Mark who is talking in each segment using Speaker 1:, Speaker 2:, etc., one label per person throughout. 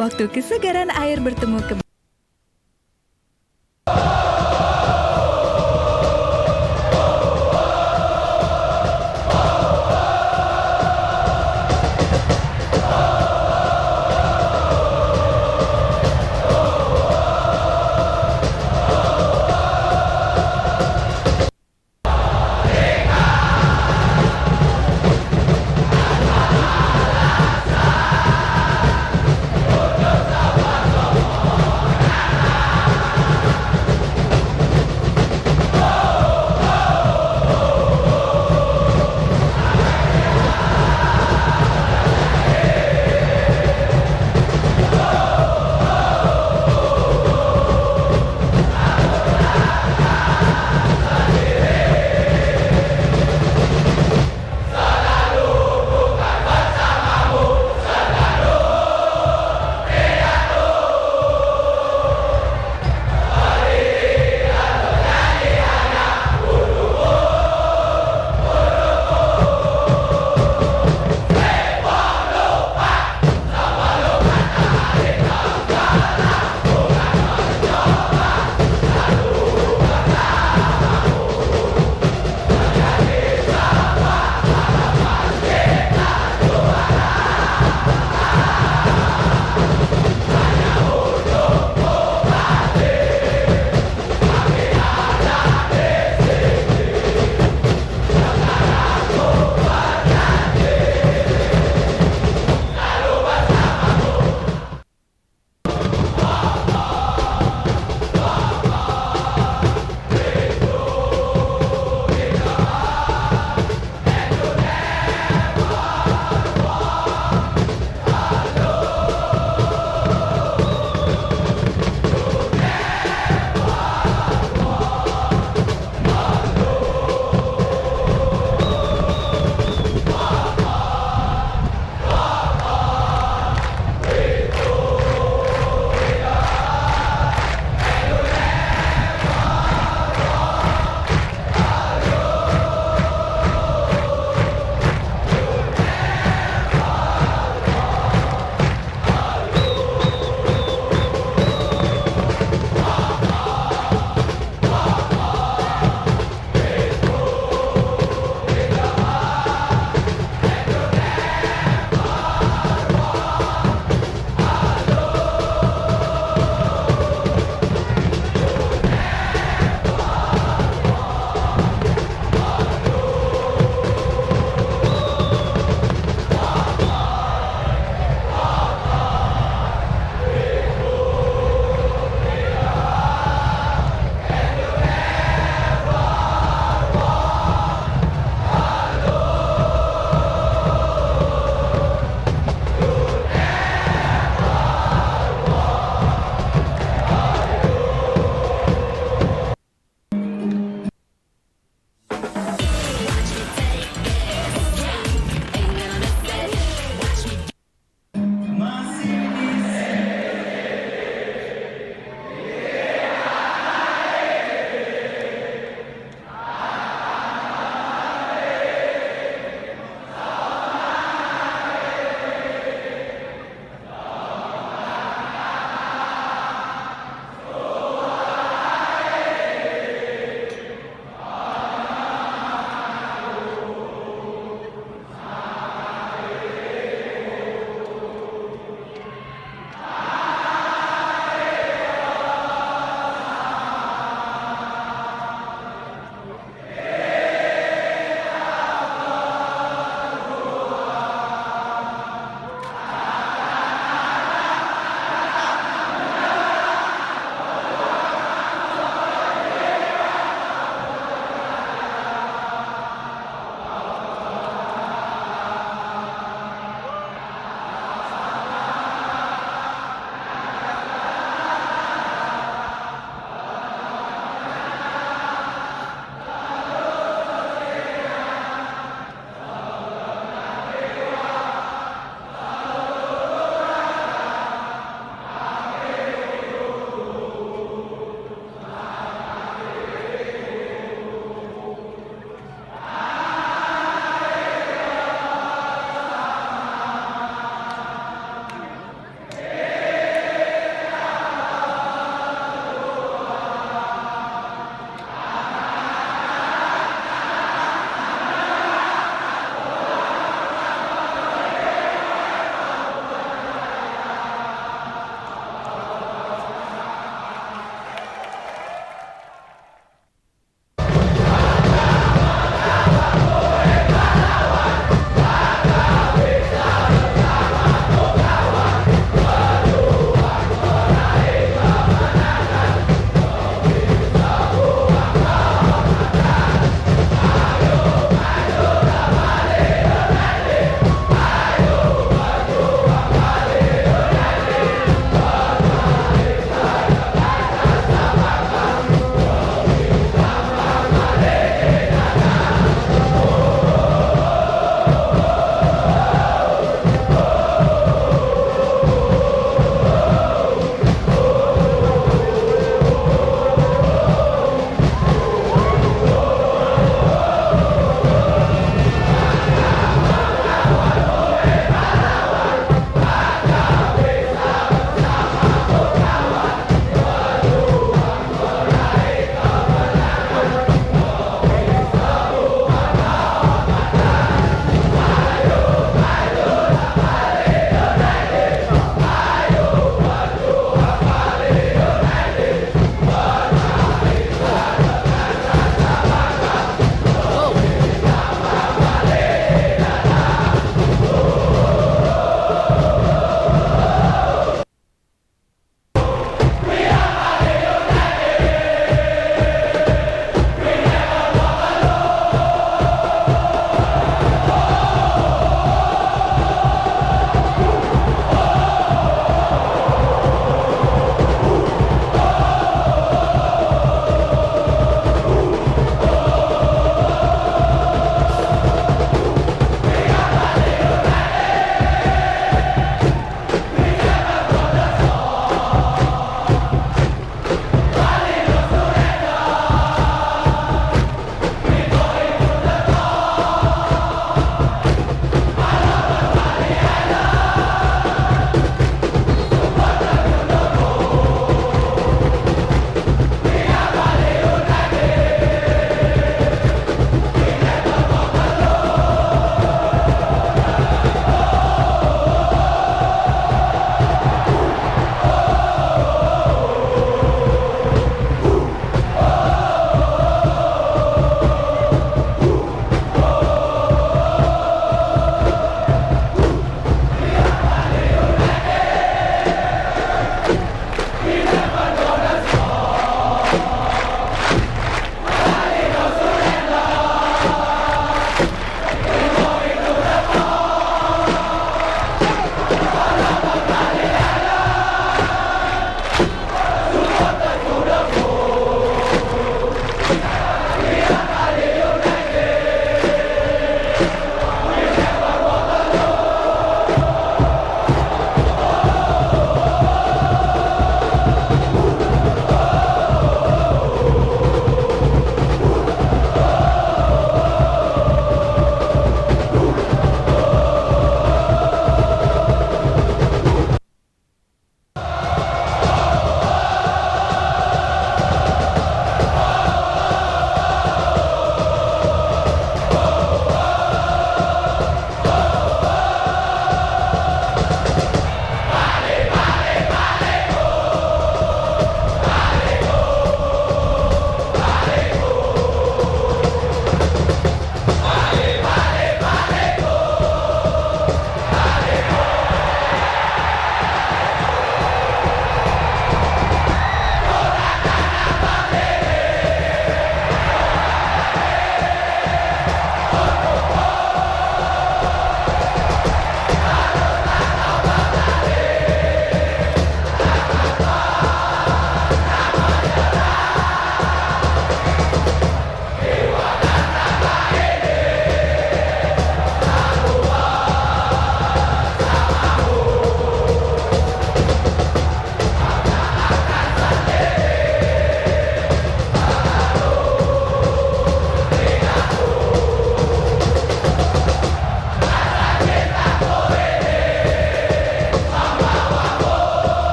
Speaker 1: Waktu kesegaran air bertemu ke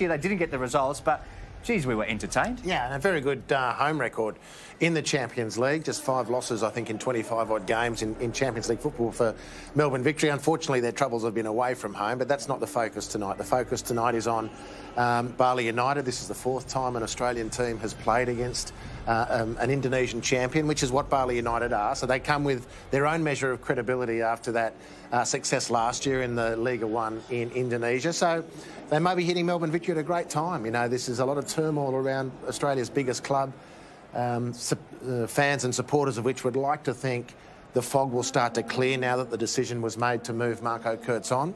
Speaker 2: year they didn't get the results, but geez, we were entertained.
Speaker 3: Yeah, and a very good home record in the Champions League. Just 5 losses, I think, in 25-odd games in Champions League football for Melbourne Victory. Unfortunately, their troubles have been away from home, but that's not the focus tonight. The focus tonight is on Bali United. This is the 4th time an Australian team has played against an Indonesian champion, which is what Bali United are. So they come with their own measure of credibility after that success last year in the Liga 1 in Indonesia. So they may be hitting Melbourne Victory at a great time. You know, this is a lot of turmoil around Australia's biggest club. Fans and supporters of which would like to think the fog will start to clear now that the decision was made to move Marco Kurtz on.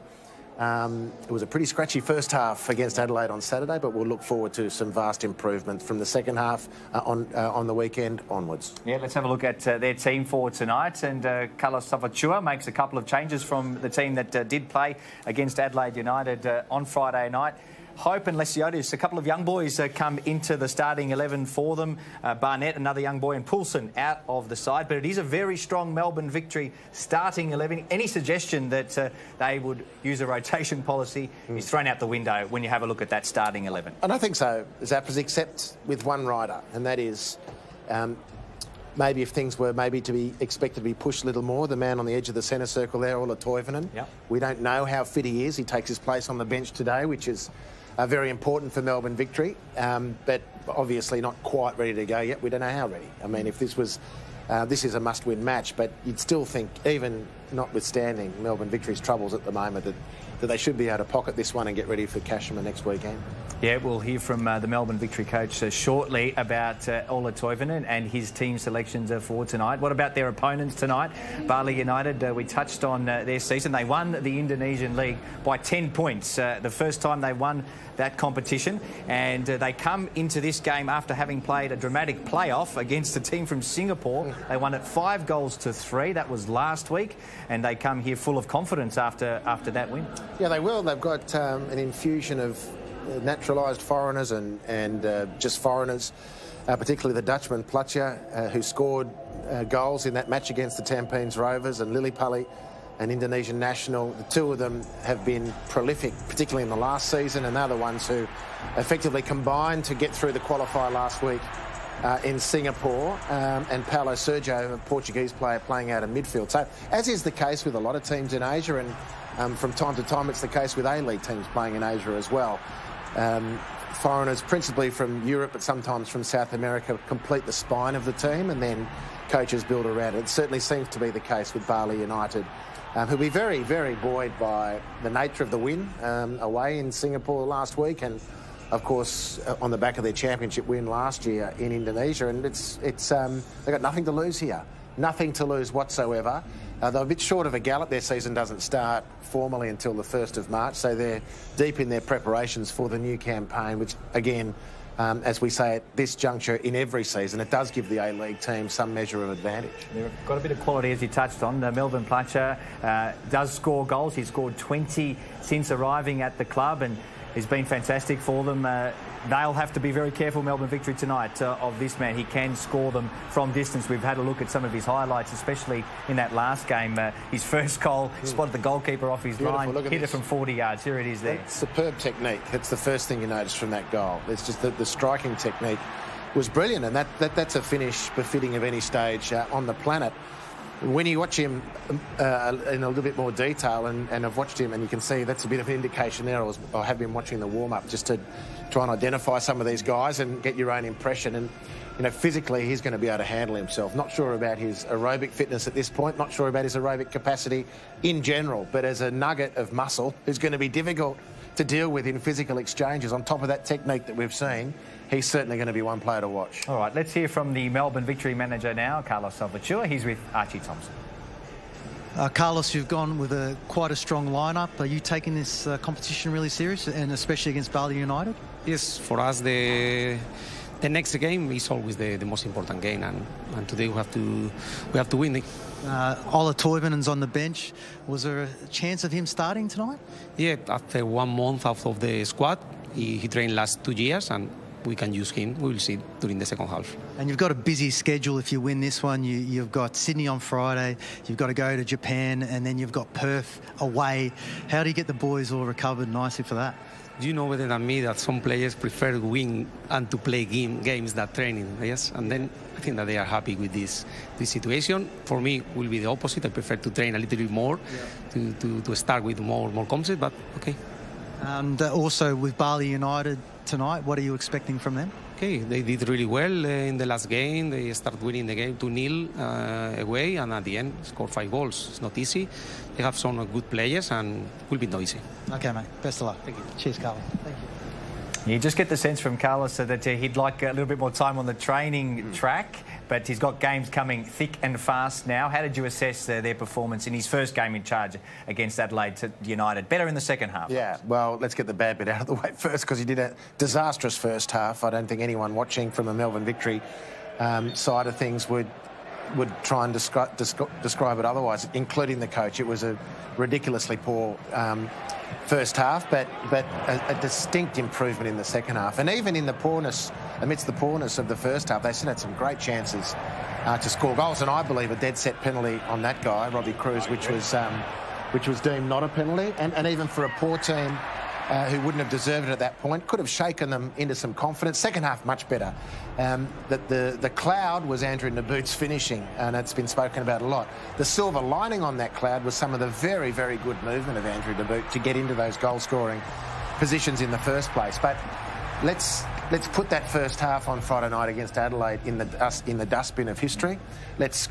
Speaker 3: It was a pretty scratchy first half against Adelaide on Saturday, but we'll look forward to some vast improvement from the second half on the weekend onwards.
Speaker 2: Yeah, let's have a look at their team for tonight. And Carlos Savachua makes a couple of changes from the team that did play against Adelaide United on Friday night. Hope and Lesiotis, a couple of young boys come into the starting 11 for them. Barnett, another young boy, and Poulsen out of the side. But it is a very strong Melbourne Victory starting 11. Any suggestion that they would use a rotation policy is thrown out the window when you have a look at that starting 11.
Speaker 3: I don't think so, Zappers, except with one rider, and that is maybe if things were maybe to be expected to be pushed a little more, the man on the edge of the centre circle there, Ola Toivonen. Yep. We don't know how fit he is. He takes his place on the bench today, which is very important for Melbourne Victory, but obviously not quite ready to go yet. We don't know how ready. I mean, if this was, this is a must-win match, but you'd still think, even notwithstanding Melbourne Victory's troubles at the moment, that they should be able to pocket this one and get ready for Cashman next weekend.
Speaker 2: Yeah, we'll hear from the Melbourne Victory coach shortly about Ola Toivonen and his team selections for tonight. What about their opponents tonight? Bali United, we touched on their season. They won the Indonesian League by 10 points. The first time they won that competition, and they come into this game after having played a dramatic playoff against a team from Singapore. They won it 5-3. That was last week, and they come here full of confidence after that win.
Speaker 3: Yeah, they will. They've got an infusion of naturalised foreigners and just foreigners, particularly the Dutchman Platja, who scored goals in that match against the Tampines Rovers, and Lillipali, an Indonesian national. The two of them have been prolific, particularly in the last season, and they're the ones who effectively combined to get through the qualifier last week in Singapore, and Paulo Sergio, a Portuguese player, playing out of midfield. So, as is the case with a lot of teams in Asia, and from time to time it's the case with A-League teams playing in Asia as well. Foreigners, principally from Europe, but sometimes from South America, complete the spine of the team, and then coaches build around it. It certainly seems to be the case with Bali United, who'll be very, very buoyed by the nature of the win away in Singapore last week, and of course on the back of their championship win last year in Indonesia. And they've got nothing to lose here. Nothing to lose whatsoever. They're a bit short of a gallop. Their season doesn't start formally until the 1st of March, so they're deep in their preparations for the new campaign, which, again, as we say at this juncture in every season, it does give the A-League team some measure of advantage. They've
Speaker 2: got a bit of quality, as you touched on. Melbourne Platja does score goals. He's scored 20 since arriving at the club, and he's been fantastic for them. They'll have to be very careful, Melbourne Victory, tonight, of this man. He can score them from distance. We've had a look at some of his highlights, especially in that last game. His first goal, spotted the goalkeeper off his line, hit it from 40 yards. Here it is there.
Speaker 3: Superb technique. That's the first thing you notice from that goal. It's just that the striking technique was brilliant, and that's a finish befitting of any stage on the planet. When you watch him in a little bit more detail, and I've watched him, and you can see that's a bit of an indication there. I have been watching the warm-up just to try and identify some of these guys and get your own impression. And, you know, physically he's going to be able to handle himself. Not sure about his aerobic fitness at this point, not sure about his aerobic capacity in general, but as a nugget of muscle who's going to be difficult to deal with in physical exchanges. On top of that technique that we've seen, he's certainly going to be one player to watch.
Speaker 2: All right, let's hear from the Melbourne Victory manager now, Carlos Salvatore. He's with Archie Thompson.
Speaker 4: Carlos, you've gone with quite a strong lineup. Are you taking this competition really serious, and especially against Bali United?
Speaker 5: Yes, for us the next game is always the most important game, and today we have to win it.
Speaker 4: Ola Toivonen's on the bench. Was there a chance of him starting tonight?
Speaker 5: Yeah, after 1 month out of the squad, he trained last 2 years, and we can use him. We will see during the second half.
Speaker 4: And you've got a busy schedule if you win this one. You've got Sydney on Friday, you've got to go to Japan, and then you've got Perth away. How do you get the boys all recovered nicely for that?
Speaker 5: you know better than me that some players prefer to win and to play games than training, yes? And then I think that they are happy with this situation. For me, it will be the opposite. I prefer to train a little bit more, to start with more concepts, but okay.
Speaker 4: And also with Bali United tonight, what are you expecting from them?
Speaker 5: Okay, they did really well in the last game. They started winning the game 2-0 away, and at the end scored 5 goals. It's not easy. They have some good players, and it will be not easy.
Speaker 4: Okay, mate. Best of luck.
Speaker 5: Thank you.
Speaker 4: Cheers, Carlos. Thank you.
Speaker 2: You just get the sense from Carlos that he'd like a little bit more time on the training track, but he's got games coming thick and fast now. How did you assess their performance in his first game in charge against Adelaide United? Better in the second half.
Speaker 3: Yeah, well, let's get the bad bit out of the way first, because he did a disastrous first half. I don't think anyone watching from a Melbourne Victory side of things would try and describe it otherwise, including the coach. It was a ridiculously poor first half, but a distinct improvement in the second half. And even in the poorness, amidst the poorness of the first half, they still had some great chances to score goals. And I believe a dead set penalty on that guy, Robbie Cruz, which was deemed not a penalty. And even for a poor team who wouldn't have deserved it at that point, could have shaken them into some confidence. Second half, much better. The cloud was Andrew Naboot's finishing, and it's been spoken about a lot. The silver lining on that cloud was some of the very, very good movement of Andrew Naboot to get into those goal-scoring positions in the first place. But let's put that first half on Friday night against Adelaide in the dustbin of history. Let's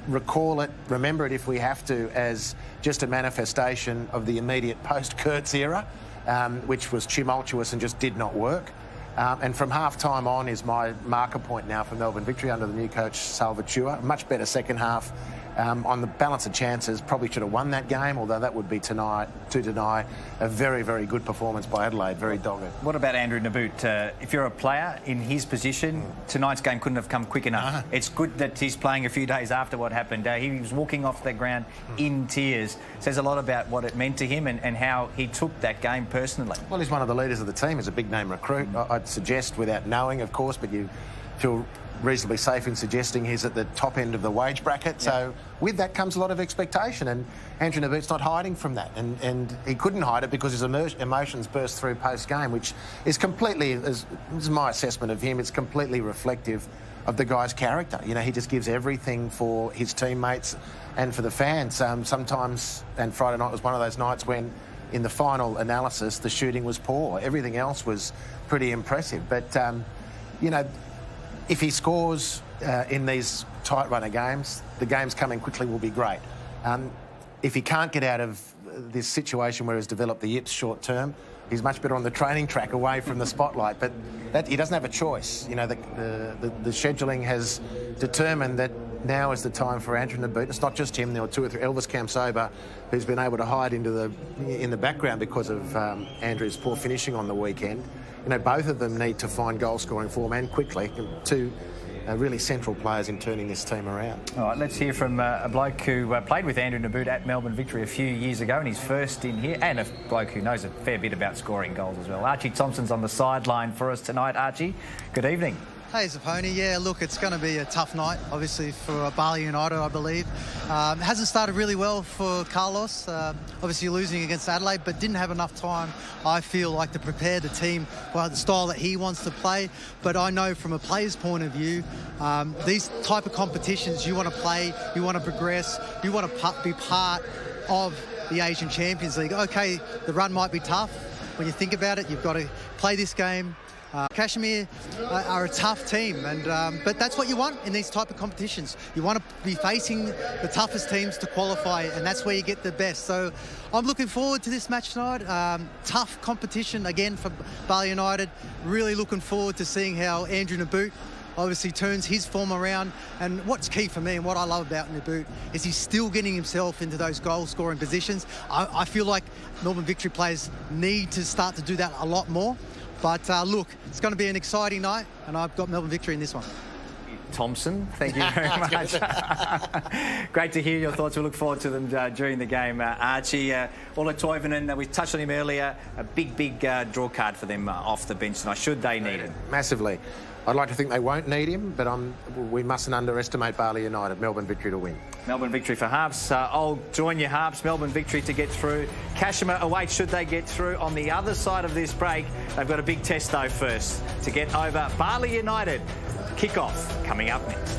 Speaker 3: recall it, remember it if we have to, as just a manifestation of the immediate post-Kurtz era, which was tumultuous and just did not work. And from half-time on is my marker point now for Melbourne Victory under the new coach, Salvatore. Much better second half. On the balance of chances, probably should have won that game, although that would be to deny a very, very good performance by Adelaide, very dogged.
Speaker 2: What about Andrew Naboot? If you're a player in his position, tonight's game couldn't have come quick enough. It's good that he's playing a few days after what happened. He was walking off the ground in tears. Says a lot about what it meant to him and how he took that game personally.
Speaker 3: Well, he's one of the leaders of the team. He's a big-name recruit. I'd suggest, without knowing, of course, but you feel reasonably safe in suggesting he's at the top end of the wage bracket. Yeah. So with that comes a lot of expectation, and Andrew Naboot's not hiding from that, and he couldn't hide it because his emotions burst through post-game, which is completely, this is my assessment of him, it's completely reflective of the guy's character. You know, he just gives everything for his teammates and for the fans. Sometimes, and Friday night was one of those nights when, in the final analysis, the shooting was poor. Everything else was pretty impressive. But, you know, if he scores in these tight runner games, the games coming quickly will be great. If he can't get out of this situation where he's developed the yips short term, he's much better on the training track away from the spotlight. But he doesn't have a choice. You know, the scheduling has determined that now is the time for Andrew Naboot. It's not just him. There were 2 or 3. Elvis Kamsoba, who's been able to hide in the background because of Andrew's poor finishing on the weekend. You know, both of them need to find goal-scoring form, and quickly. 2 really central players in turning this team around. All
Speaker 2: right, let's hear from a bloke who played with Andrew Naboot at Melbourne Victory a few years ago, and he's first in here, and a bloke who knows a fair bit about scoring goals as well. Archie Thompson's on the sideline for us tonight. Archie, good evening.
Speaker 4: Hey, Zapponi. Yeah, look, it's going to be a tough night, obviously, for Bali United, I believe. Hasn't started really well for Carlos, obviously losing against Adelaide, but didn't have enough time, I feel like, to prepare the team for the style that he wants to play. But I know from a player's point of view, these type of competitions, you want to play, you want to progress, you want to be part of the Asian Champions League. Okay, the run might be tough. When you think about it, you've got to play this game. Kashmir are a tough team, but that's what you want in these type of competitions. You want to be facing the toughest teams to qualify, and that's where you get the best. So I'm looking forward to this match tonight. Tough competition again for Bali United. Really looking forward to seeing how Andrew Naboot obviously turns his form around. And what's key for me and what I love about Naboot is he's still getting himself into those goal-scoring positions. I feel like Melbourne Victory players need to start to do that a lot more. But look, it's going to be an exciting night, and I've got Melbourne Victory in this one.
Speaker 2: Thank you very much. Great to hear your thoughts. We look forward to them during the game. Archie, Ola Toivonen, we touched on him earlier, a big draw card for them off the bench tonight, should they need it.
Speaker 3: Massively. I'd like to think they won't need him, but we mustn't underestimate Bali United. Melbourne Victory to win.
Speaker 2: Melbourne Victory for Harps. I'll join you, Harps. Melbourne Victory to get through. Kashima awaits should they get through. On the other side of this break, they've got a big test, though, first to get over Bali United. Kick-off coming up next.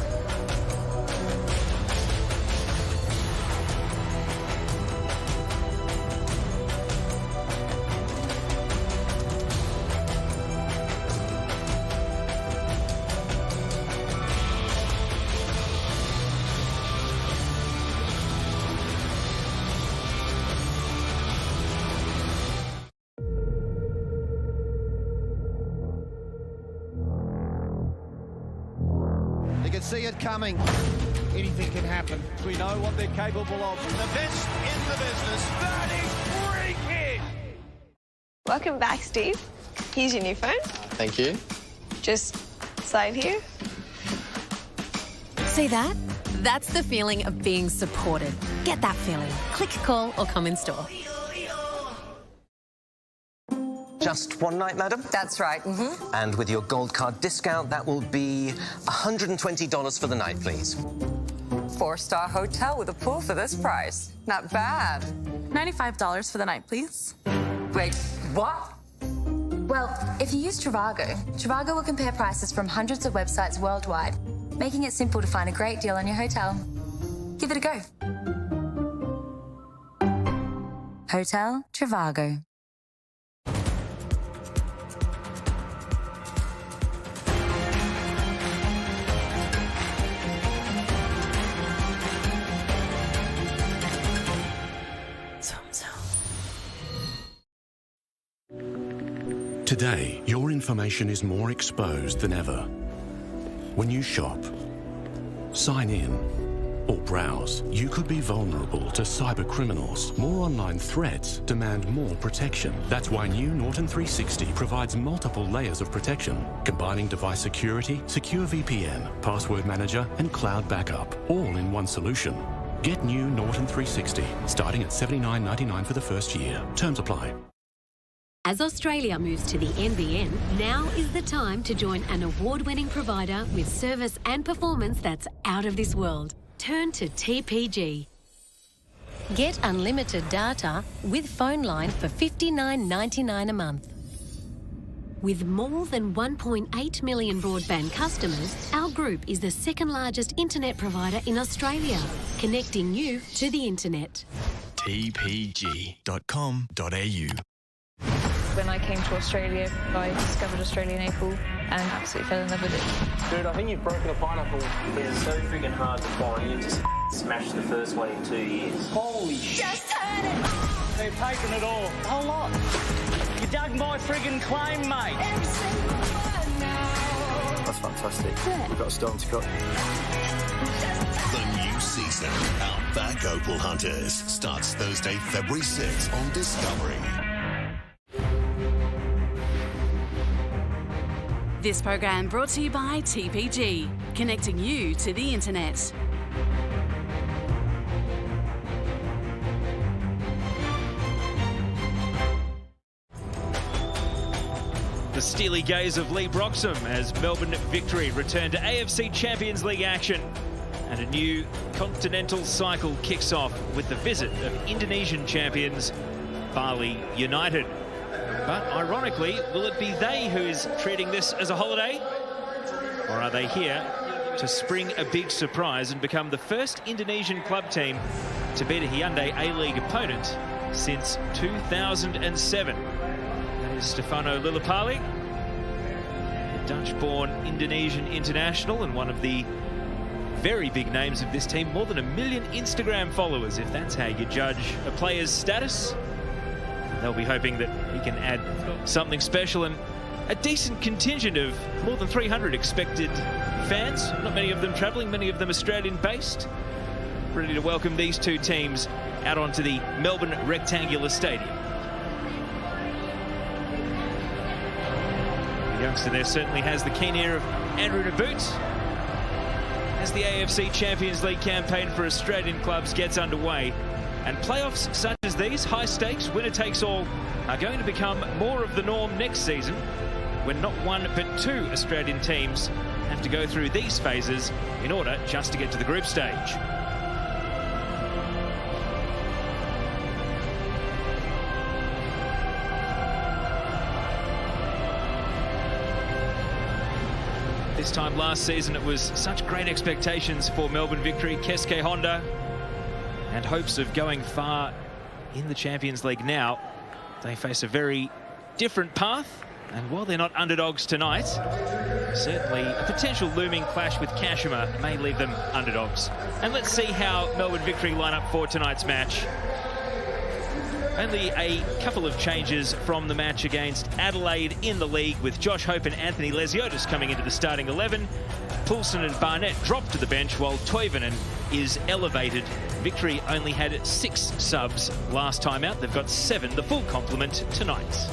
Speaker 6: You can see it coming. Anything can happen. We know what they're capable of. The best in the business. That is freaky.
Speaker 7: Welcome back, Steve. Here's your new phone.
Speaker 8: Thank you.
Speaker 7: Just slide here.
Speaker 9: See that? That's the feeling of being supported. Get that feeling. Click, call, or come in store.
Speaker 8: Just one night, madam?
Speaker 10: That's right.
Speaker 8: And with your gold card discount, that will be $120 for the night, please.
Speaker 10: 4-star hotel with a pool for this price. Not bad.
Speaker 11: $95 for the night, please.
Speaker 10: Wait, what?
Speaker 11: Well, if you use Trivago will compare prices from hundreds of websites worldwide, making it simple to find a great deal on your hotel. Give it a go. Hotel Trivago.
Speaker 12: Today, your information is more exposed than ever. When you shop, sign in, or browse, you could be vulnerable to cyber criminals. More online threats demand more protection. That's why new Norton 360 provides multiple layers of protection, combining device security, secure VPN, password manager, and cloud backup, all in one solution. Get new Norton 360, starting at $79.99 for the first year. Terms apply.
Speaker 9: As Australia moves to the NBN, now is the time to join an award-winning provider with service and performance that's out of this world. Turn to TPG. Get unlimited data with phone line for $59.99 a month. With more than 1.8 million broadband customers, our group is the second largest internet provider in Australia, connecting you to the internet.
Speaker 13: tpg.com.au.
Speaker 14: When I came to Australia, I discovered Australian Apple and absolutely fell in love with it.
Speaker 15: Dude, I think you've broken a pineapple. It's so friggin' hard to find. You just smashed the first one in 2 years. Holy shit.
Speaker 16: Just turn it off.
Speaker 15: They've taken it all. A whole lot. You dug my friggin' claim, mate.
Speaker 16: Every single one now.
Speaker 17: That's fantastic. Yeah. We've got a stone to cut.
Speaker 13: The new season, Outback Opal Hunters, starts Thursday, February 6th on Discovery.
Speaker 18: This program brought to you by TPG, connecting you to the internet.
Speaker 19: The steely gaze of Lee Broxham as Melbourne Victory return to AFC Champions League action. And a new continental cycle kicks off with the visit of Indonesian champions Bali United. But ironically, will it be they who is treating this as a holiday? Or are they here to spring a big surprise and become the first Indonesian club team to beat a Hyundai A-League opponent since 2007? That is Stefano Lillipali, a Dutch-born Indonesian international and one of the very big names of this team. More than 1 million Instagram followers, if that's how you judge a player's status. They'll be hoping that he can add something special, and a decent contingent of more than 300 expected fans. Not many of them travelling, many of them Australian-based. Ready to welcome these two teams out onto the Melbourne Rectangular Stadium. The youngster there certainly has the keen ear of Andrew Naboot as the AFC Champions League campaign for Australian clubs gets underway. And playoffs such as these, high stakes, winner takes all, are going to become more of the norm next season. when not one but two Australian teams have to go through these phases in order just to get to the group stage. This time last season, it was such great expectations for Melbourne Victory, Keisuke Honda, and hopes of going far in the Champions League. Now they face a very different path, and while they're not underdogs tonight, certainly a potential looming clash with Kashima may leave them underdogs. And let's see how Melbourne Victory line up for tonight's match. Only a couple of changes from the match against Adelaide in the league, with Josh Hope and Anthony Lesiotis coming into the starting 11. Poulsen and Barnett dropped to the bench, while Toivonen is elevated. Victory only had 6 subs last time out. They've got 7, the full complement tonight.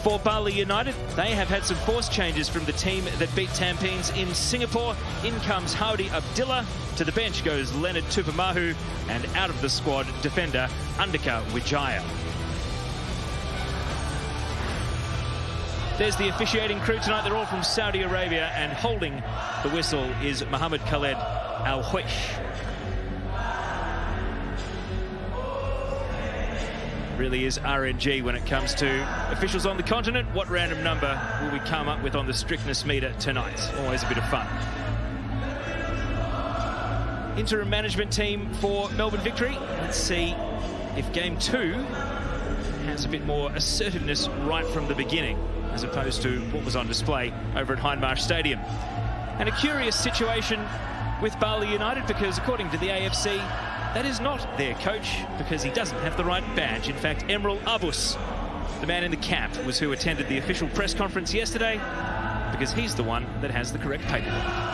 Speaker 19: For Bali United, they have had some forced changes from the team that beat Tampines in Singapore. In comes Howdy Abdillah. To the bench goes Leonard Tupamahu, and out of the squad, defender Andika Wijaya. There's the officiating crew tonight. They're all from Saudi Arabia, and holding the whistle is Mohammed Khaled Al-Huish. Really is RNG when it comes to officials on the continent. What random number will we come up with on the strictness meter tonight? Always a bit of fun. Interim management team for Melbourne Victory. Let's see if game 2 has a bit more assertiveness right from the beginning, as opposed to what was on display over at Hindmarsh Stadium. And a curious situation with Bali United, because according to the AFC, that is not their coach, because he doesn't have the right badge. In fact, Emrul Abus, the man in the cap, was who attended the official press conference yesterday, because he's the one that has the correct paperwork.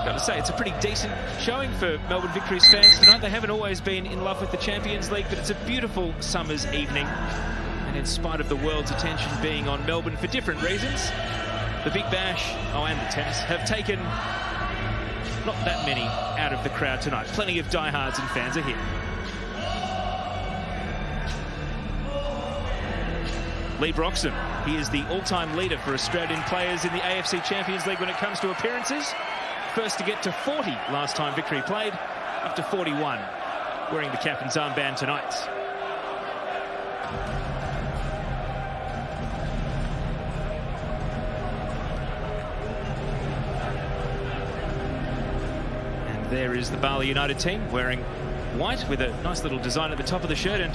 Speaker 19: Got to say, it's a pretty decent showing for Melbourne Victory's fans tonight. They haven't always been in love with the Champions League, but it's a beautiful summer's evening. And in spite of the world's attention being on Melbourne for different reasons, the Big Bash, and the tennis, have taken not that many out of the crowd tonight. Plenty of diehards and fans are here. Lee Broxham, he is the all-time leader for Australian players in the AFC Champions League when it comes to appearances. First to get to 40 last time Victory played, up to 41, wearing the captain's armband tonight. There is the Bali United team wearing white with a nice little design at the top of the shirt, and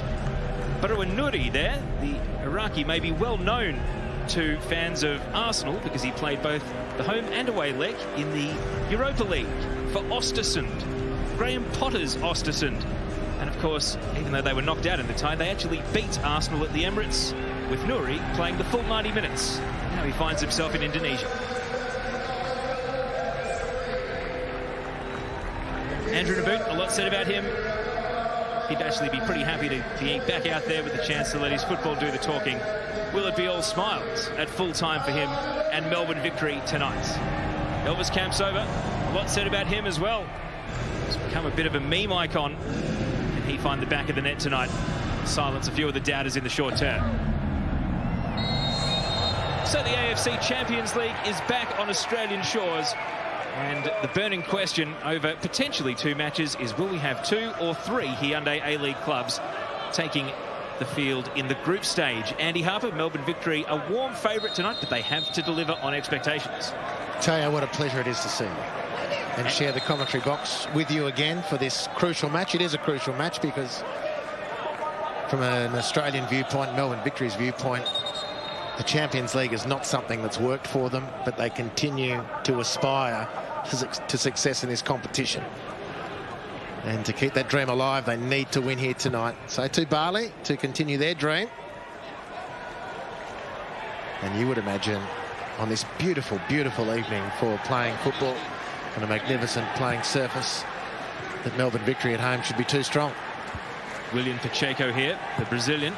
Speaker 19: Baroua Nouri there, the Iraqi, may be well known to fans of Arsenal because he played both the home and away leg in the Europa League for Östersund, Graham Potter's Östersund. And of course, even though they were knocked out in the tie, they actually beat Arsenal at the Emirates, with Nouri playing the full 90 minutes. Now he finds himself in Indonesia. Andrew Naboot, a lot said about him. He'd actually be pretty happy to be back out there with the chance to let his football do the talking. Will it be all smiles at full time for him and Melbourne Victory tonight? Elvis Camp's over. A lot said about him as well. He's become a bit of a meme icon. Can he find the back of the net tonight? Silence a few of the doubters in the short term. So the AFC Champions League is back on Australian shores. And the burning question over potentially 2 matches is, will we have 2 or 3 Hyundai A-League clubs taking the field in the group stage? Andy Harper, Melbourne Victory, a warm favourite tonight, but they have to deliver on expectations.
Speaker 3: Teo, what a pleasure it is to see you and share the commentary box with you again for this crucial match. It is a crucial match because from an Australian viewpoint, Melbourne Victory's viewpoint, the Champions League is not something that's worked for them, but they continue to aspire to success in this competition. And to keep that dream alive, they need to win here tonight. So to Bali, to continue their dream. And you would imagine on this beautiful, beautiful evening for playing football on a magnificent playing surface, that Melbourne Victory at home should be too strong.
Speaker 19: William Pacheco here, the Brazilian.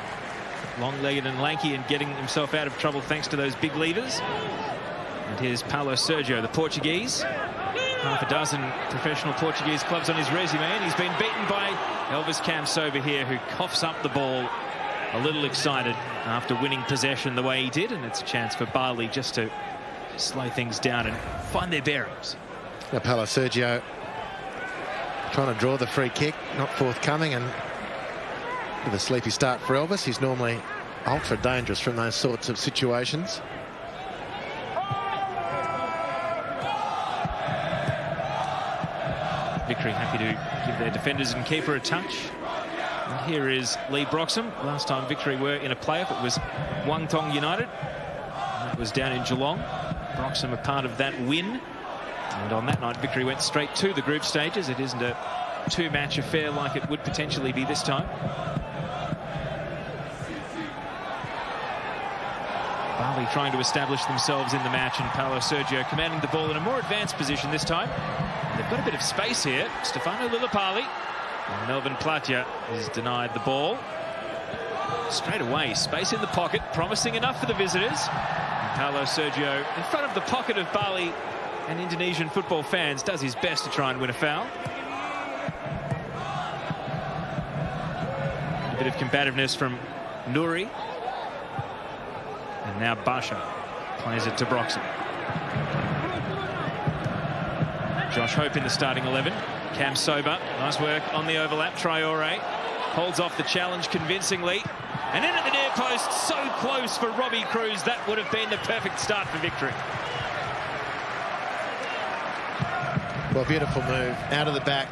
Speaker 19: Long-legged and lanky and getting himself out of trouble thanks to those big levers. And here's Paulo Sergio, the Portuguese. half a dozen professional Portuguese clubs on his resume, and he's been beaten by Elvis Camsoba here, who coughs up the ball, a little excited after winning possession the way he did, and it's a chance for Bali just to slow things down and find their bearings.
Speaker 3: Now Paulo Sergio trying to draw the free kick, not forthcoming, and with a sleepy start for Elvis. He's normally ultra dangerous from those sorts of situations.
Speaker 19: Victory happy to give their defenders and keeper a touch. And here is Lee Broxham. Last time Victory were in a playoff, it was Wangtong United. And that was down in Geelong. Broxham a part of that win. And on that night, Victory went straight to the group stages. It isn't a two-match affair like it would potentially be this time. Bali trying to establish themselves in the match, and Paulo Sergio commanding the ball in a more advanced position this time. They've got a bit of space here. Stefano Lillipali. And Melvin Platja is denied the ball. Straight away, space in the pocket, promising enough for the visitors. And Paulo Sergio, in front of the pocket of Bali and Indonesian football fans, does his best to try and win a foul. A bit of combativeness from Nouri. And now Basha plays it to Broxham. Josh Hope in the starting 11. Camsoba, nice work on the overlap. Traore holds off the challenge convincingly. And in at the near post, so close for Robbie Cruz. That would have been the perfect start for Victory.
Speaker 3: Well, beautiful move out of the back.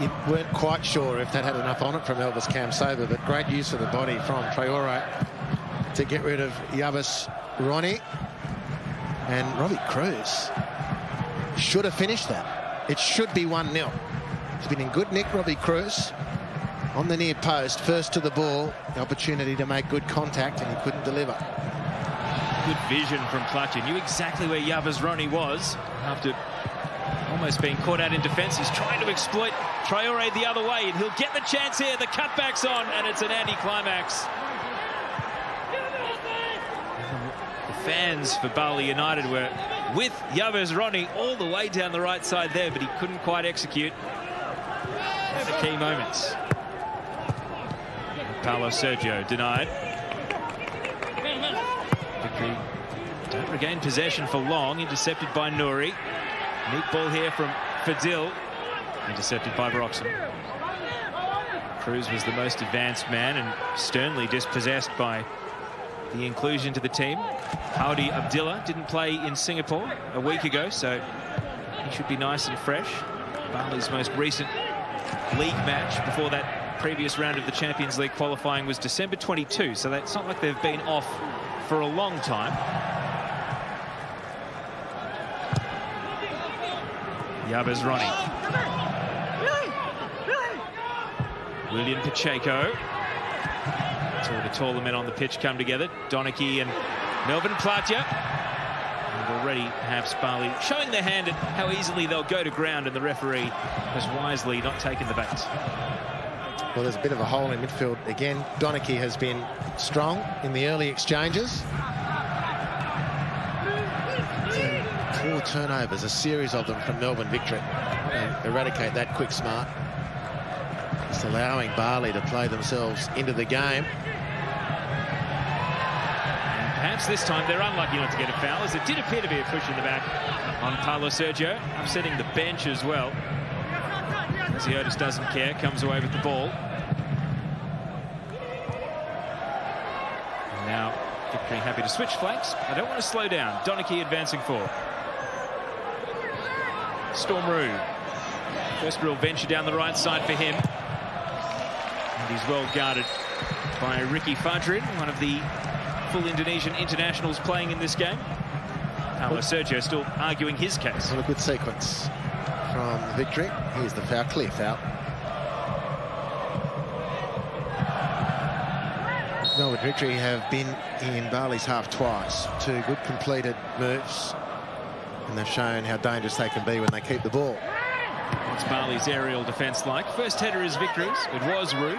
Speaker 3: You weren't quite sure if that had enough on it from Elvis Camsoba, but great use of the body from Traore to get rid of Yavis Ronnie. And Robbie Cruz should have finished that. It should be 1-0. He's been in good nick, Robbie Cruz. On the near post, first to the ball, the opportunity to make good contact, and he couldn't deliver.
Speaker 19: Good vision from Platja. Knew exactly where Yavis Ronnie was after almost being caught out in defence. He's trying to exploit Traore the other way, and he'll get the chance here. The cutback's on, and it's an anti-climax. The fans for Bali United were with Yavis Ronnie all the way down the right side there, but he couldn't quite execute the key moments. Paulo Sergio denied. Victory don't regain possession for long, intercepted by Nouri. Neat ball here from Fadil, intercepted by Broxham. Cruz was the most advanced man and sternly dispossessed by the inclusion to the team. Howdy Abdillah didn't play in Singapore a week ago, so he should be nice and fresh. Bali's most recent league match before that previous round of the Champions League qualifying was December 22, so that's not like they've been off for a long time. Yavis Ronnie. William Pacheco. Two of the taller men on the pitch come together. Donachie and Melvin Platja. And already perhaps Bali showing their hand at how easily they'll go to ground, and the referee has wisely not taken the bait.
Speaker 3: Well, there's a bit of a hole in midfield again. Donachie has been strong in the early exchanges. 4 turnovers, a series of them from Melbourne Victory. Eradicate that quick smart. Just allowing Bali to play themselves into the game.
Speaker 19: And perhaps this time they're unlucky not to get a foul, as it did appear to be a push in the back on Paulo Sergio, upsetting the bench as well. Ziotis doesn't care, comes away with the ball. And now Victory happy to switch flanks. I don't want to slow down. Donachie advancing forward. Stormroo. First real venture down the right side for him. And he's well guarded by Ricky Fadrin, one of the full Indonesian internationals playing in this game. Paulo Sergio still arguing his case.
Speaker 3: What a good sequence from Victory. Here's the foul, clear foul. Melbourne Victory have been in Bali's half twice. 2 good completed moves, and they've shown how dangerous they can be when they keep the ball.
Speaker 19: What's Bali's aerial defence like? First header is Victory's. It was Rue.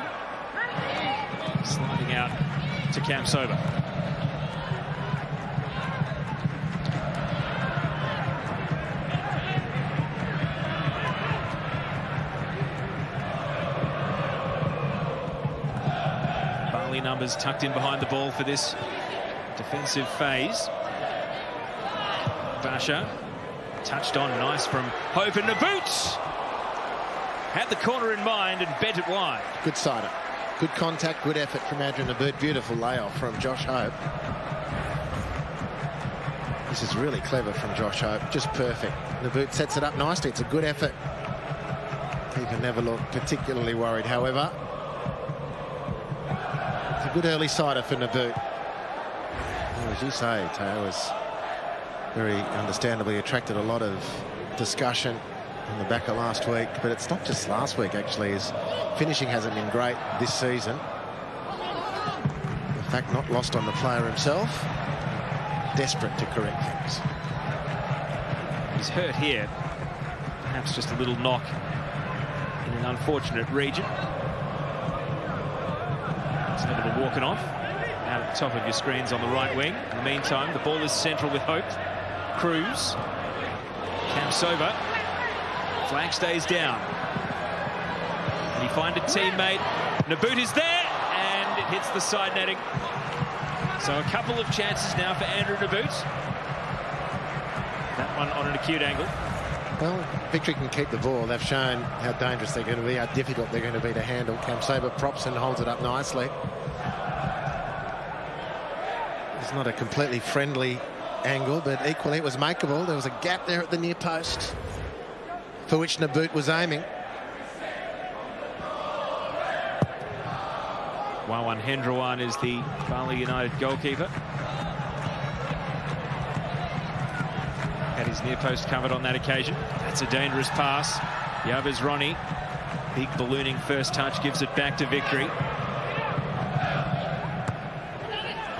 Speaker 19: Sliding out to Camsoba. numbers tucked in behind the ball for this defensive phase. Basha touched on, nice from Hope, and Naboot had the corner in mind and bent it wide.
Speaker 3: Good sider. Good contact, good effort from Andrew Naboot. Beautiful layoff from Josh Hope. This is really clever from Josh Hope. Just perfect. Naboot sets it up nicely. It's a good effort. He can never look particularly worried, however. It's a good early sider for Naboot. Well, as you say, Teo was very understandably attracted a lot of discussion on the back of last week, but it's not just last week, actually. His finishing hasn't been great this season. In fact, not lost on the player himself. Desperate to correct things.
Speaker 19: He's hurt here. Perhaps just a little knock in an unfortunate region. It's never walking off. Out at the top of your screens on the right wing. In the meantime, the ball is central with Hope. Cruz. Kamsova. Flag stays down. Can he find a teammate? Naboot is there, and it hits the side netting. So a couple of chances now for Andrew Naboot. That one on an acute angle.
Speaker 3: Well, Victory can keep the ball. They've shown how dangerous they're going to be, how difficult they're going to be to handle. Kamsova props and holds it up nicely. It's not a completely friendly angle, but equally it was makeable. There was a gap there at the near post for which Naboot was aiming.
Speaker 19: Wawan Hendrawan is the Bali United goalkeeper. Had his near post covered on that occasion. That's a dangerous pass. Yavuz Ronnie, big ballooning first touch, gives it back to Victory. And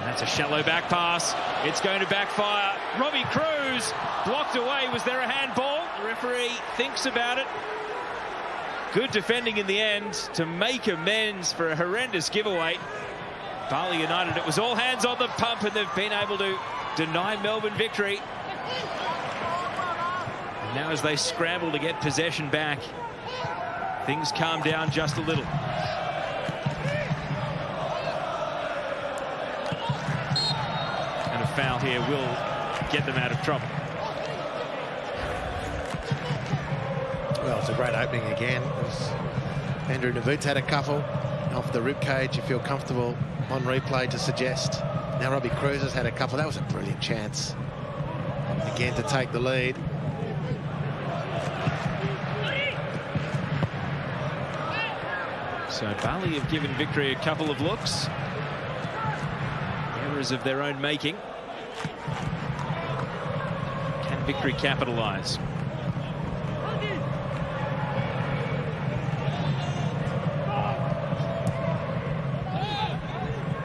Speaker 19: that's a shallow back pass. It's going to backfire. Robbie Cruz blocked away. Was there a handball? The referee thinks about it. Good defending in the end to make amends for a horrendous giveaway. Bali United, it was all hands on the pump, and they've been able to deny Melbourne Victory. And now as they scramble to get possession back, things calm down just a little. And a foul here will get them out of trouble.
Speaker 3: Well, it's a great opening again. Andrew Naboot's had a couple off the ribcage. You feel comfortable on replay to suggest. Now Robbie Cruz has had a couple. That was a brilliant chance again to take the lead.
Speaker 19: So Bali have given Victory a couple of looks. Errors of their own making. Can Victory capitalise?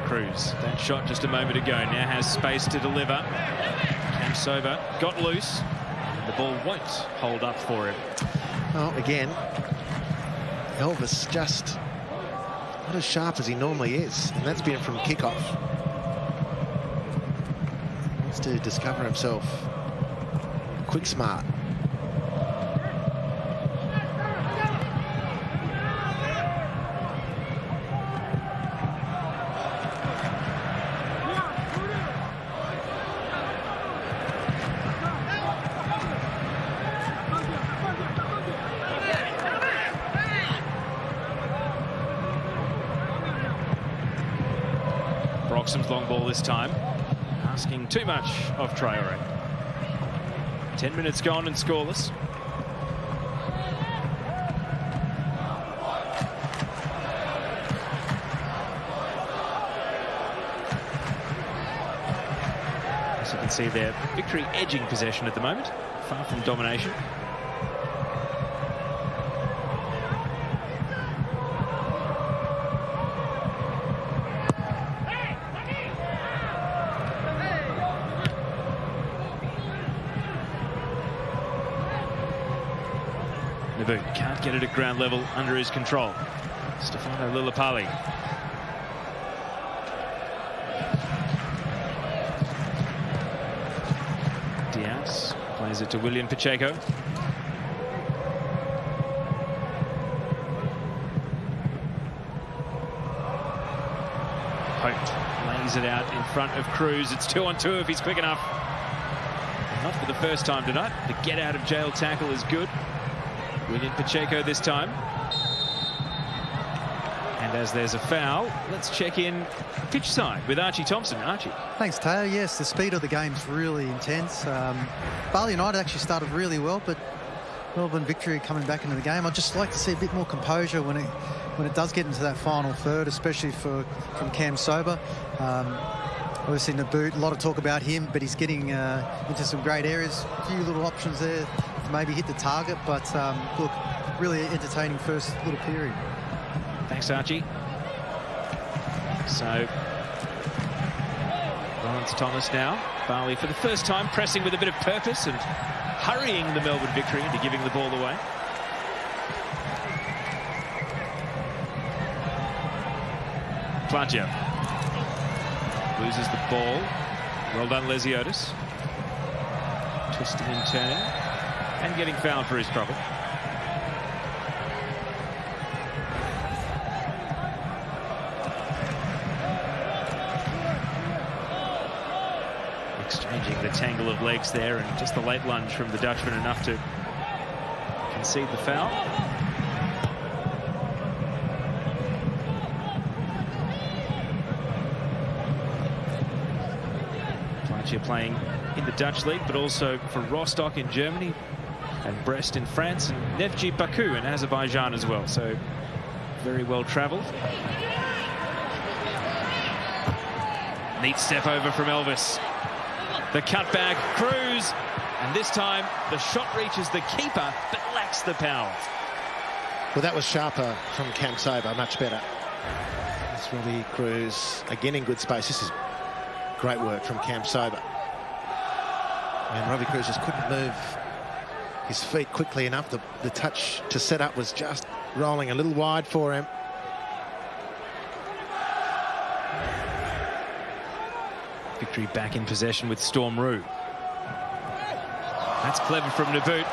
Speaker 19: Cruz, that shot just a moment ago, now has space to deliver. Kamsova got loose. The ball won't hold up for him.
Speaker 3: Well, again, Elvis just not as sharp as he normally is, and that's been from kickoff. He wants to discover himself. Quick, smart.
Speaker 19: Broxham's long ball this time, asking too much of Traore. 10 minutes gone and scoreless. As you can see there, Victory edging possession at the moment, far from domination. Naboot can't get it at ground level under his control. Stefano Lillipali. Diaz plays it to William Pacheco. Hope Plays it out in front of Cruz. It's 2-on-2 if he's quick enough. Not for the first time tonight. The get out of jail tackle is good. William Pacheco this time. And as there's a foul, let's check in pitch side with Archie Thompson. Archie.
Speaker 4: Thanks, Teo. Yes, the speed of the game's really intense. Bali United actually started really well, but Melbourne Victory coming back into the game. I'd just like to see a bit more composure when it does get into that final third, especially from Cam Sober. Obviously, Naboot, a lot of talk about him, but he's getting into some great areas. A few little options there to maybe hit the target, but look, really entertaining first little period.
Speaker 19: Thanks, Archie. So, Lawrence Thomas now. Bali for the first time pressing with a bit of purpose and hurrying the Melbourne Victory into giving the ball away. Plaggio loses the ball. Well done, Lesiotis. Twisting and turning and getting fouled for his trouble. Exchanging the tangle of legs there, and just the late lunge from the Dutchman enough to concede the foul. Plaggio playing in the Dutch league, but also for Rostock in Germany and Brest in France, and Nevji Baku in Azerbaijan as well. So very well travelled. Neat step over from Elvis. The cutback, Cruz, and this time the shot reaches the keeper but lacks the power.
Speaker 3: Well, that was sharper from Cam Sober, much better. It's Robbie Cruz again in good space. This is great work from Cam Sober. And Robbie Cruz just couldn't move his feet quickly enough. The touch to set up was just rolling a little wide for him.
Speaker 19: Victory back in possession with Storm Roux. That's clever from Naboot.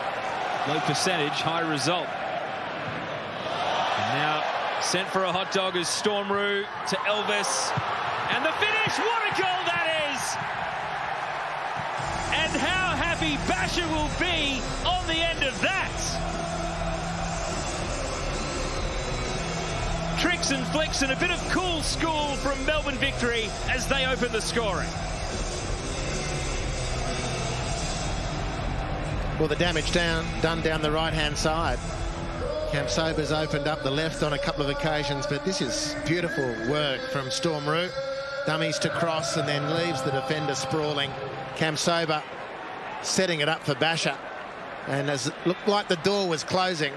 Speaker 19: Low percentage, high result. And now sent for a hot dog is Storm Roux to Elvis. And the finish, what a goal that is! And how happy Basher will be on the end of that! Tricks and flicks and a bit of cool school from Melbourne Victory as they open the scoring.
Speaker 3: Well, the damage done down the right-hand side. Cam Sober's opened up the left on a couple of occasions, but this is beautiful work from Storm Roux. Dummies to cross and then leaves the defender sprawling. Cam Sober setting it up for Basher. And as it looked like the door was closing,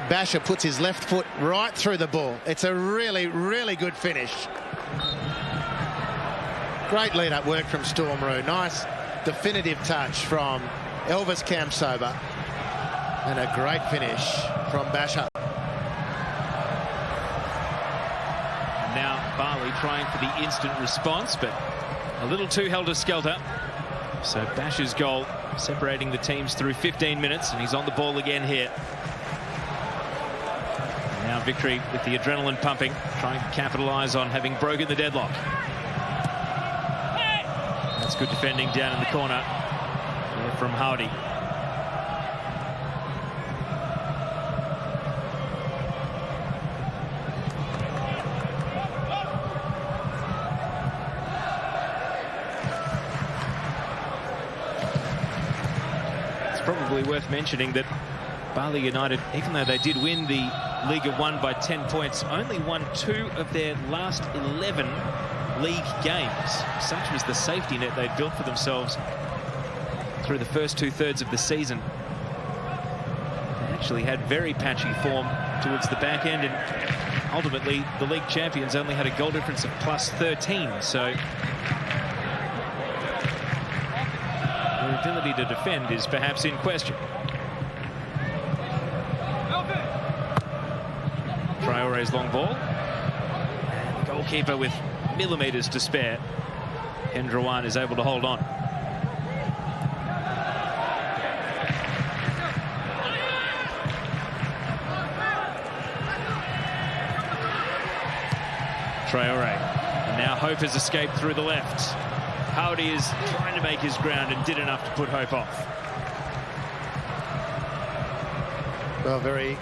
Speaker 3: Basher puts his left foot right through the ball. It's a really, really good finish. Great lead-up work from Storm Roux. Nice definitive touch from Elvis Cam Sober. And a great finish from Basher.
Speaker 19: Now Bali trying for the instant response, but a little too helter-skelter. So Basher's goal separating the teams through 15 minutes, and he's on the ball again here. Now Victory with the adrenaline pumping, trying to capitalise on having broken the deadlock. That's good defending down in the corner from Howdy. It's probably worth mentioning that Bali United, even though they did win the League of One by 10 points, only won 2 of their last 11 league games. Such was the safety net they'd built for themselves through the first 2/3 of the season. They actually had very patchy form towards the back end, and ultimately the league champions only had a goal difference of +13. So their ability to defend is perhaps in question. Traore's long ball. And the goalkeeper with millimetres to spare. Hendrawan is able to hold on. Traore. And now Hope has escaped through the left. Howdy is trying to make his ground and did enough to put Hope off.
Speaker 3: Well, very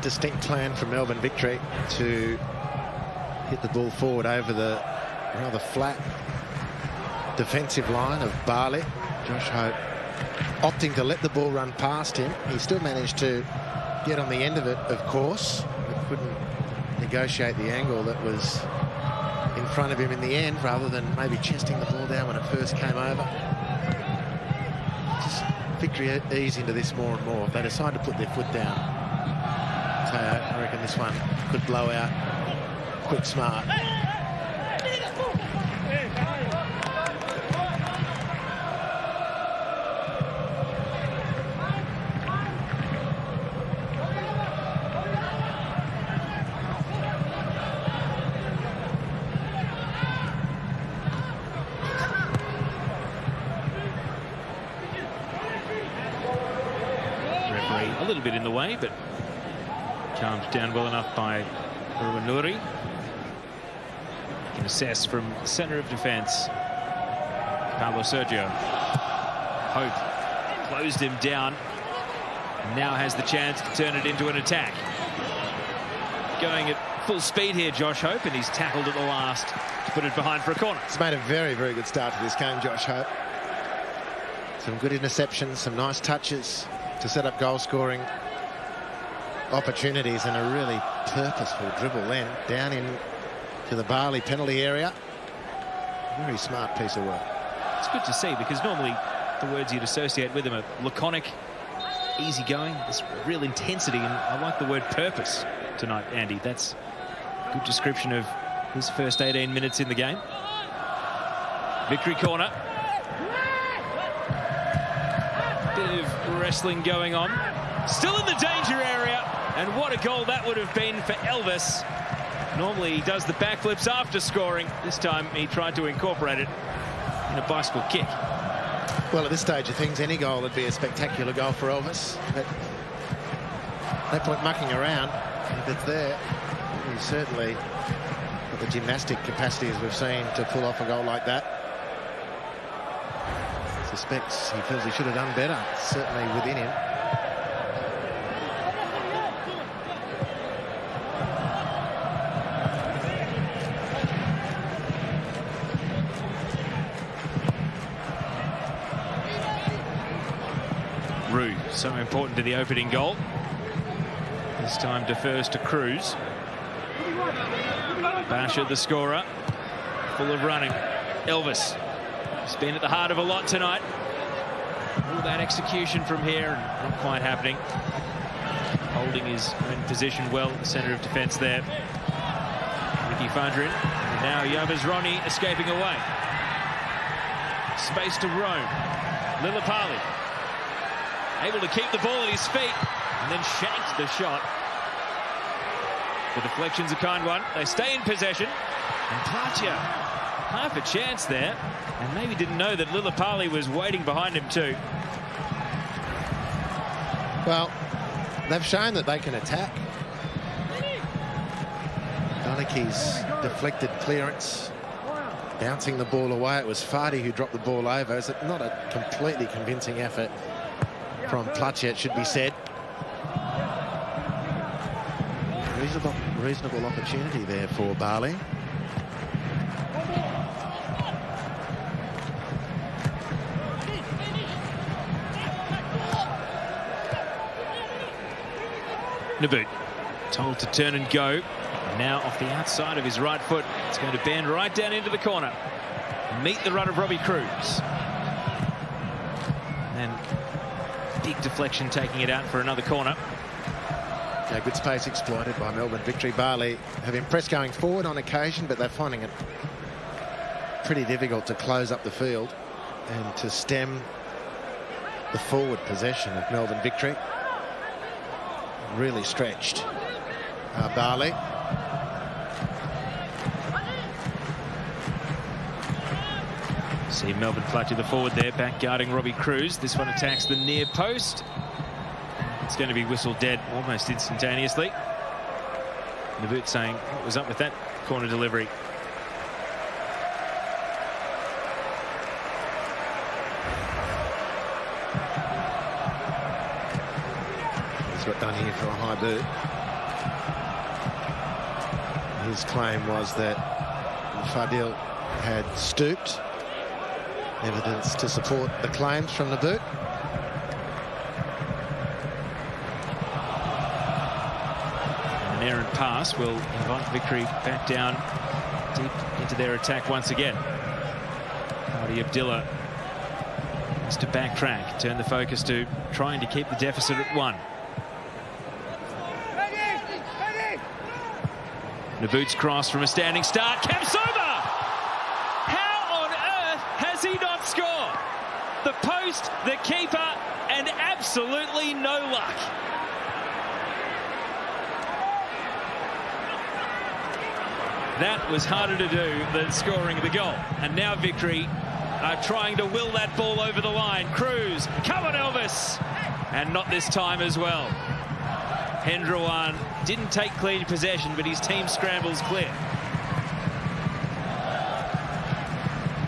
Speaker 3: distinct plan from Melbourne Victory to hit the ball forward over the rather flat defensive line of Bali. Josh Hope opting to let the ball run past him. He still managed to get on the end of it, of course, but couldn't negotiate the angle that was in front of him in the end, rather than maybe chesting the ball down when it first came over. Just Victory ease into this more and more. If they decide to put their foot down, I reckon this one could blow out quick smart.
Speaker 19: A little bit in the way, but calmed down well enough by Ruanuri. Can assess from the centre of defence. Carlos Sergio. Hope closed him down. Now has the chance to turn it into an attack. Going at full speed here, Josh Hope, and he's tackled at the last to put it behind for a corner.
Speaker 3: He's made a very, very good start to this game, Josh Hope. Some good interceptions, some nice touches to set up goal-scoring opportunities, and a really purposeful dribble then down in to the Bali penalty area. Very smart piece of work.
Speaker 19: It's good to see, because normally the words you'd associate with him are laconic, easygoing. There's real intensity, and I like the word purpose tonight, Andy. That's a good description of his first 18 minutes in the game. Victory corner. Bit of wrestling going on. Still in the danger area, and what a goal that would have been for Elvis. Normally he does the backflips after scoring. This time he tried to incorporate it in a bicycle kick.
Speaker 3: Well, at this stage of things, any goal would be a spectacular goal for Elvis, but no point mucking around. If it's there, he's certainly got the gymnastic capacity, as we've seen, to pull off a goal like that. Suspects he feels he should have done better, certainly within him.
Speaker 19: Rue, so important to the opening goal. This time defers to Cruz. Basher, the scorer, full of running. Elvis. He's been at the heart of a lot tonight. All that execution from here, and not quite happening. Holding his own position well at the centre of defence there. Ricky Fandrin, and now Yavuz Ronnie escaping away. Space to roam. Lillipali able to keep the ball at his feet, and then shanked the shot. The deflection's a kind one. They stay in possession, and Platia, half a chance there, and maybe didn't know that Lillipali was waiting behind him too.
Speaker 3: Well, they've shown that they can attack. Donaghy's deflected clearance, bouncing the ball away. It was Fadi who dropped the ball over. It's not a completely convincing effort from Platia, it should be said. Reasonable opportunity there for Bali.
Speaker 19: Naboot told to turn and go. Now off the outside of his right foot. It's going to bend right down into the corner. Meet the run of Robbie Cruz. And big deflection taking it out for another corner.
Speaker 3: Yeah, good space exploited by Melbourne Victory. Bali have impressed going forward on occasion, but they're finding it pretty difficult to close up the field and to stem the forward possession of Melbourne Victory. Really stretched, Bali.
Speaker 19: See Melbourne Platia, the forward there, back guarding Robbie Cruz. This one attacks the near post. It's going to be whistled dead almost instantaneously. Naboot saying what was up with that corner delivery.
Speaker 3: That's got done here for a high boot. His claim was that Fadil had stooped. Evidence to support the claims from the boot.
Speaker 19: An errant pass will invite Victory back down deep into their attack once again. Hardy Abdillah has to backtrack, turn the focus to trying to keep the deficit at 1. Naboot's cross from a standing start. Kamsoba! How on earth has he not scored? The post, the keeper, and absolutely no luck. That was harder to do than scoring the goal. And now Victory are trying to will that ball over the line. Cruz, come on Elvis! And not this time as well. Hendrawan didn't take clean possession, but his team scrambles clear.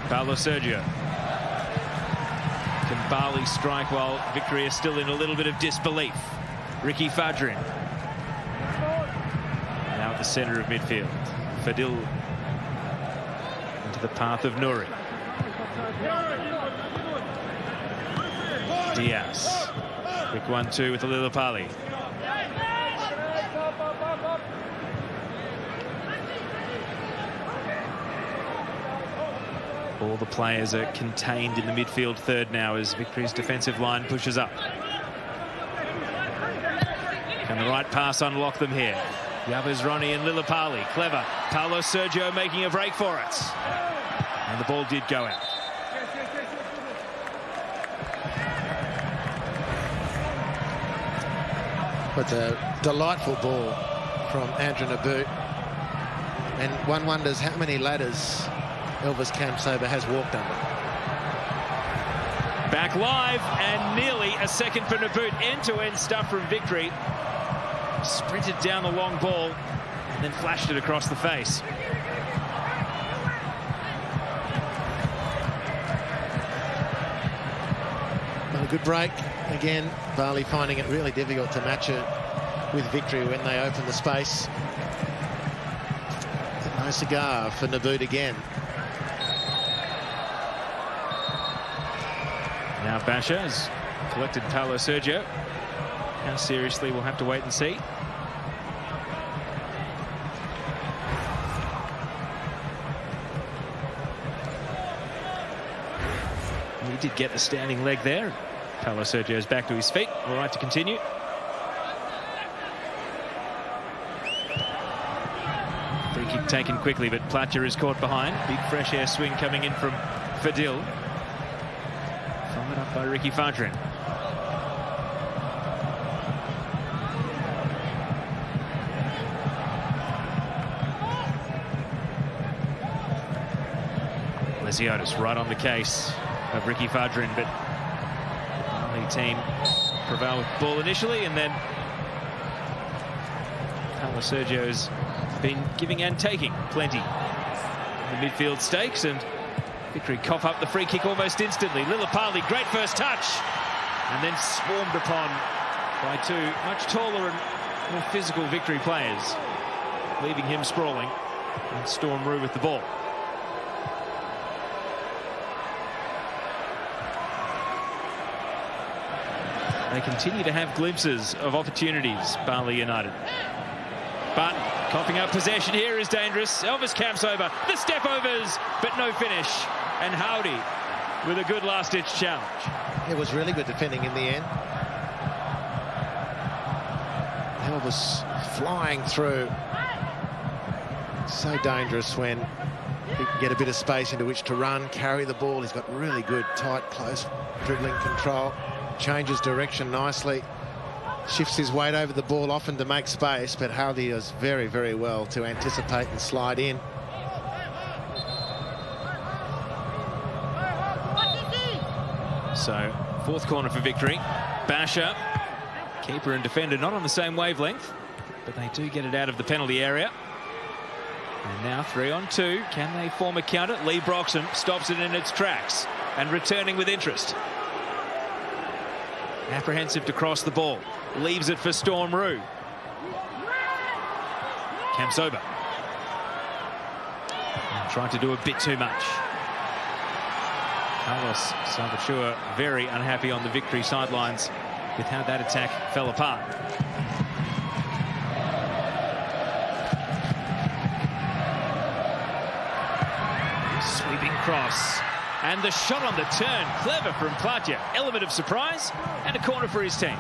Speaker 19: Paulo Sergio. Can Bali strike while Victory is still in a little bit of disbelief? Ricky Fadrin. Now at the centre of midfield. Fadil into the path of Nouri. Diaz. Quick 1-2 with the Lillipali. All the players are contained in the midfield third now as Victory's defensive line pushes up. Can the right pass unlock them here? Yabez Ronnie and Lillipali. Clever. Paulo Sergio making a break for it. And the ball did go out.
Speaker 3: It's a delightful ball from Andrew Naboot. And one wonders how many ladders Elvis Kamsoba has walked under.
Speaker 19: Back live and nearly a second for Naboot. End-to-end stuff from Victory. Sprinted down the long ball and then flashed it across the face.
Speaker 3: Well, a good break. Again, Bali finding it really difficult to match it with Victory when they open the space. No cigar for Naboot again.
Speaker 19: Now Basha has collected Paulo Sergio. How seriously, we'll have to wait and see. He did get the standing leg there. Paulo Sergio's back to his feet. All right to continue. Free kick taken quickly, but Platcher is caught behind. Big fresh air swing coming in from Fadil. Followed up by Ricky Fadrin. Lesiotis right on the case of Ricky Fadrin, but the team prevail with the ball initially, and then Paulo Sergio's been giving and taking plenty in the midfield stakes, and Victory cough up the free kick almost instantly. Lillipali, great first touch, and then swarmed upon by two much taller and more physical Victory players, leaving him sprawling, and Storm Rue with the ball. They continue to have glimpses of opportunities, Bali United. But coughing up possession here is dangerous. Elvis Kamsoba, the step-overs, but no finish. And Howdy with a good last-ditch challenge.
Speaker 3: It was really good defending in the end. Elvis flying through. So dangerous when he can get a bit of space into which to run, carry the ball. He's got really good, tight, close dribbling control. Changes direction nicely. Shifts his weight over the ball often to make space, but Howdy does very, very well to anticipate and slide in.
Speaker 19: So, fourth corner for Victory. Basha, keeper and defender not on the same wavelength, but they do get it out of the penalty area. And now 3-on-2. Can they form a counter? Lee Broxham stops it in its tracks and returning with interest. apprehensive to cross the ball. Leaves it for Storm Roo. Camps over. Trying to do a bit too much. Carlos Salvatore very unhappy on the Victory sidelines with how that attack fell apart. Sweeping cross. And the shot on the turn. Clever from Platja. Element of surprise and a corner for his team.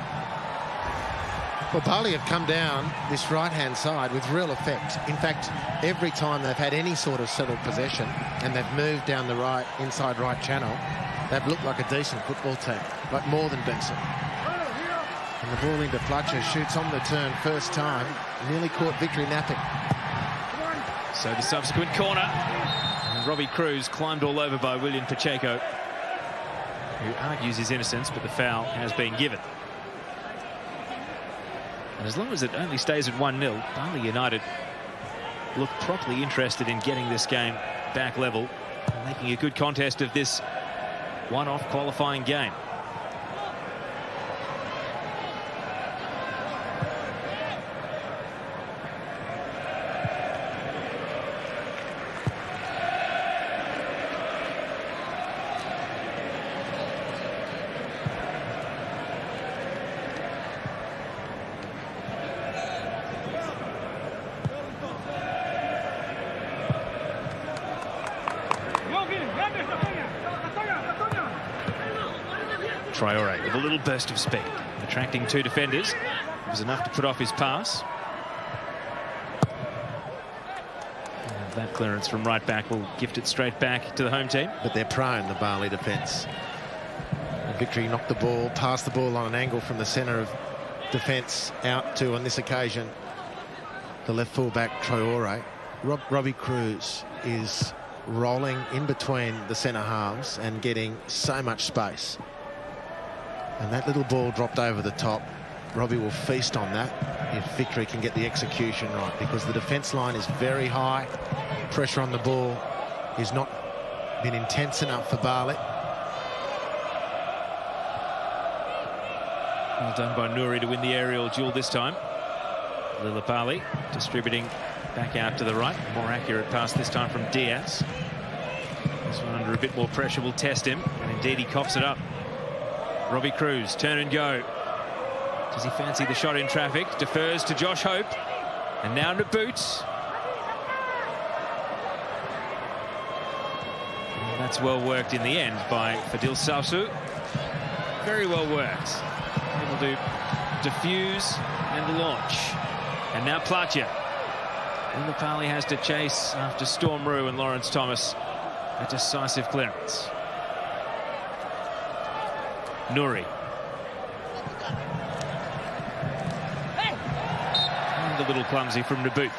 Speaker 3: Well, Bali have come down this right-hand side with real effect. In fact, every time they've had any sort of settled possession and they've moved down the right, inside right channel, they've looked like a decent football team, like more than decent. And the ball into Platja, shoots on the turn first time, nearly caught Victory napping.
Speaker 19: So the subsequent corner. And Robbie Cruz climbed all over by William Pacheco, who argues his innocence, but the foul has been given. And as long as it only stays at 1-0, Bali United look properly interested in getting this game back level and making a good contest of this one-off qualifying game. Traore with a little burst of speed, attracting two defenders. It was enough to put off his pass. And that clearance from right back will gift it straight back to the home team.
Speaker 3: But they're prone, the Bali defence. Victory knocked the ball, passed the ball on an angle from the centre of defence out to, on this occasion, the left full-back Traore. Robbie Cruz is rolling in between the centre halves and getting so much space. And that little ball dropped over the top. Robbie will feast on that if Victory can get the execution right, because the defence line is very high. Pressure on the ball has not been intense enough for Bali.
Speaker 19: Well done by Nouri to win the aerial duel this time. Lillipali distributing back out to the right. More accurate pass this time from Diaz. This one under a bit more pressure will test him, and indeed he cops it up. Robbie Cruz, turn and go. Does he fancy the shot in traffic? Defers to Josh Hope. And now Naboot. And that's well worked in the end by Fadil Sausu. Very well worked. Able to diffuse and launch. And now Platja. Lillipali has to chase after Storm Roo and Lawrence Thomas. A decisive clearance. Nouri. And a little clumsy from Naboot.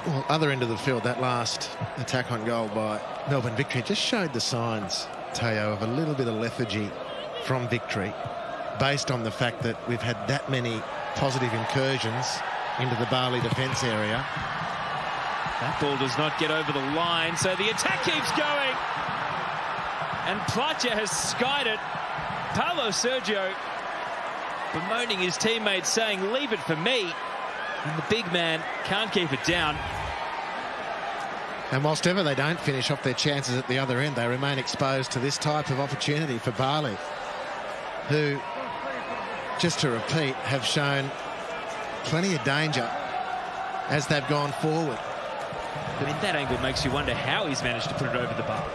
Speaker 3: Well, other end of the field, that last attack on goal by Melbourne Victory just showed the signs, Teo, of a little bit of lethargy from Victory, based on the fact that we've had that many positive incursions into the Bali defence area.
Speaker 19: That ball does not get over the line, so the attack keeps going. And Platja has skied it. Paulo Sergio bemoaning his teammates, saying, leave it for me. And the big man can't keep it down.
Speaker 3: And whilst ever they don't finish off their chances at the other end, they remain exposed to this type of opportunity for Bali, who, just to repeat, have shown plenty of danger as they've gone forward.
Speaker 19: I mean, that angle makes you wonder how he's managed to put it over the bar.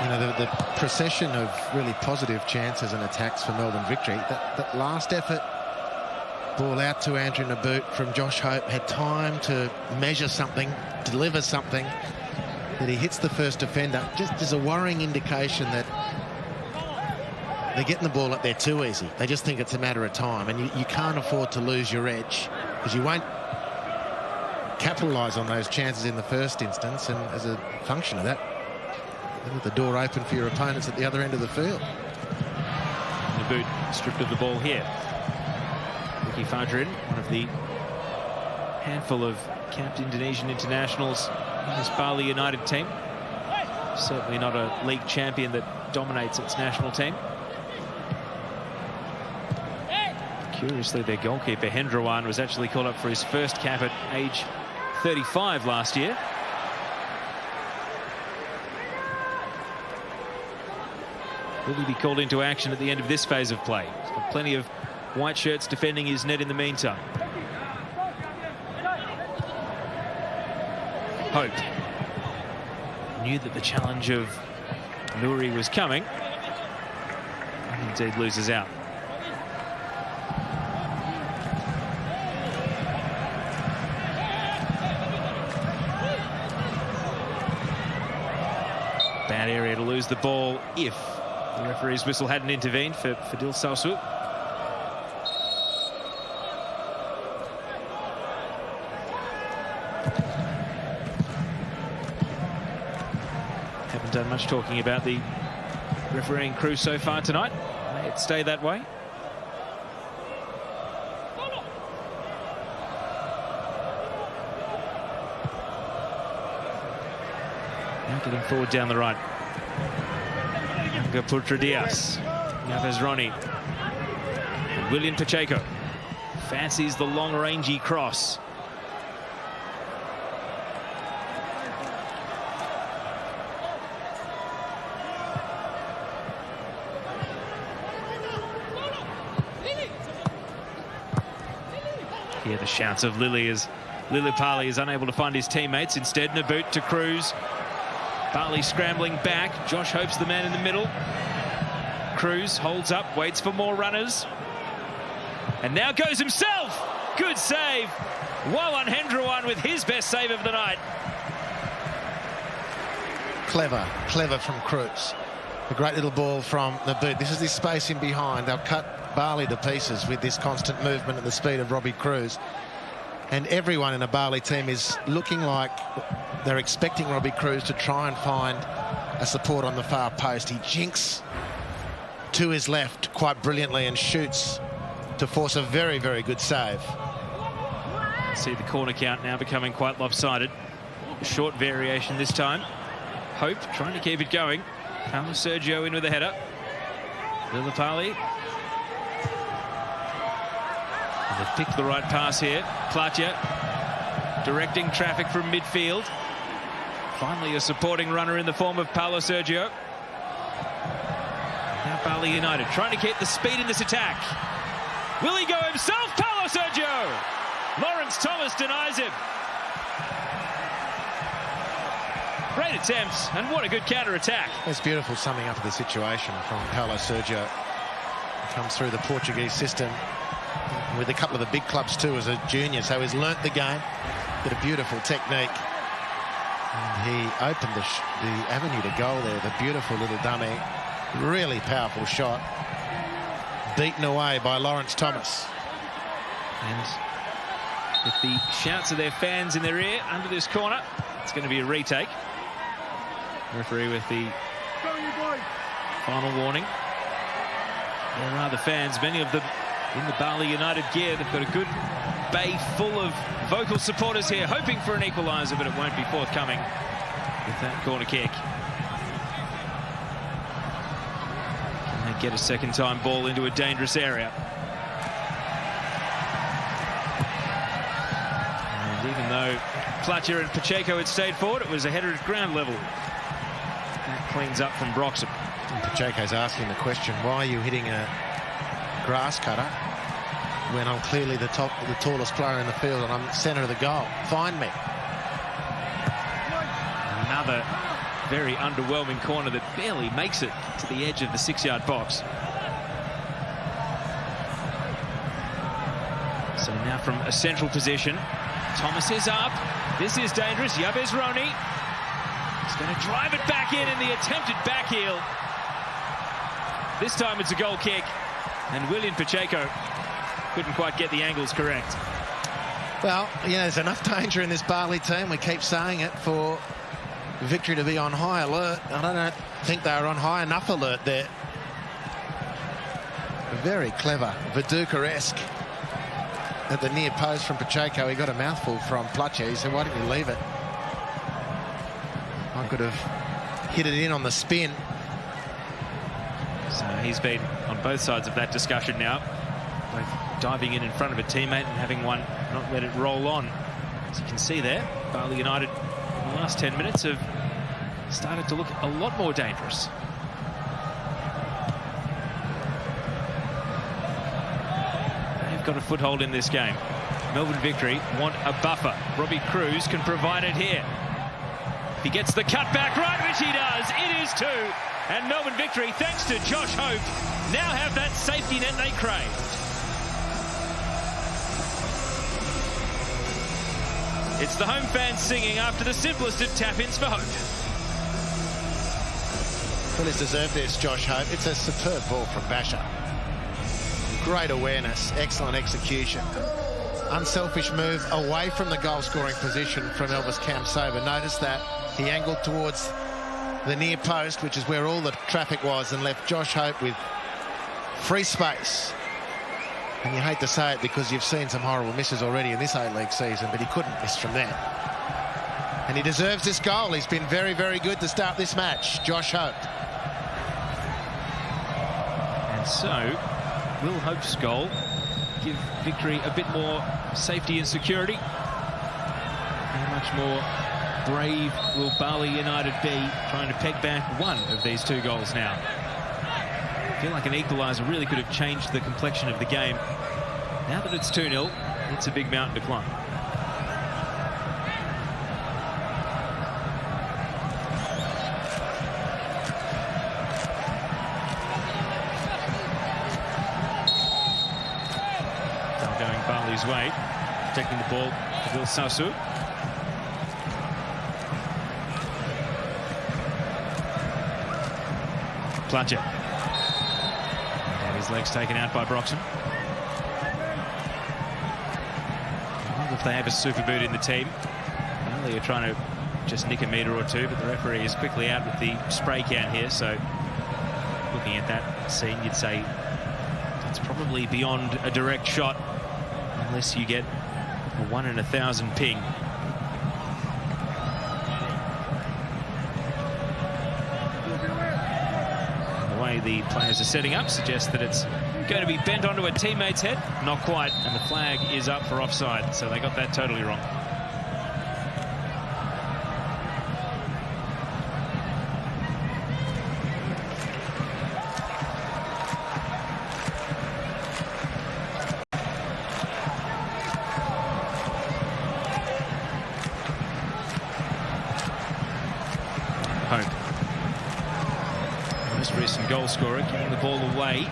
Speaker 3: You know, the procession of really positive chances and attacks for Melbourne Victory. That last effort, ball out to Andrew Naboot from Josh Hope, had time to measure something, deliver something, that he hits the first defender. Just as a worrying indication that they're getting the ball up there too easy. They just think it's a matter of time, and you can't afford to lose your edge, because you won't capitalise on those chances in the first instance, and as a function of that, the door open for your opponents at the other end of the field.
Speaker 19: Naboot stripped of the ball here. Ricky Fadrin, one of the handful of capped Indonesian internationals in this Bali United team. Certainly not a league champion that dominates its national team. Curiously, their goalkeeper, Hendrawan, was actually called up for his first cap at age 35 last year. Will he be called into action at the end of this phase of play? He's got plenty of white shirts defending his net in the meantime. Hope knew that the challenge of Luri was coming, and indeed loses out. Bad area to lose the ball if the referee's whistle hadn't intervened for Fadil Salsu. Haven't done much talking about the refereeing crew so far tonight. May it stay that way. Now getting forward down the right. Putra Diaz, Yves Ronnie, and William Pacheco fancies the long rangy cross. Here the shouts of Lily as Lilipali is unable to find his teammates. Instead, Naboot to Cruz. Bali scrambling back. Josh Hope's the man in the middle. Cruz holds up, waits for more runners. And now goes himself. Good save. Wawan Hendrawan with his best save of the night.
Speaker 3: Clever from Cruz. A great little ball from Naboot. This is this space in behind. They'll cut Bali to pieces with this constant movement and the speed of Robbie Cruz. And everyone in a Bali team is looking like they're expecting Robbie Cruz to try and find a support on the far post. He jinks to his left quite brilliantly and shoots to force a very, very good save.
Speaker 19: See the corner count now becoming quite lopsided. A short variation this time. Hope trying to keep it going. Paulo Sergio in with a header. Lilipali. They've picked the right pass here. Platja directing traffic from midfield. Finally a supporting runner in the form of Paulo Sergio. Now Bali United trying to keep the speed in this attack. Will he go himself? Paulo Sergio! Lawrence Thomas denies him. Great attempt, and what a good counter-attack.
Speaker 3: It's beautiful summing up of the situation from Paulo Sergio. He comes through the Portuguese system with a couple of the big clubs too as a junior, so he's learnt the game. Got a beautiful technique. And he opened the avenue to goal there with a beautiful little dummy. Really powerful shot. Beaten away by Lawrence Thomas.
Speaker 19: And with the shouts of their fans in their ear under this corner, it's going to be a retake. Referee with the final warning. There are the fans, many of them in the Bali United gear. They've got a good bay full of vocal supporters here, hoping for an equaliser, but it won't be forthcoming with that corner kick. Can they get a second time ball into a dangerous area? And even though Platja and Pacheco had stayed forward, it was a header at ground level. That cleans up from Broxham.
Speaker 3: And Pacheco's asking the question, why are you hitting a grass cutter when I'm clearly the tallest player in the field and I'm centre of the goal? Find me.
Speaker 19: Another very underwhelming corner that barely makes it to the edge of the 6-yard box. So now from a central position, Thomas is up. This is dangerous. Yves Ronnie is going to drive it back in the attempted back heel. This time it's a goal kick, and William Pacheco couldn't quite get the angles correct.
Speaker 3: Well, you know, there's enough danger in this Bali team, we keep saying it, for Victory to be on high alert. I don't think they were on high enough alert there. Very clever, Viduka-esque at the near post from Pacheco. He got a mouthful from Platja. He said, why didn't you leave it? I could have
Speaker 20: hit it in on the spin.
Speaker 19: So he's been on both sides of that discussion now, both diving in front of a teammate and having one not let it roll on. As you can see there, Bali United in the last 10 minutes have started to look a lot more dangerous. They've got a foothold in this game. Melbourne Victory want a buffer. Robbie Cruz can provide it here. If he gets the cutback right, which he does, it is 2. And Melbourne Victory, thanks to Josh Hope, now have that safety net they craved. It's the home fans singing after the simplest of tap-ins for Hope.
Speaker 20: Well, he's deserved this, Josh Hope. It's a superb ball from Basher. Great awareness, excellent execution. Unselfish move away from the goal-scoring position from Elvis Kamsoba. Notice that he angled towards the near post, which is where all the traffic was, and left Josh Hope with free space. And you hate to say it because you've seen some horrible misses already in this A-League season, but he couldn't miss from there. And he deserves this goal. He's been very, very good to start this match, Josh Hope.
Speaker 19: And so, will Hope's goal give Victory a bit more safety and security? How much more brave will Bali United be trying to peg back one of these 2 goals now? I feel like an equaliser really could have changed the complexion of the game. Now that it's 2-0, it's a big mountain to climb. Now going Bali's way, taking the ball to Will Sasu. Pluncher. And his legs taken out by Broxham. I wonder if they have a super boot in the team. Well, they're trying to just nick a metre or 2, but the referee is quickly out with the spray can here. So looking at that scene, you'd say it's probably beyond a direct shot unless you get a 1 in 1,000 ping. The players are setting up suggests that it's going to be bent onto a teammate's head. Not quite, and the flag is up for offside, so they got that totally wrong. Hope, most recent goal scorer, giving the ball away.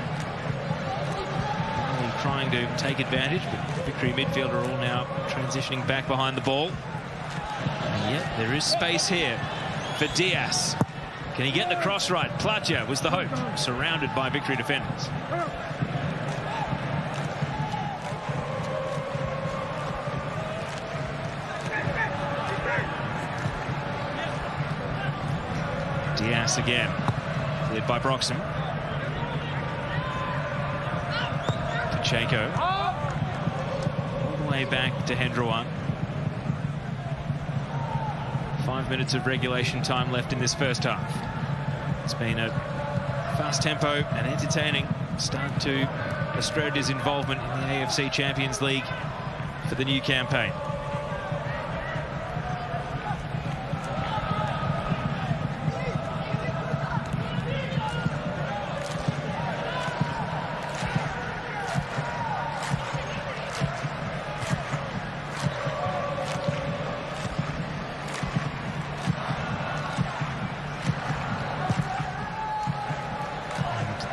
Speaker 19: Only trying to take advantage, but Victory midfielder all now transitioning back behind the ball. And yet there is space here for Diaz. Can he get the cross right? Plutcher was the hope, surrounded by Victory defenders. Diaz again, cleared by Broxham. Pacheco, all the way back to Hendrouan. 5 minutes of regulation time left in this first half. It's been a fast tempo and entertaining start to Australia's involvement in the AFC Champions League for the new campaign.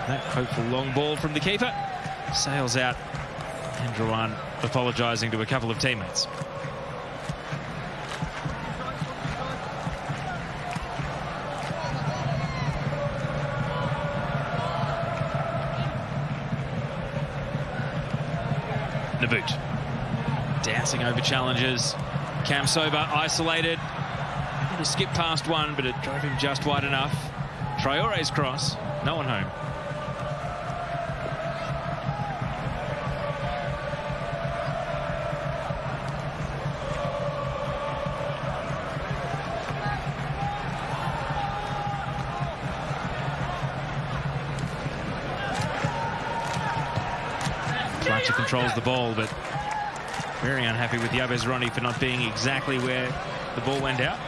Speaker 19: That hopeful long ball from the keeper sails out. Hendrouan apologising to a couple of teammates. Naboot dancing over challenges. Kamsoba isolated. He skipped past one, but it drove him just wide enough. Traore's cross, no one home. Fletcher controls the ball, but very unhappy with Yabez Ronnie for not being exactly where the ball went out.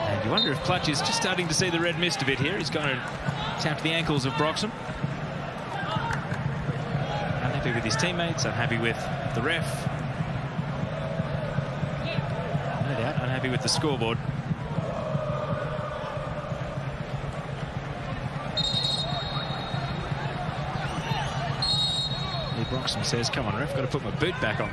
Speaker 19: And you wonder if Clutch is just starting to see the red mist a bit here. He's going to tap the ankles of Broxham. Unhappy with his teammates, unhappy with the ref. No doubt, unhappy with the scoreboard. Lee Broxham says, come on, ref, got to put my boot back on.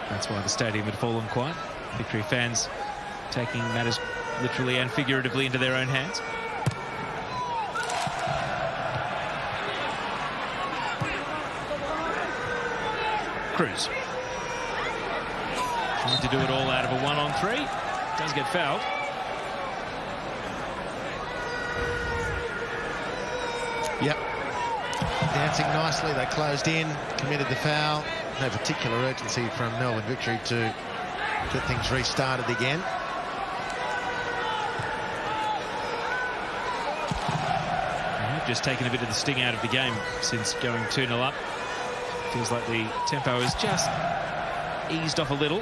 Speaker 19: That's why the stadium had fallen quiet. Victory fans taking matters literally and figuratively into their own hands. Cruz. Trying to do it all out of a 1-on-3. Does get fouled.
Speaker 20: Yep. Dancing nicely. They closed in, committed the foul. No particular urgency from Melbourne Victory to get things restarted again.
Speaker 19: Just taken a bit of the sting out of the game since going 2-0 up. Feels like the tempo has just eased off a little.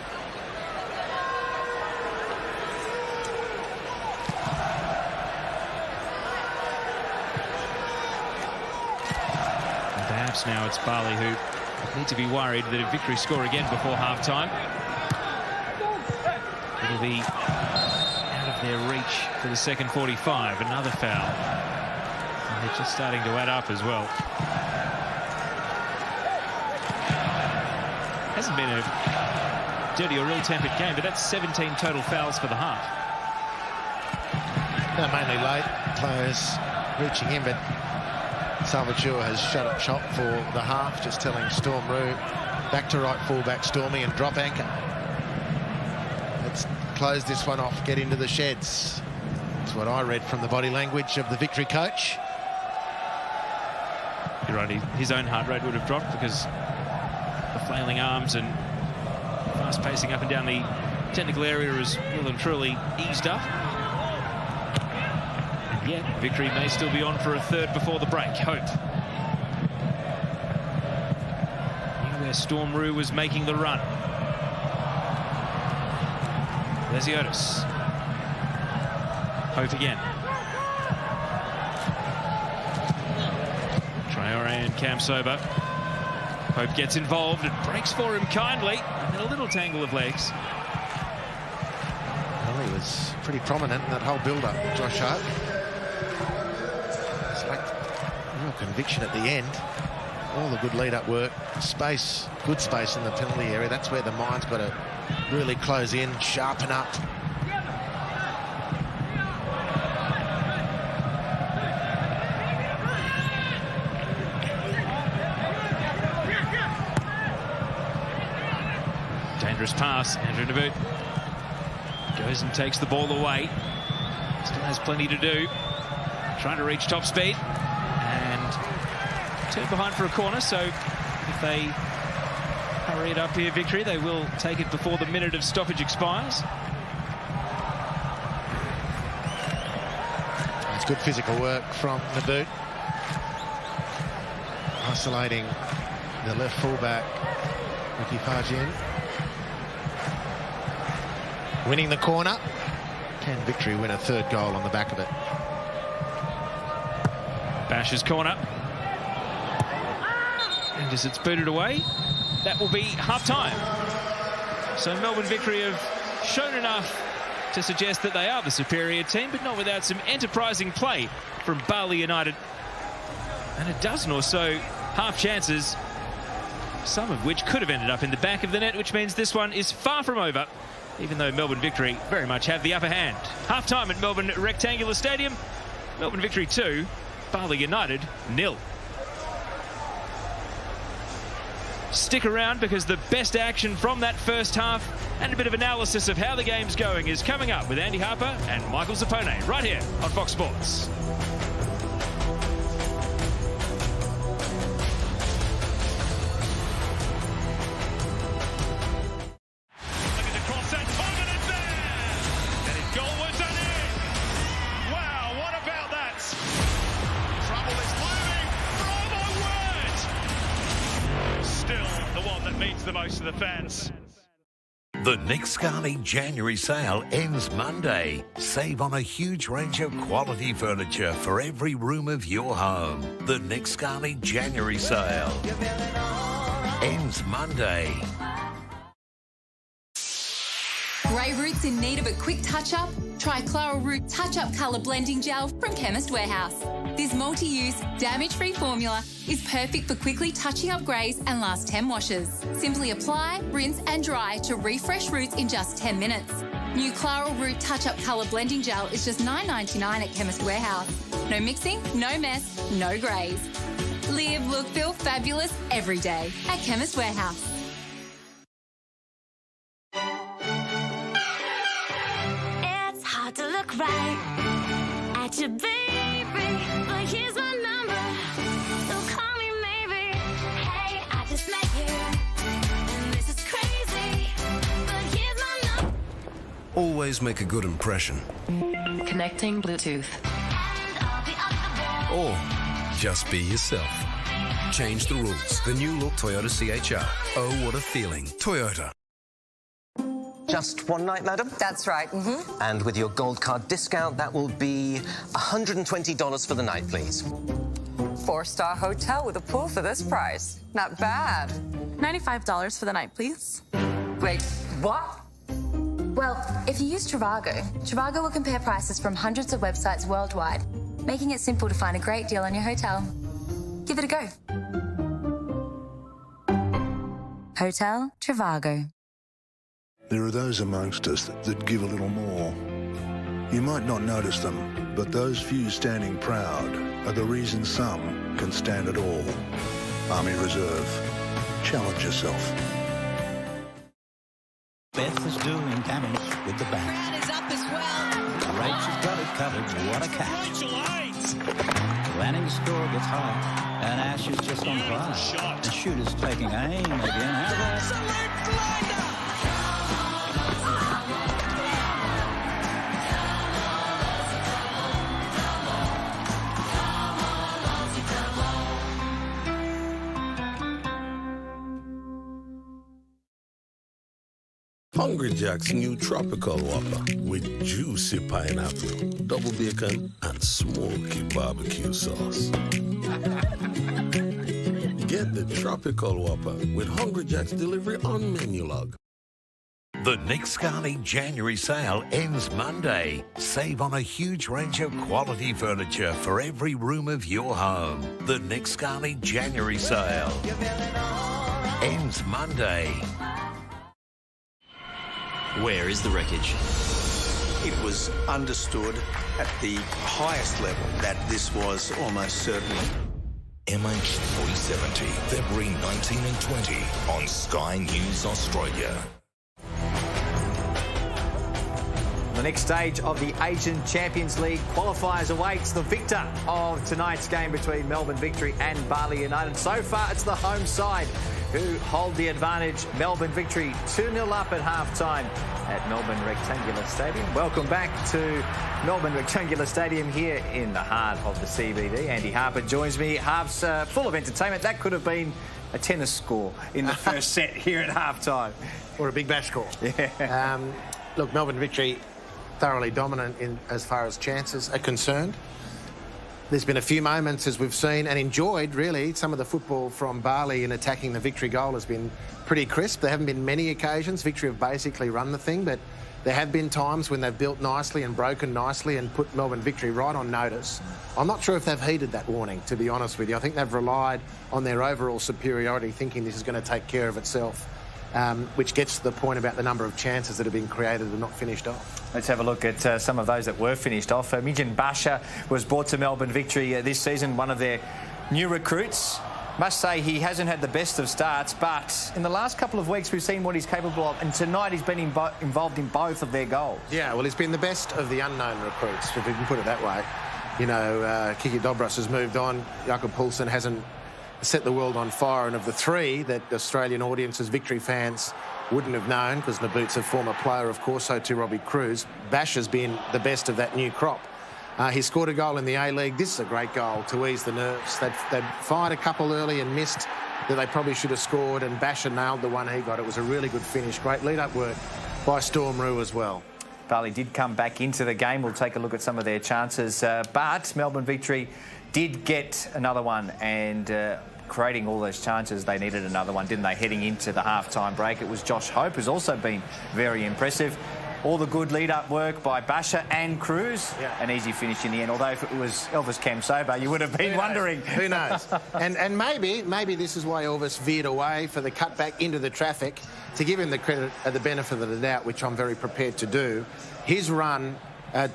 Speaker 19: And perhaps now it's Bali who need to be worried that if Victory score again before half-time, it'll be out of their reach for the second 45. Another foul. And they're just starting to add up as well. Hasn't been a dirty or ill-tempered game, but that's 17 total fouls for the half.
Speaker 20: No, mainly late players reaching in, but Salvatore has shut up shop for the half, just telling Storm Roo back to right fullback Stormy and drop anchor. Let's close this one off, get into the sheds. That's what I read from the body language of the Victory coach.
Speaker 19: You're right, his own heart rate would have dropped because the flailing arms and fast pacing up and down the technical area has well and truly eased up. And yet, Victory may still be on for a third before the break. Hope. Where Storm Roo was making the run. There's the Otis. Hope again. Traore and Cam Sober. Hope gets involved and breaks for him kindly. And a little tangle of legs.
Speaker 20: Well, he was pretty prominent in that whole build-up, Josh Hope. It's like real conviction at the end. All the good lead-up work. Space, good space in the penalty area. That's where the mind's got to really close in, sharpen up.
Speaker 19: Dangerous pass. Andrew Naboot goes and takes the ball away. Still has plenty to do. Trying to reach top speed. And turn behind for a corner. So if they hurry it up here, Victory, they will take it before the minute of stoppage expires.
Speaker 20: It's good physical work from Naboot. Isolating the left fullback, Ricky Fargin. Winning the corner. Can Victory win a third goal on the back of it?
Speaker 19: Bash's corner. And as it's booted away, that will be half-time. So Melbourne Victory have shown enough to suggest that they are the superior team, but not without some enterprising play from Bali United. And a dozen or so half chances some of which could have ended up in the back of the net, which means this one is far from over, even though Melbourne Victory very much have the upper hand. Half-time at Melbourne Rectangular Stadium. Melbourne Victory 2, Bali United 0. Stick around because the best action from that first half and a bit of analysis of how the game's going is coming up with Andy Harper and Michael Zappone right here on Fox Sports. The most of the fans.
Speaker 13: The Nick Scali January sale ends Monday. Save on a huge range of quality furniture for every room of your home. The Nick Scali January sale ends Monday.
Speaker 11: Grey roots in need of a quick touch-up? Try Claral Root Touch-Up Colour Blending Gel from Chemist Warehouse. This multi-use, damage-free formula is perfect for quickly touching up greys and lasts 10 washes. Simply apply, rinse and dry to refresh roots in just 10 minutes. New Claral Root Touch-Up Colour Blending Gel is just $9.99 at Chemist Warehouse. No mixing, no mess, no greys. Live, look, feel fabulous every day at Chemist Warehouse.
Speaker 16: To look right at your baby, but here's my number, so call me maybe. Hey, I just met you, and this is crazy, but here's my number.
Speaker 21: Always make a good impression.
Speaker 22: Connecting Bluetooth.
Speaker 21: Or just be yourself. Change the rules. The new look Toyota CHR. Oh, what a feeling. Toyota.
Speaker 8: Just one night, madam?
Speaker 10: That's right.
Speaker 8: And with your gold card discount, that will be $120 for the night, please.
Speaker 10: 4-star hotel with a pool for this price. Not bad.
Speaker 22: $95 for the night, please.
Speaker 10: Wait, what?
Speaker 11: Well, if you use Trivago, Trivago will compare prices from hundreds of websites worldwide, making it simple to find a great deal on your hotel. Give it a go. Hotel Trivago.
Speaker 23: There are those amongst us that give a little more. You might not notice them, but those few standing proud are the reason some can stand at all. Army Reserve. Challenge yourself.
Speaker 24: Beth is doing damage with the bat.
Speaker 16: Crowd is up as well.
Speaker 24: Rachel's got it covered. What a catch. Lanning's score gets high, and Ash is just on fire. The shooter's taking aim again.
Speaker 16: Absolute blinder.
Speaker 25: Hungry Jack's new Tropical Whopper with juicy pineapple, double bacon, and smoky barbecue sauce. Get the Tropical Whopper with Hungry Jack's delivery on Menulog.
Speaker 13: The Nick Scali January sale ends Monday. Save on a huge range of quality furniture for every room of your home. The Nick Scali January sale ends Monday.
Speaker 26: Where is the wreckage?
Speaker 27: It was understood at the highest level that this was almost certainly
Speaker 13: MH370, February 19 and 20 on Sky News Australia.
Speaker 2: The next stage of the Asian Champions League qualifiers awaits the victor of tonight's game between Melbourne Victory and Bali United. So far, it's the home side who hold the advantage. Melbourne Victory 2-0 up at half-time at Melbourne Rectangular Stadium. Welcome back to Melbourne Rectangular Stadium here in the heart of the CBD. Andy Harper joins me. Harp's full of entertainment. That could have been a tennis score in the first set here at half-time.
Speaker 3: Or a Big Bash score.
Speaker 2: Yeah.
Speaker 3: Look, Melbourne Victory thoroughly dominant in as far as chances are concerned. There's been a few moments, as we've seen and enjoyed, really. Some of the football from Bali in attacking the Victory goal has been pretty crisp. There haven't been many occasions. Victory have basically run the thing, but There have been times when they've built nicely and broken nicely and put Melbourne Victory right on notice. I'm not sure if they've heeded that warning, to be honest with you. I think they've relied on their overall superiority, thinking this is going to take care of itself, which gets to the point about the number of chances that have been created and not finished off.
Speaker 2: Let's have a look at some of those that were finished off. Mijin Basha was brought to Melbourne Victory this season, one of their new recruits. Must say he hasn't had the best of starts, but in the last couple of weeks we've seen what he's capable of, and tonight he's been involved in both of their goals.
Speaker 3: Yeah, well, he's been the best of the unknown recruits, if we can put it that way. You know, Kiki Dobras has moved on. Jakob Poulsen hasn't set the world on fire, and of the three that Australian audiences, Victory fans, wouldn't have known, because Naboot's a former player, of course, so too Robbie Cruz. Bash has been the best of that new crop. He scored a goal in the A-League. This is a great goal to ease the nerves. They'd fired a couple early and missed that they probably should have scored, and Basher nailed the one he got. It was a really good finish. Great lead-up work by Storm Roo as well.
Speaker 2: Bali did come back into the game. We'll take a look at some of their chances. But Melbourne Victory did get another one, and creating all those chances, they needed another one, didn't they, heading into the half-time break? It was Josh Hope, who's also been very impressive. All the good lead-up work by Basher and Cruz. Yeah. An easy finish in the end, although if it was Elvis Kamsoba, you would have been wondering.
Speaker 3: Who knows? and maybe this is why Elvis veered away for the cutback into the traffic. To give him the credit, the benefit of the doubt, which I'm very prepared to do, his run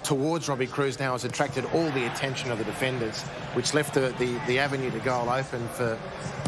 Speaker 3: towards Robbie Cruz now has attracted all the attention of the defenders, which left the avenue to goal open for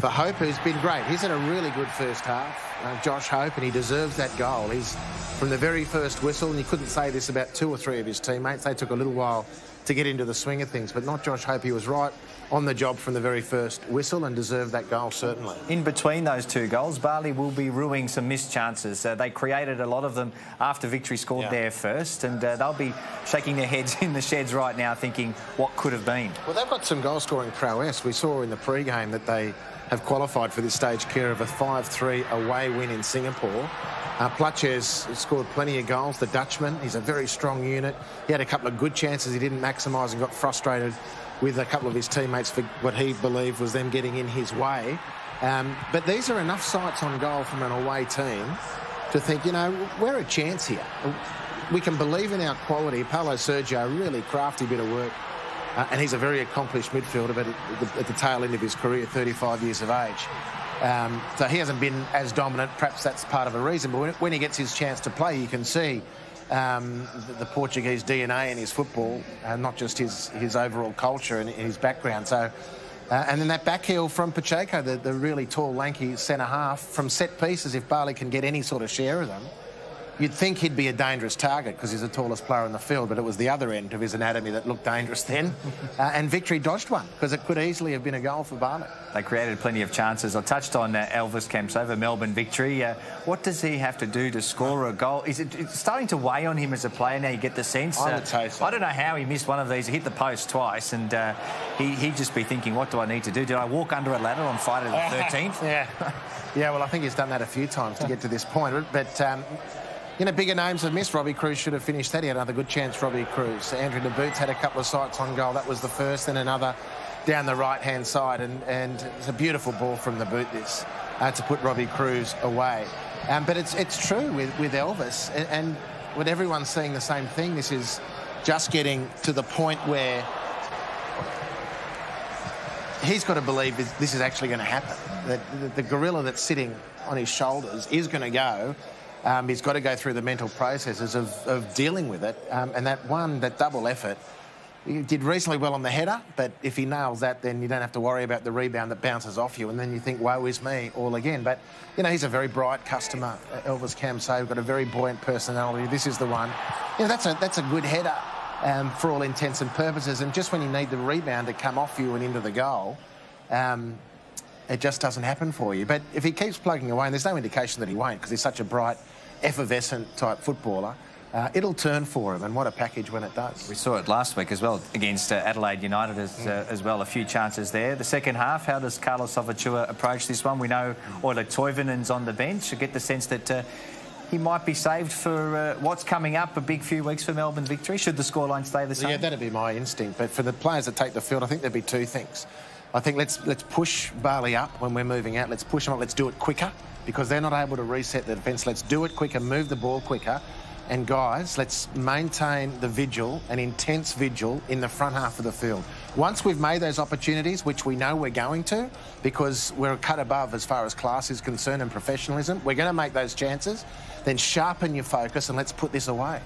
Speaker 3: Hope, who's been great. He's had a really good first half, Josh Hope, and he deserves that goal. He's from the very first whistle, and you couldn't say this about 2 or 3 of his teammates. They took a little while to get into the swing of things, but not Josh Hope. He was right on the job from the very first whistle and deserved that goal, certainly.
Speaker 2: In between those 2 goals, Bali will be ruining some missed chances. They created a lot of them after Victory scored there first, and they'll be shaking their heads in the sheds right now thinking what could have been.
Speaker 3: Well, they've got some goal-scoring prowess. We saw in the pre-game that they have qualified for this stage care of a 5-3 away win in Singapore. Platjes scored plenty of goals, the Dutchman. He's a very strong unit. He had a couple of good chances he didn't maximise and got frustrated with a couple of his teammates for what he believed was them getting in his way. But these are enough sights on goal from an away team to think, you know, we're a chance here. We can believe in our quality. Paulo Sergio, a really crafty bit of work. And he's a very accomplished midfielder, but at the tail end of his career, 35 years of age. So he hasn't been as dominant. Perhaps that's part of a reason. But when he gets his chance to play, you can see the Portuguese DNA in his football, not just his overall culture and his background. So, and then that back heel from Pacheco, the really tall, lanky centre-half, from set pieces, if Bali can get any sort of share of them, you'd think he'd be a dangerous target because he's the tallest player in the field, but it was the other end of his anatomy that looked dangerous then. And Victory dodged one because it could easily have been a goal for Bali.
Speaker 2: They created plenty of chances. I touched on Elvis Kamsoba, Melbourne Victory. What does he have to do to score a goal? Is it starting to weigh on him as a player now? You get the sense.
Speaker 3: I would say so.
Speaker 2: I don't know how he missed one of these. He hit the post twice, and he'd just be thinking, what do I need to do? Did I walk under a ladder on Friday the 13th?
Speaker 3: Yeah, well, I think he's done that a few times to get to this point. But you know, bigger names have missed. Robbie Cruz should have finished that. He had another good chance, Robbie Cruz. Andrew Naboot's had a couple of sights on goal. That was the first, then another down the right-hand side. And it's a beautiful ball from Naboot, this, to put Robbie Cruz away. But it's true with Elvis. And when everyone's seeing the same thing, this is just getting to the point where he's got to believe this is actually going to happen. That the gorilla that's sitting on his shoulders is going to go. He's got to go through the mental processes of dealing with it. And that double effort, he did reasonably well on the header, but if he nails that, then you don't have to worry about the rebound that bounces off you, and then you think, woe is me, all again. But, you know, he's a very bright customer, Elvis Kamsoba, got a very buoyant personality. This is the one. You know, that's a good header for all intents and purposes, and just when you need the rebound to come off you and into the goal, it just doesn't happen for you. But if he keeps plugging away, and there's no indication that he won't because he's such a bright, effervescent type footballer, it'll turn for him, and what a package when it does.
Speaker 2: We saw it last week as well against Adelaide United as well. A few chances there. The second half, how does Carlos Salvatore approach this one? We know Oila Toivonen's on the bench. You get the sense that he might be saved for what's coming up, a big few weeks for Melbourne Victory. Should the scoreline stay the same?
Speaker 3: Yeah, that'd be my instinct. But for the players that take the field, I think there'd be 2 things. I think let's push Bali up when we're moving out. Let's push them up. Let's do it quicker because they're not able to reset the defence. Let's do it quicker, move the ball quicker. And guys, let's maintain the vigil, an intense vigil in the front half of the field. Once we've made those opportunities, which we know we're going to, because we're a cut above as far as class is concerned and professionalism, we're going to make those chances, then sharpen your focus and let's put this away.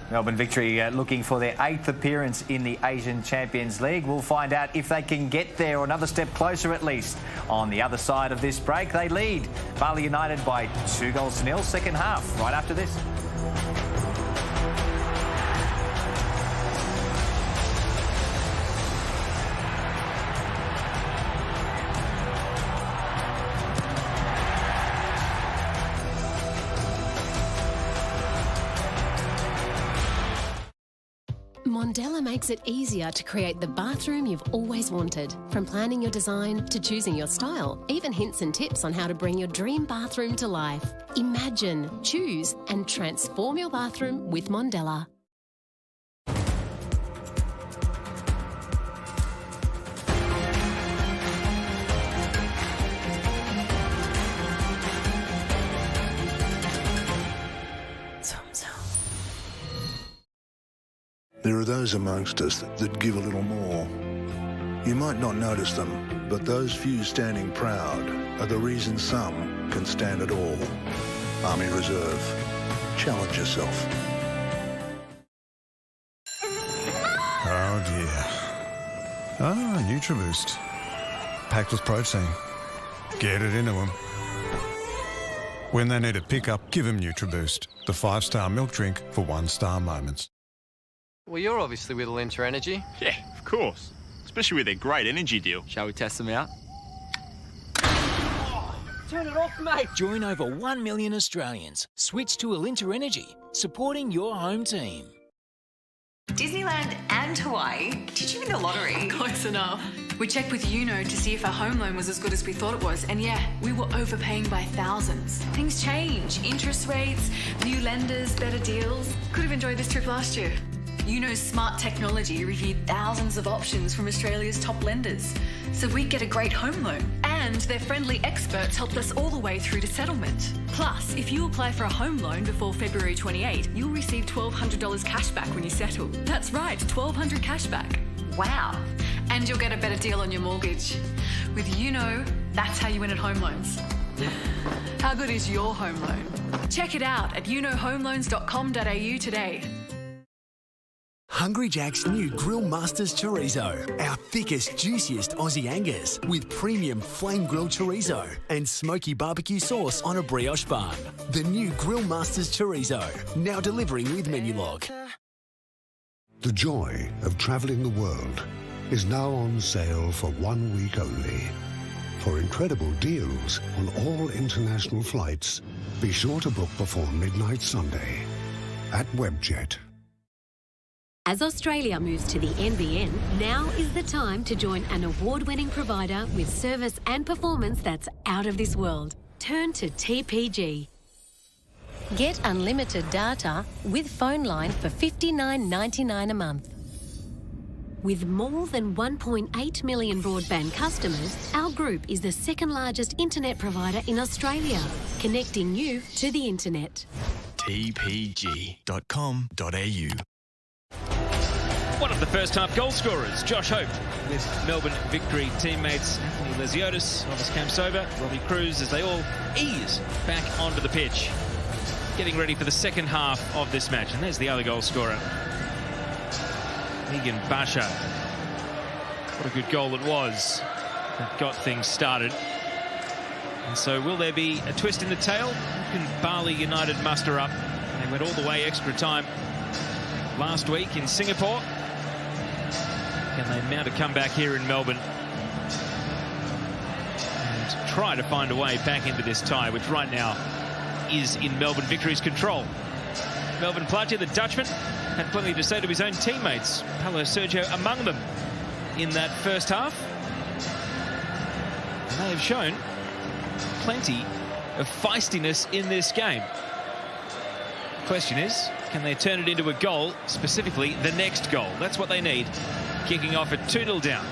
Speaker 2: Melbourne Victory looking for their 8th appearance in the Asian Champions League. We'll find out if they can get there, or another step closer at least. On the other side of this break, they lead Bali United by 2-0, second half, right after this.
Speaker 1: Mondella makes it easier to create the bathroom you've always wanted. From planning your design to choosing your style, even hints and tips on how to bring your dream bathroom to life. Imagine, choose and transform your bathroom with Mondella.
Speaker 23: There are those amongst us that give a little more. You might not notice them, but those few standing proud are the reason some can stand at all. Army Reserve. Challenge yourself.
Speaker 5: Oh dear. Ah, NutriBoost. Packed with protein. Get it into them. When they need a pickup, give them NutriBoost, the 5-star milk drink for 1-star moments.
Speaker 6: Well, you're obviously with Alinta Energy.
Speaker 7: Yeah, of course. Especially with their great energy deal.
Speaker 6: Shall we test them out?
Speaker 9: Turn it off, mate. Join over 1 million Australians. Switch to Alinta Energy, supporting your home team.
Speaker 10: Disneyland and Hawaii? Did you win the lottery?
Speaker 22: Close enough. We checked with UNO to see if our home loan was as good as we thought it was, and yeah, we were overpaying by thousands. Things change. Interest rates, new lenders, better deals. Could have enjoyed this trip last year. UNO's smart technology reviewed thousands of options from Australia's top lenders, so we'd get a great home loan. And their friendly experts helped us all the way through to settlement. Plus, if you apply for a home loan before February 28, you'll receive $1,200 cash back when you settle. That's right, $1,200 cash back.
Speaker 10: Wow.
Speaker 22: And you'll get a better deal on your mortgage. With UNO, that's how you win at home loans. How good is your home loan? Check it out at unohomeloans.com.au today.
Speaker 12: Hungry Jack's new Grill Masters Chorizo. Our thickest, juiciest Aussie Angus with premium flame grilled chorizo and smoky barbecue sauce on a brioche bun. The new Grill Masters Chorizo, now delivering with Menulog.
Speaker 14: The joy of travelling the world is now on sale for 1 week only. For incredible deals on all international flights, be sure to book before midnight Sunday at Webjet.
Speaker 1: As Australia moves to the NBN, now is the time to join an award-winning provider with service and performance that's out of this world. Turn to TPG. Get unlimited data with phone line for $59.99 a month. With more than 1.8 million broadband customers, our group is the second largest internet provider in Australia, connecting you to the internet.
Speaker 9: tpg.com.au.
Speaker 19: One of the first-half goal scorers, Josh Hope, with Melbourne Victory teammates Anthony Lesiotis, Thomas Kamsova, Robbie Cruz, as they all ease back onto the pitch, getting ready for the second half of this match. And there's the other goal scorer, Megan Basha. What a good goal it was that got things started. And so will there be a twist in the tail? Can Bali United muster up? They went all the way extra time last week in Singapore. Can they mount a comeback here in Melbourne and try to find a way back into this tie, which right now is in Melbourne Victory's control? Melbourne Platja, the Dutchman, had plenty to say to his own teammates, Paulo Sergio among them, in that first half. And they have shown plenty of feistiness in this game. Question is, can they turn it into a goal, specifically the next goal? That's what they need. Kicking off at 2-0 down.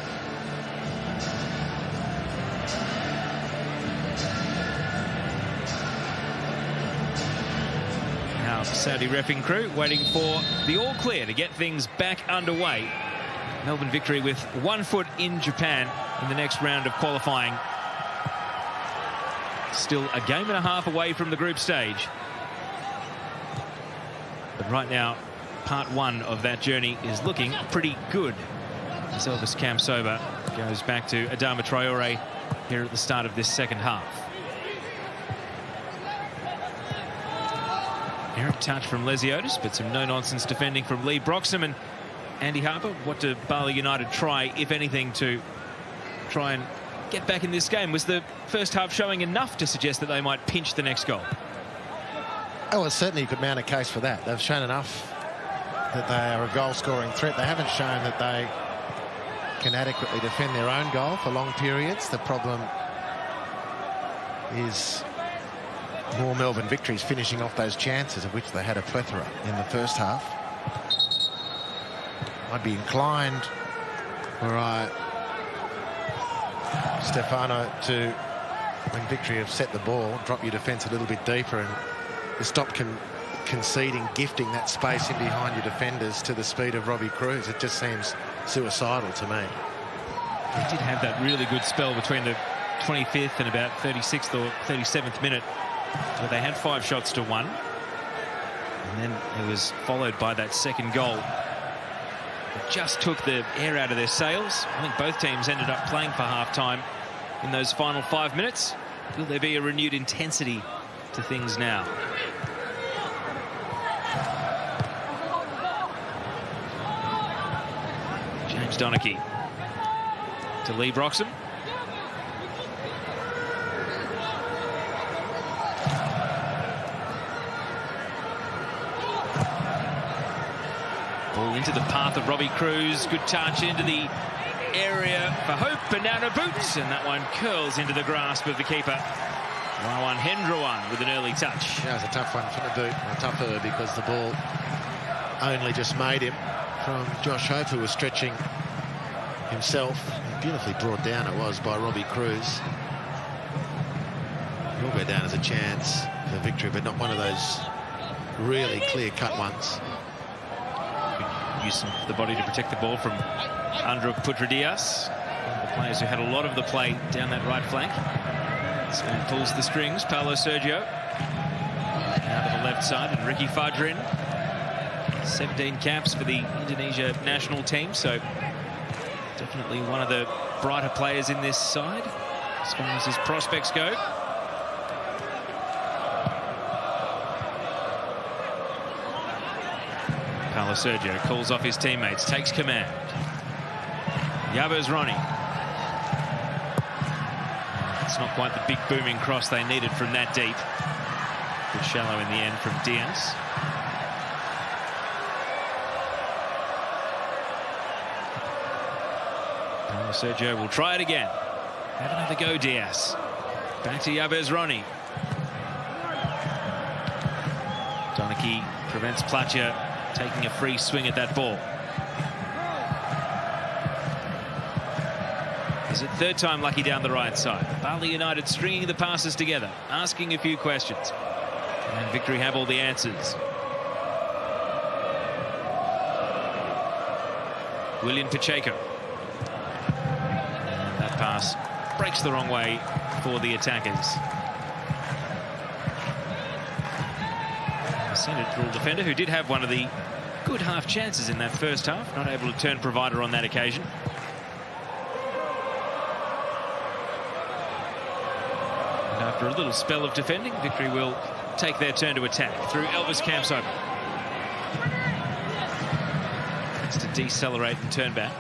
Speaker 19: Now Our Saudi reffing crew waiting for the all clear to get things back underway. Melbourne Victory with 1 foot in Japan in the next round of qualifying. Still a game and a half away from the group stage. But right now, part one of that journey is looking pretty good. As Elvis Kamsoba goes back to Adama Traore here at the start of this second half. Errant touch from Lesiotis, but some no-nonsense defending from Lee Broxham and Andy Harper. What do Bali United try, if anything, to try and get back in this game? Was the first half showing enough to suggest that they might pinch the next goal?
Speaker 3: Oh, well, certainly you could mount a case for that. They've shown enough that they are a goal-scoring threat. They haven't shown that they can adequately defend their own goal for long periods. The problem is more Melbourne Victories finishing off those chances, of which they had a plethora in the first half. I'd be inclined, were Stefano, to, when Victory have set the ball, drop your defence a little bit deeper and stop conceding, gifting that space in behind your defenders to the speed of Robbie Cruz. It just seems suicidal to me.
Speaker 19: He did have that really good spell between the 25th and about 36th or 37th minute, where they had 5 shots to 1. And then it was followed by that second goal. It just took the air out of their sails. I think both teams ended up playing for half-time in those final 5 minutes. Will there be a renewed intensity to things now? James Donachie to Lee Broxham. Ball into the path of Robbie Cruz. Good touch into the area for Hope. Banana boots, and that one curls into the grasp of the keeper. Rawan Hendrawan with an early touch.
Speaker 3: That was a tough one for the boot. Tougher because the ball only just made him from Josh Hope, who was stretching himself. Beautifully brought down it was by Robbie Cruz. He'll go down as a chance for Victory, but not one of those really clear-cut ones.
Speaker 19: Use the body to protect the ball from Andrew Putredias, one of the players who had a lot of the play down that right flank. Spain pulls the strings. Paulo Sergio out of the left side, and Ricky Fadrin. 17 caps for the Indonesia national team, so definitely one of the brighter players in this side as far as his prospects go. Paulo Sergio calls off his teammates, takes command. Yabez Ronnie. It's not quite the big booming cross they needed from that deep. Bit shallow in the end from Diaz. Paulo Sergio will try it again. Have another go, Diaz. Back to Yabez Ronnie. Donachie prevents Platja taking a free swing at that ball. Is it third time lucky down the right side? Bali United stringing the passes together, asking a few questions. And Victory have all the answers. William Pacheco. And that pass breaks the wrong way for the attackers. A central defender who did have one of the good half chances in that first half, not able to turn provider on that occasion. And after a little spell of defending, Victory will take their turn to attack through Elvis Kamsoba. It's to decelerate and turn back.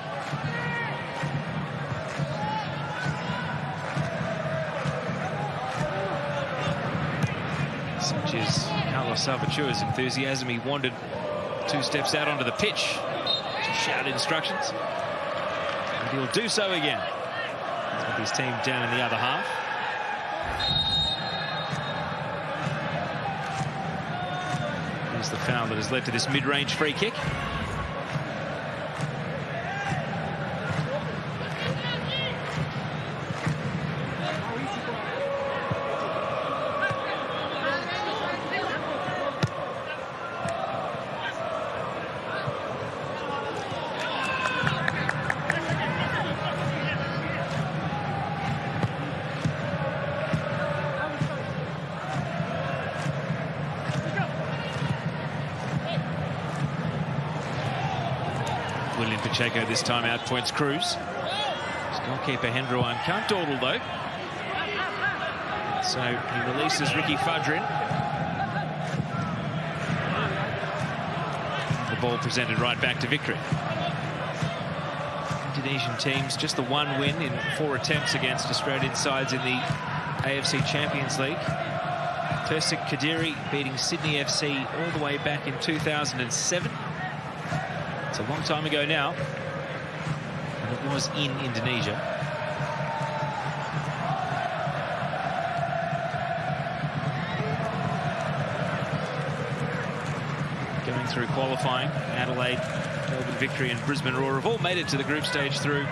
Speaker 19: Such is Carlos Salvature's enthusiasm. He wandered 2 steps out onto the pitch to shout instructions. And he'll do so again. With his team down in the other half. Here's the foul that has led to this mid-range free kick. Pacheco this time out points Cruz. Goalkeeper Hendrouan can't dawdle though. So he releases Ricky Fudrin. The ball presented right back to Victory. Indonesian teams just the one win in 4 attempts against Australian sides in the AFC Champions League. Persik Kediri beating Sydney FC all the way back in 2007. It's a long time ago now. And it was in Indonesia. Going through qualifying, Adelaide, Melbourne Victory and Brisbane Roar have all made it to the group stage through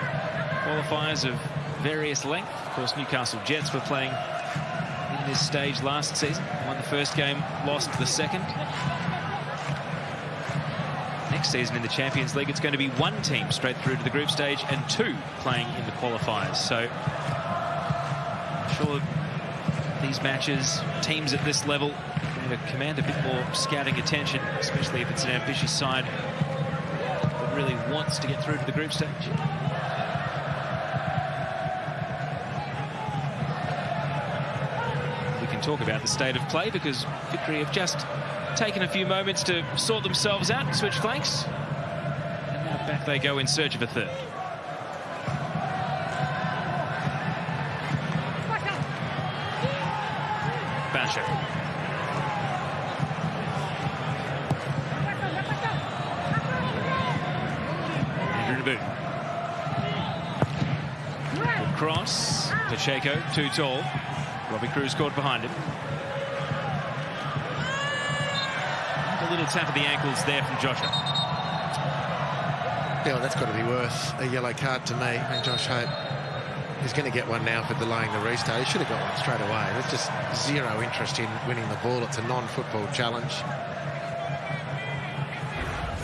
Speaker 19: qualifiers of various length. Of course, Newcastle Jets were playing in this stage last season. Won the first game, lost the second. Next season in the Champions League, it's going to be 1 team straight through to the group stage and 2 playing in the qualifiers. So I'm sure these matches, teams at this level, are going to command a bit more scouting attention, especially if it's an ambitious side that really wants to get through to the group stage. We can talk about the state of play because Victory have just taken a few moments to sort themselves out and switch flanks. And now back they go in search of a third. Basher. Andrew Naboon. Good cross. Pacheco, too tall. Robbie Cruz scored behind him. A little tap of the ankles there from Josh Hope.
Speaker 3: Yeah, well, that's got to be worth a yellow card to me. And Josh Hope is going to get one now for delaying the restart. He should have got one straight away. There's just zero interest in winning the ball. It's a non-football challenge.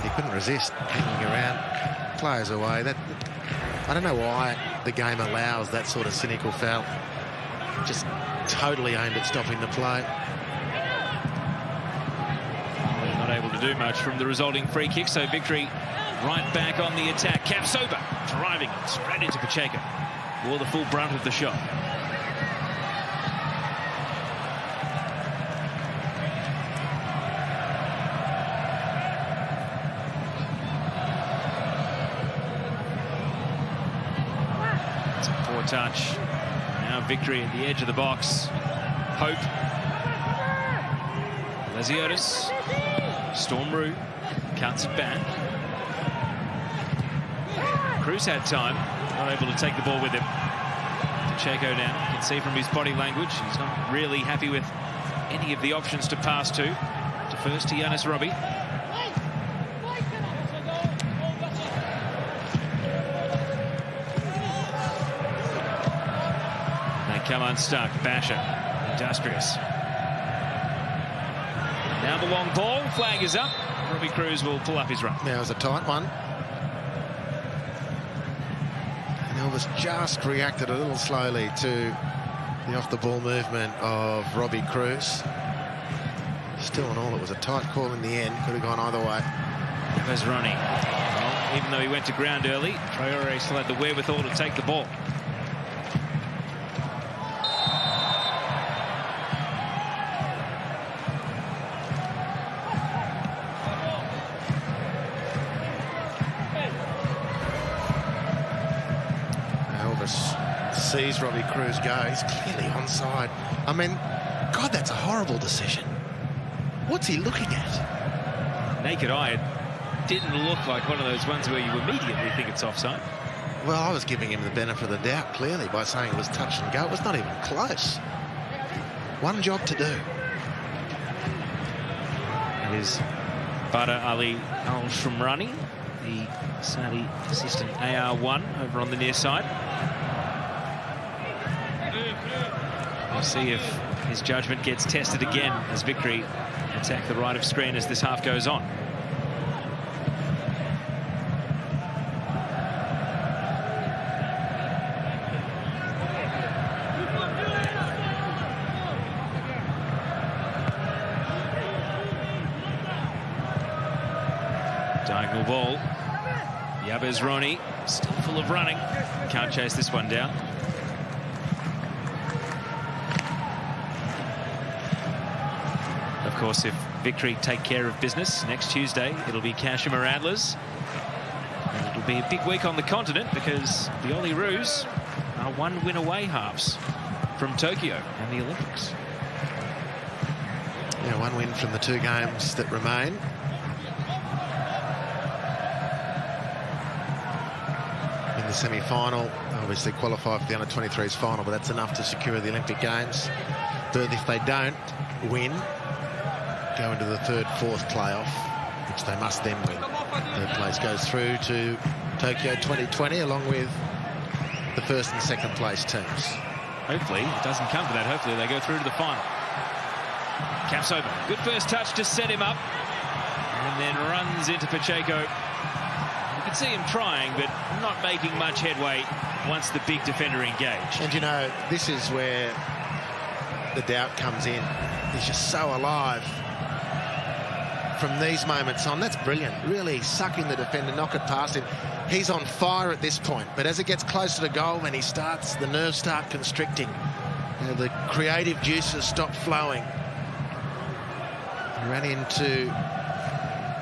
Speaker 3: He couldn't resist hanging around. Players away. That, I don't know why the game allows that sort of cynical foul. Just totally aimed at stopping the play.
Speaker 19: Not able to do much from the resulting free kick, so Victory right back on the attack. Capsoba driving it straight into Pacheco. Wore the full brunt of the shot. It's a poor touch. Now Victory at the edge of the box. Hope. Lesiotis. Stormroo cuts it back. Cruz had time, not able to take the ball with him. Pacheco now, you can see from his body language, he's not really happy with any of the options to pass to. First to Yanis Robbie. They come unstuck. Basher, industrious. Now the long ball, flag is up. Robbie Cruz will pull up his run.
Speaker 3: Now it was a tight one. And Elvis just reacted a little slowly to the off-the-ball movement of Robbie Cruz. Still in all, it was a tight call in the end. Could have gone either way.
Speaker 19: There's Ronnie. Well, even though he went to ground early, Traore still had the wherewithal to take the ball.
Speaker 3: Sees Robbie Cruz go. He's clearly onside. I mean, God, that's a horrible decision. What's he looking at?
Speaker 19: Naked eye, it didn't look like one of those ones where you immediately think it's offside.
Speaker 3: Well, I was giving him the benefit of the doubt, clearly, by saying it was touch and go. It was not even close. One job to do.
Speaker 19: It is Badr Ali Al-Shumrani, the Saudi assistant AR1 over on the near side. We'll see if his judgment gets tested again as Victory attack the right of screen as this half goes on. Diagonal ball. Yabez Ronnie, still full of running. Can't chase this one down. Of course, if Victory take care of business next Tuesday, it'll be Kashima Rattlers. And it'll be a big week on the continent because the Olyroos are 1 win away halves from Tokyo and the Olympics.
Speaker 3: Yeah, 1 win from the 2 games that remain. In the semi-final, obviously qualify for the under-23s final, but that's enough to secure the Olympic Games. But if they don't win, go into the 3rd, 4th playoff, which they must then win. 3rd place goes through to Tokyo 2020, along with the 1st and 2nd place teams.
Speaker 19: Hopefully it doesn't come to that. Hopefully they go through to the final. Caps over. Good first touch to set him up. And then runs into Pacheco. You can see him trying, but not making much headway once the big defender engaged.
Speaker 3: And, you know, this is where the doubt comes in. He's just so alive. From these moments on, that's brilliant. Really sucking the defender, knock it past him. He's on fire at this point, but as it gets closer to goal, when he starts, the nerves start constricting. You know, the creative juices stop flowing. He ran into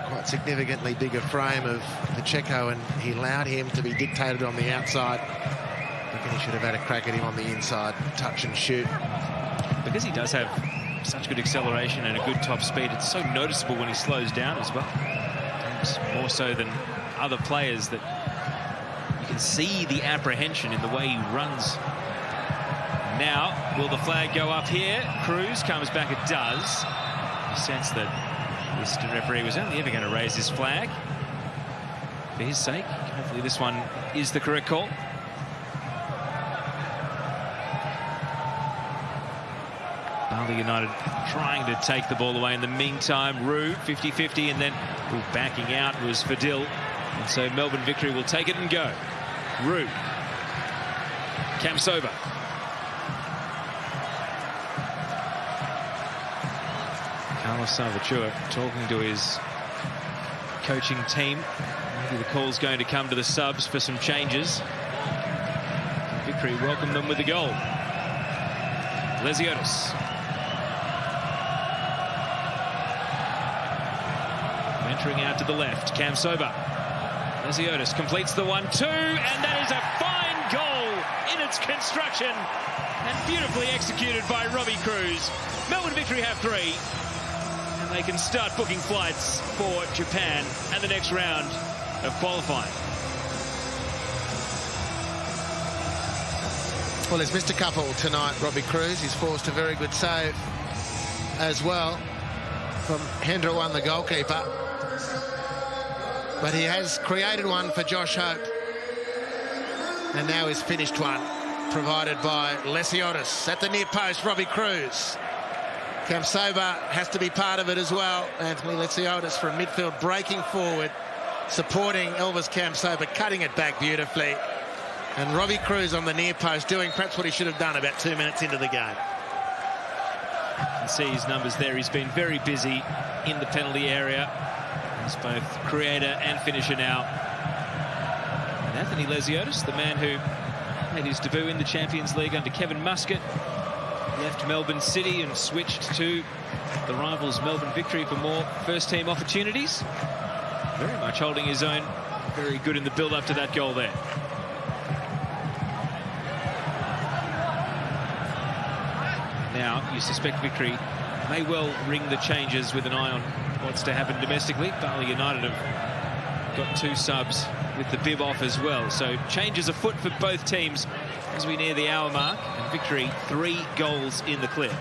Speaker 3: quite significantly bigger frame of Pacheco, and he allowed him to be dictated on the outside. I reckon he should have had a crack at him on the inside, touch and shoot.
Speaker 19: Because he does have such good acceleration and a good top speed, it's so noticeable when he slows down as well. It's more so than other players that you can see the apprehension in the way he runs. Now, will the flag go up here? Cruz comes back, it does. You sense that the assistant referee was only ever going to raise his flag. For his sake, hopefully this one is the correct call. Bali United trying to take the ball away in the meantime. Rue 50-50, and then backing out was Fadil. And so Melbourne Victory will take it and go. Rue. Kamsova. Carlos Salvatore talking to his coaching team. Maybe the call's going to come to the subs for some changes. Victory welcomed them with the goal. Lesiotis. Venturing out to the left, Kamsova. Lesiotis completes the 1-2, and that is a fine goal in its construction and beautifully executed by Robbie Cruz. Melbourne Victory have 3, and they can start booking flights for Japan and the next round of qualifying.
Speaker 3: Well, he's missed a couple tonight, Robbie Cruz. He's forced a very good save as well from Hendra One, the goalkeeper. But he has created one for Josh Hope. And now he's finished one, provided by Lesiotis. At the near post, Robbie Cruz. Kamsova has to be part of it as well. Anthony Lesiotis from midfield breaking forward, supporting Elvis Kamsova, cutting it back beautifully. And Robbie Cruz on the near post doing perhaps what he should have done about 2 minutes into the game.
Speaker 19: You can see his numbers there. He's been very busy in the penalty area. He's both creator and finisher now. And Anthony Lesiotis, the man who made his debut in the Champions League under Kevin Muscat, left Melbourne City and switched to the rivals Melbourne Victory for more first-team opportunities. Very much holding his own. Very good in the build-up to that goal there. Now, you suspect Victory may well ring the changes with an eye on what's to happen domestically. Bali United have got 2 subs with the bib off as well. So changes afoot for both teams as we near the hour mark. And Victory 3 goals in the clear.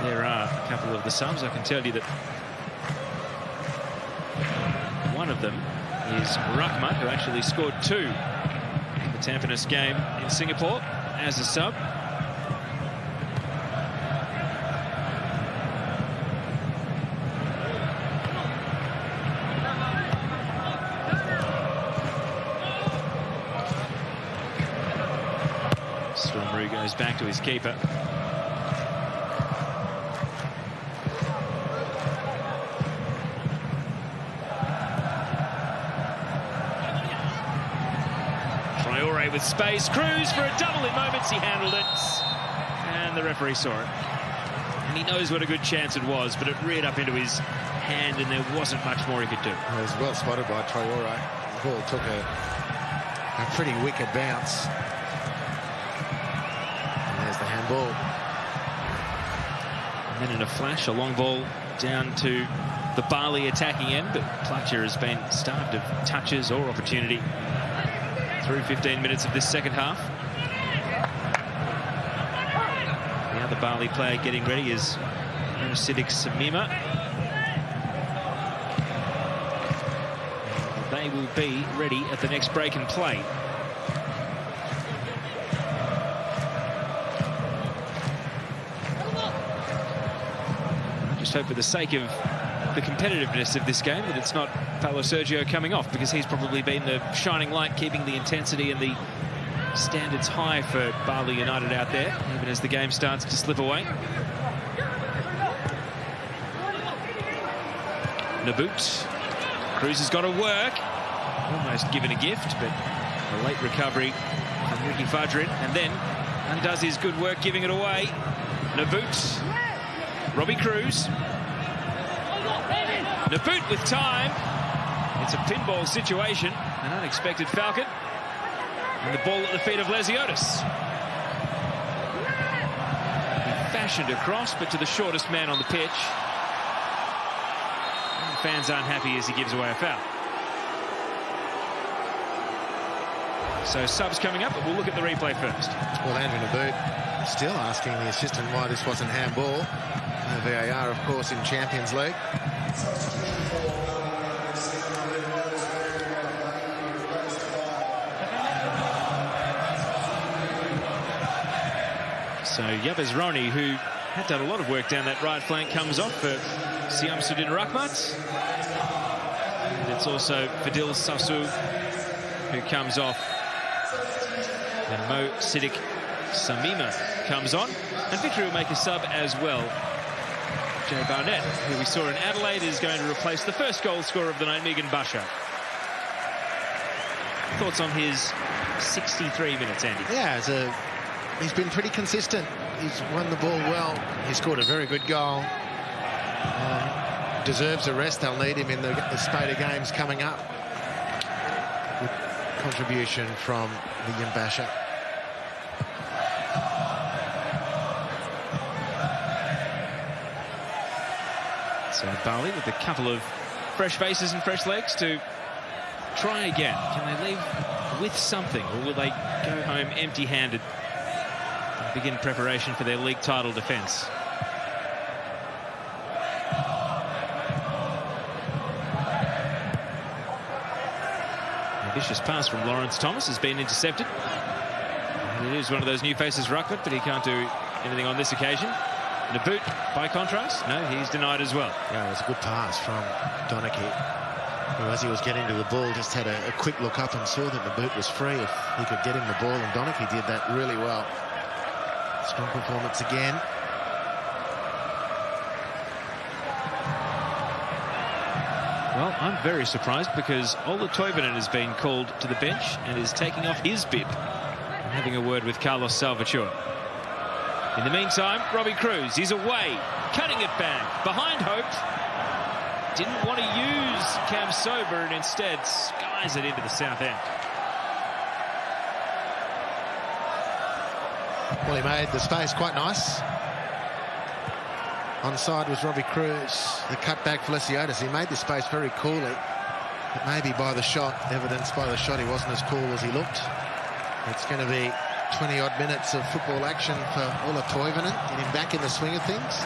Speaker 19: There are a couple of the subs. I can tell you that one of them is Ruckman, who actually scored 2 in the Tampines game in Singapore as a sub. Stormroo goes back to his keeper. Traore with space. Cruz for a double in moments. He handled it. And the referee saw it. And he knows what a good chance it was, but it reared up into his hand and there wasn't much more he could do.
Speaker 3: It was well spotted by Traore. The ball took a pretty wicked bounce. And there's the handball.
Speaker 19: And then in a flash, a long ball down to the Bali attacking end, but Platcher has been starved of touches or opportunity through 15 minutes of this second half. The other Bali player getting ready is Siddiq Samima. They will be ready at the next break and play. I just hope for the sake of the competitiveness of this game that it's not Paulo Sergio coming off, because he's probably been the shining light, keeping the intensity and the standards high for Bali United out there, even as the game starts to slip away. Naboot. Cruz has got to work. Almost given a gift, but a late recovery from Ricky Fadrin, and then undoes his good work giving it away. Naboot. Robbie Cruz. Naboot with time. It's a pinball situation, an unexpected falcon. And the ball at the feet of Lesiotis. He fashioned across, but to the shortest man on the pitch. And the fans aren't happy as he gives away a foul. So subs coming up, but we'll look at the replay first.
Speaker 3: Well, Andrew Naboot still asking the assistant why this wasn't handball. No VAR, of course, in Champions League.
Speaker 19: So Yabez Roni, who had done a lot of work down that right flank, comes off for Siamsuddin Rahmat. And it's also Fadil Sassu who comes off. And Mo Siddiq Samima comes on. And Victory will make a sub as well. Jay Barnett, who we saw in Adelaide, is going to replace the first goal scorer of the night, Megan Basha. Thoughts on his 63 minutes, Andy?
Speaker 3: Yeah, he's been pretty consistent. He's won the ball well. He scored a very good goal. Deserves a rest. They'll need him in the spate of games coming up. Good contribution from Megan Basha.
Speaker 19: So Bali with a couple of fresh faces and fresh legs to try again. Can they leave with something, or will they go home empty-handed and begin preparation for their league title defence? A vicious pass from Lawrence Thomas has been intercepted. And it is one of those new faces, Ruckman, but he can't do anything on this occasion. Naboot, by contrast, no, he's denied as well.
Speaker 3: Yeah, it was a good pass from Donachie, who, as he was getting to the ball, just had a quick look up and saw that Naboot was free if he could get him the ball, and Donachie did that really well. Strong performance again.
Speaker 19: Well, I'm very surprised because Ola Toivonen has been called to the bench and is taking off his bib and having a word with Carlos Salvatore. In the meantime, Robbie Cruz, he's away, cutting it back, behind Hope. Didn't want to use Cam Sober and instead skies it into the south end.
Speaker 3: Well, he made the space quite nice. Onside was Robbie Cruz. The cut back for Lesiotis. He made the space very coolly. But maybe by the shot, evidenced by the shot, he wasn't as cool as he looked. It's going to be 20-odd minutes of football action for Ola Toivonen, getting back in the swing of things.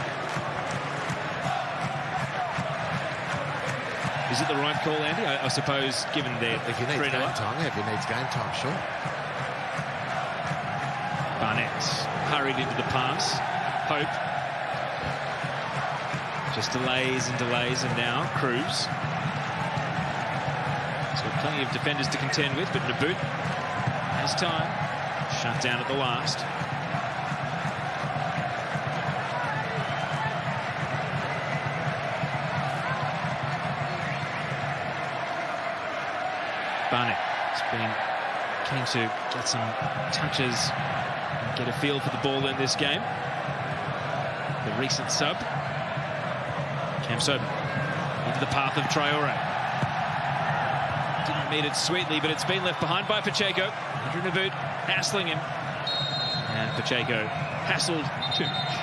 Speaker 19: Is it the right call, Andy? I suppose, given their
Speaker 3: if you need game time, yeah, if he needs game time, sure.
Speaker 19: Barnett hurried into the pass. Hope just delays and delays, and now Cruz. He's got plenty of defenders to contend with, but Naboot has time. Shut down at the last. Barnett has been keen to get some touches and get a feel for the ball in this game. The recent sub. Camps open into the path of Traore. Didn't meet it sweetly, but it's been left behind by Pacheco. Andrew Naboot hassling him. And Pacheco hassled too much.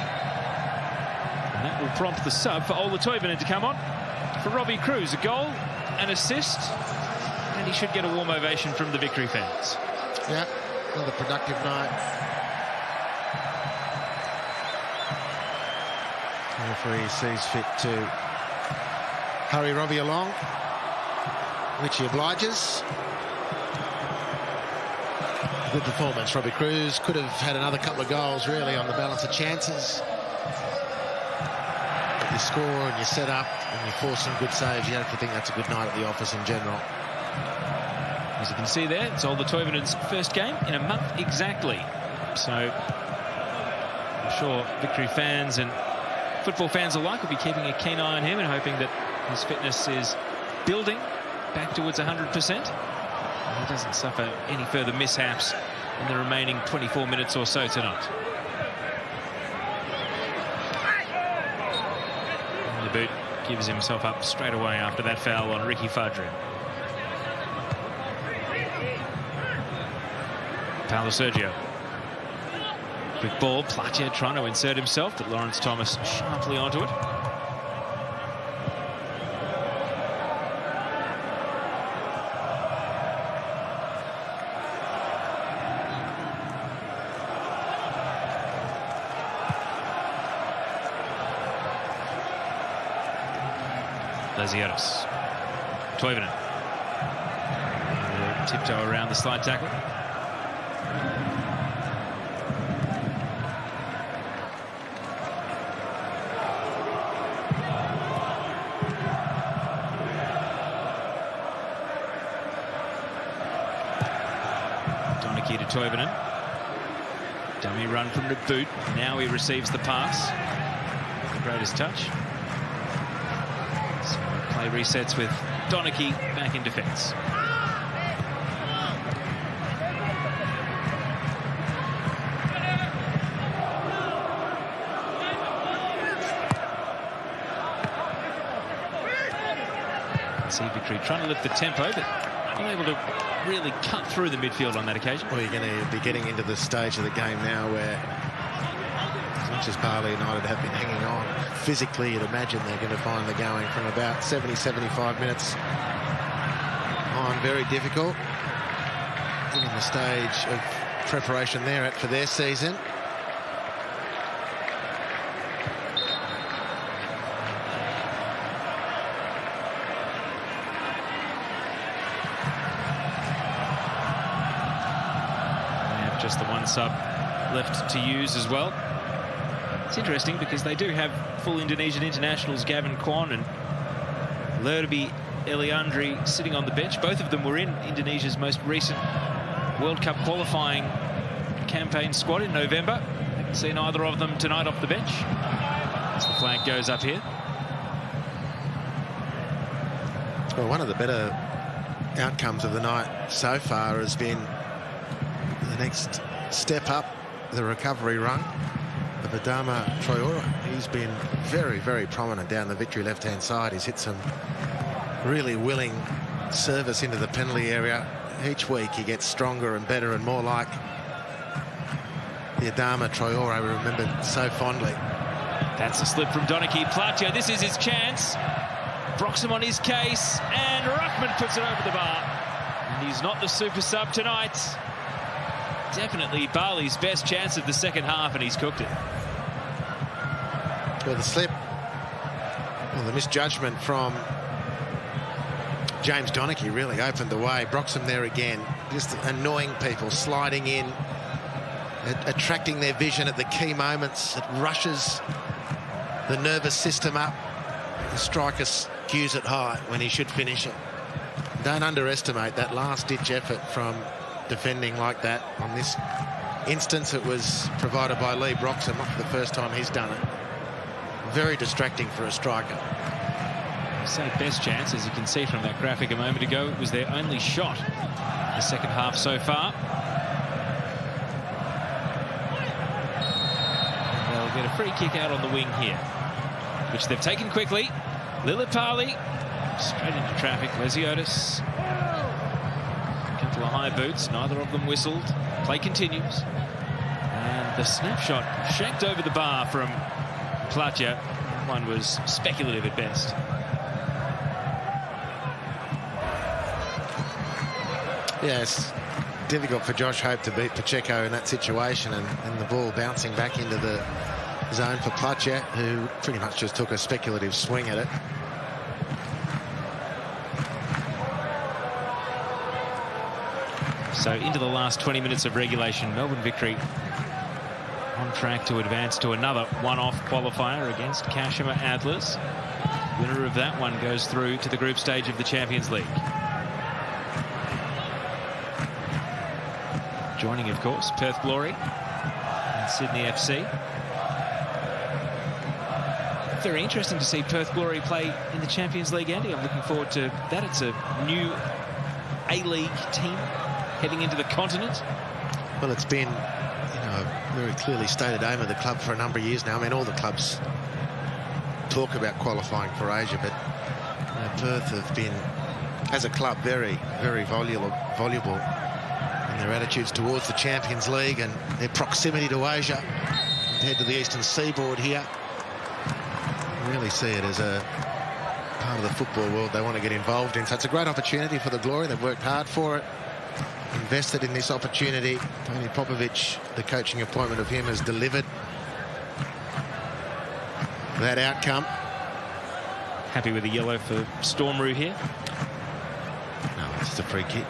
Speaker 19: And that will prompt the sub for Ola Toivonen to come on. For Robbie Cruz, a goal, an assist, and he should get a warm ovation from the Victory fans.
Speaker 3: Yeah, another productive night. The referee sees fit to hurry Robbie along, which he obliges. Good performance. Robbie Cruz could have had another couple of goals, really, on the balance of chances. But you score and you set up and you force some good saves. You have to think that's a good night at the office in general.
Speaker 19: As you can see there, it's Ola Toivonen's first game in a month exactly. So I'm sure Victory fans and football fans alike will be keeping a keen eye on him and hoping that his fitness is building back towards 100%. He doesn't suffer any further mishaps in the remaining 24 minutes or so tonight. And the boot gives himself up straight away after that foul on Ricky Fadria. Paulo Sergio. Big ball, Platje trying to insert himself, but Lawrence Thomas sharply onto it. Lazieros. Toivonen. Tiptoe around the slide tackle. Donachie to Toivonen. Dummy run from the boot. Now he receives the pass. The greatest touch. So play resets with Donachie back in defence. See Victory trying to lift the tempo, but not able to really cut through the midfield on that occasion.
Speaker 3: Well, you're going to be getting into the stage of the game now where, as much as Bali United have been hanging on, physically you'd imagine they're going to find the going from about 70, 75 minutes on. Very difficult. Given the stage of preparation they're at for their season.
Speaker 19: Just the one sub left to use as well. It's interesting because they do have full Indonesian internationals, Gavin Kwan and Lerby Eliandri, sitting on the bench. Both of them were in Indonesia's most recent World Cup qualifying campaign squad in November. Haven't seen either of them tonight off the bench as the flag goes up here.
Speaker 3: Well, one of the better outcomes of the night so far has been the next step up the recovery run of Adama Traore. He's been very, very prominent down the Victory left-hand side. He's hit some really willing service into the penalty area. Each week he gets stronger and better and more like the Adama Traore we remember so fondly.
Speaker 19: That's a slip from Donachie. Platje, this is his chance. Broxham on his case, and Ruckman puts it over the bar. And he's not the super sub tonight. Definitely Bali's best chance of the second half, and he's cooked it.
Speaker 3: Well, the slip, well, the misjudgment from James Donachie really opened the way. Broxham there again, just annoying people, sliding in, attracting their vision at the key moments. It rushes the nervous system up. The striker cues it high when he should finish it. Don't underestimate that last-ditch effort from defending like that. On this instance, it was provided by Lee Broxham, not for the first time he's done it. Very distracting for a striker.
Speaker 19: You say best chance, as you can see from that graphic a moment ago, it was their only shot the second half so far. And they'll get a free kick out on the wing here, which they've taken quickly. LUPA straight into traffic. Lesiotis. A couple of high boots. Neither of them whistled. Play continues. And the snapshot shanked over the bar from Platja. One was speculative at best.
Speaker 3: Yeah, it's difficult for Josh Hope to beat Pacheco in that situation, and the ball bouncing back into the zone for Platja, who pretty much just took a speculative swing at it.
Speaker 19: So into the last 20 minutes of regulation, Melbourne Victory on track to advance to another one-off qualifier against Kashima Antlers. Winner of that one goes through to the group stage of the Champions League. Joining, of course, Perth Glory and Sydney FC. Very interesting to see Perth Glory play in the Champions League, Andy. I'm looking forward to that. It's a new A-League team heading into the continent.
Speaker 3: Well, it's been, a very clearly stated aim of the club for a number of years now. I mean, all the clubs talk about qualifying for Asia, but Perth have been, as a club, very, very voluble in their attitudes towards the Champions League and their proximity to Asia compared to the Eastern Seaboard here. I really see it as a part of the football world they want to get involved in. So it's a great opportunity for the Glory. They've worked hard for it, invested in this opportunity. Tony Popovic, the coaching appointment of him, has delivered that outcome.
Speaker 19: Happy with the yellow for Stormroot here.
Speaker 3: No, it's just a free kick.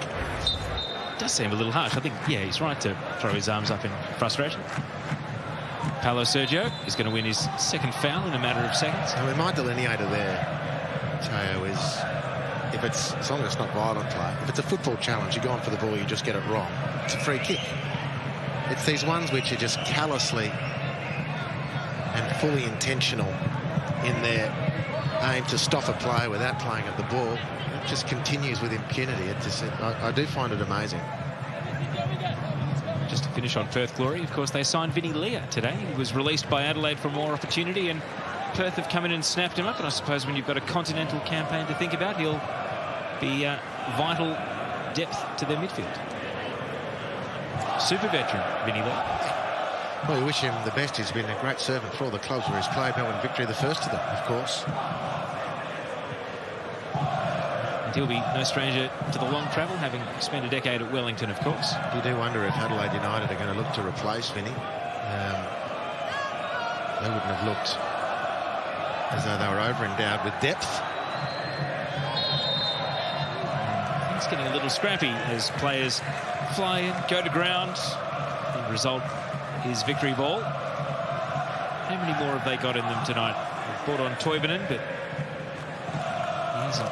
Speaker 19: It does seem a little harsh. I think, yeah, he's right to throw his arms up in frustration. Paulo Sergio is going to win his second foul in a matter of seconds.
Speaker 3: And my delineator there, Teo, is as long as it's not violent play, if it's a football challenge, you're going for the ball, you just get it wrong, it's a free kick. It's these ones which are just callously and fully intentional in their aim to stop a play without playing at the ball. It just continues with impunity. I do find it amazing.
Speaker 19: Just to finish on Perth Glory, of course, they signed Vinny Leah today. He was released by Adelaide for more opportunity, and Perth have come in and snapped him up. And I suppose when you've got a continental campaign to think about, he'll be vital depth to their midfield. Super veteran, Vinny Leah.
Speaker 3: Well, we wish him the best. He's been a great servant for all the clubs where he's played. Melbourne Victory, the first of them, of course.
Speaker 19: And he'll be no stranger to the long travel, having spent a decade at Wellington, of course.
Speaker 3: You do wonder if Adelaide United are going to look to replace Vinny. They wouldn't have looked as though they were over-endowed with depth.
Speaker 19: It's getting a little scrappy as players fly in, go to ground. The result is victory ball. How many more have they got in them tonight? They've brought on Toivonen, but he hasn't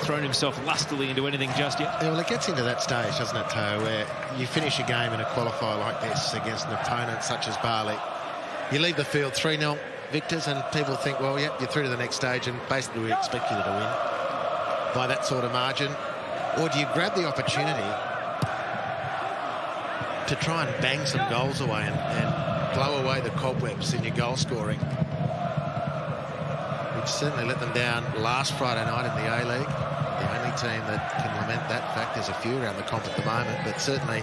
Speaker 19: thrown himself lustily into anything just yet.
Speaker 3: Yeah, well, it gets into that stage, doesn't it, Teo, where you finish a game in a qualifier like this against an opponent such as Bali. You leave the field 3-0 victors, and people think, well, yeah, you're through to the next stage, and basically we expect you to win by that sort of margin. Or do you grab the opportunity to try and bang some goals away and blow away the cobwebs in your goal scoring, which certainly let them down last Friday night in the A-League. The only team that can lament that fact. There's a few around the comp at the moment, but certainly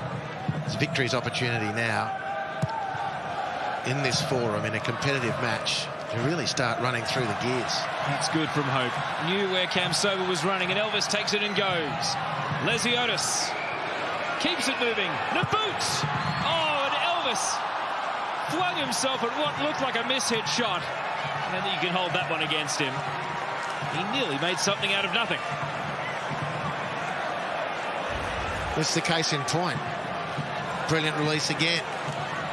Speaker 3: it's Victory's opportunity now in this forum, in a competitive match, to really start running through the gears.
Speaker 19: That's good from Hope. Knew where Cam Sober was running, and Elvis takes it and goes. Lesiotis keeps it moving. Naboot! Oh, and Elvis flung himself at what looked like a mishit shot. And you can hold that one against him. He nearly made something out of nothing.
Speaker 3: This is the case in point. Brilliant release again.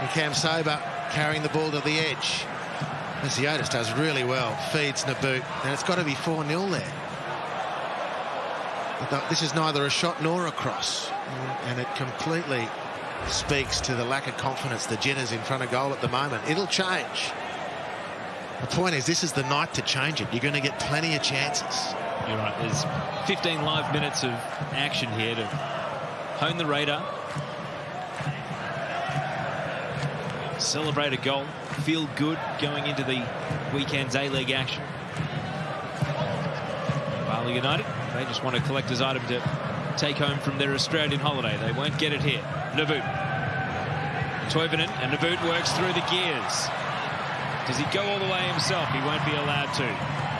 Speaker 3: And Cam Sober carrying the ball to the edge. Lesiotis does really well. Feeds Naboot. And it's got to be 4-0 there. But this is neither a shot nor a cross. And it completely speaks to the lack of confidence, the jitters in front of goal at the moment. It'll change. The point is, this is the night to change it. You're going to get plenty of chances.
Speaker 19: You're right. There's 15 live minutes of action here to hone the radar, celebrate a goal, feel good going into the weekend's A-League action. Bali United, they just want a collector's item to take home from their Australian holiday. They won't get it here. Navut. Toivonen, and Navut works through the gears. Does he go all the way himself? He won't be allowed to.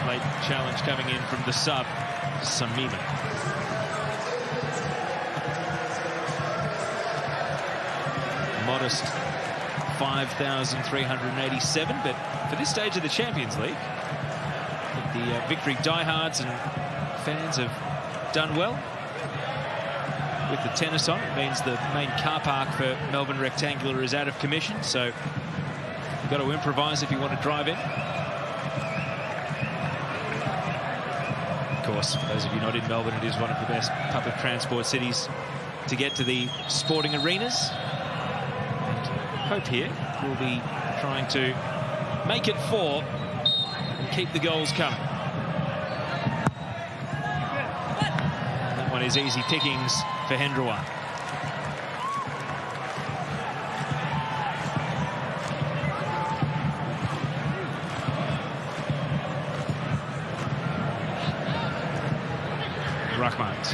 Speaker 19: Late challenge coming in from the sub, Samima. Modest 5,387, but for this stage of the Champions League, I think the Victory diehards and fans have done well. With the tennis on, it means the main car park for Melbourne Rectangular is out of commission, so you've got to improvise if you want to drive in. Of course, for those of you not in Melbourne, it is one of the best public transport cities to get to the sporting arenas. And Hope here will be trying to make it 4 and keep the goals coming. And that one is easy pickings for Hendrua. Rahmat.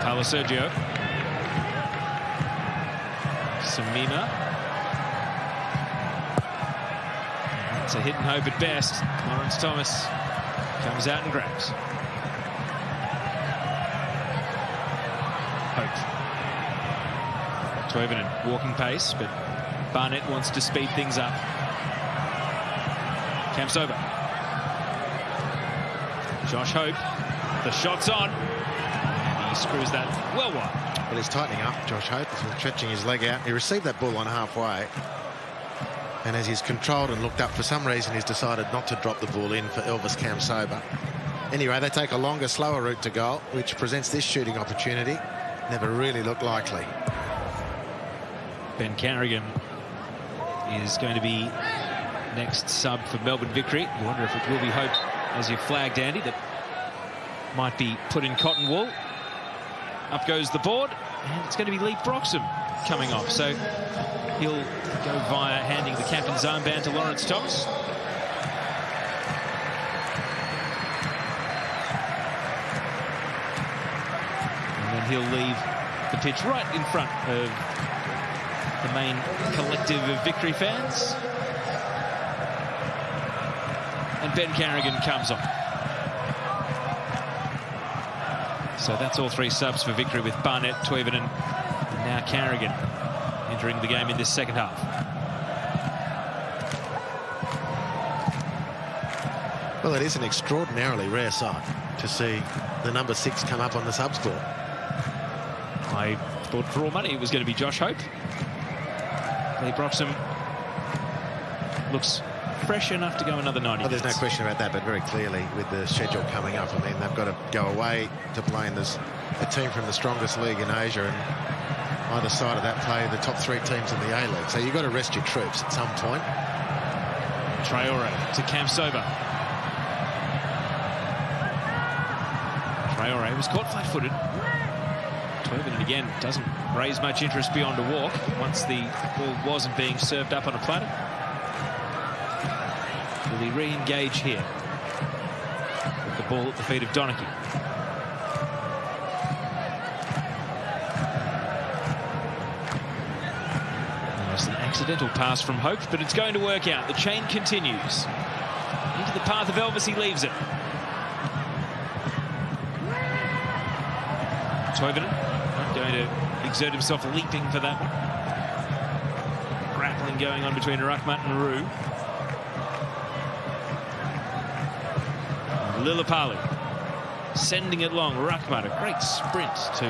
Speaker 19: Carlos Sergio. Samima. It's a hit and hope at best. Lawrence Thomas comes out and grabs. Toivonen walking pace, but Barnett wants to speed things up. Camps over. Josh Hope. The shot's on. And he screws that well wide.
Speaker 3: Well, he's tightening up, Josh Hope. He's stretching his leg out. He received that ball on halfway. And as he's controlled and looked up, for some reason, he's decided not to drop the ball in for Elvis Kamsoba. Anyway, they take a longer, slower route to goal, which presents this shooting opportunity. Never really looked likely.
Speaker 19: Ben Carrigan is going to be next sub for Melbourne Victory. You wonder if it will be Hope, as you flagged, Andy, that might be put in cotton wool. Up goes the board, and it's going to be Lee Broxham coming off. So he'll go via handing the captain's armband to Lawrence Thomas. And then he'll leave the pitch right in front of the main collective of Victory fans. And Ben Carrigan comes on. So that's all 3 subs for Victory, with Barnett, Toivonen, and now Carrigan entering the game in this second half.
Speaker 3: Well, it is an extraordinarily rare sight to see the number 6 come up on the sub score.
Speaker 19: I thought for all money it was going to be Josh Hope. Lee Broxham looks fresh enough to go another 90
Speaker 3: There's no
Speaker 19: minutes.
Speaker 3: question about that, but very clearly with the schedule coming up, I mean, they've got to go away to play in this, a team from the strongest league in Asia, and either side of that play the top 3 teams in the A-League. So you've got to rest your troops at some point.
Speaker 19: Traore to Kamsoba. Traore was caught flat-footed. Toivonen again doesn't raise much interest beyond a walk once the ball wasn't being served up on a platter. Will he re-engage here with the ball at the feet of Donachie? Almost an accidental pass from Hope, but it's going to work out. The chain continues. Into the path of Elvis, he leaves it. Toivonen not going to exert himself leaping for that grappling going on between Rahmat and Rue. Lillipali sending it long. Rahmat, a great sprint to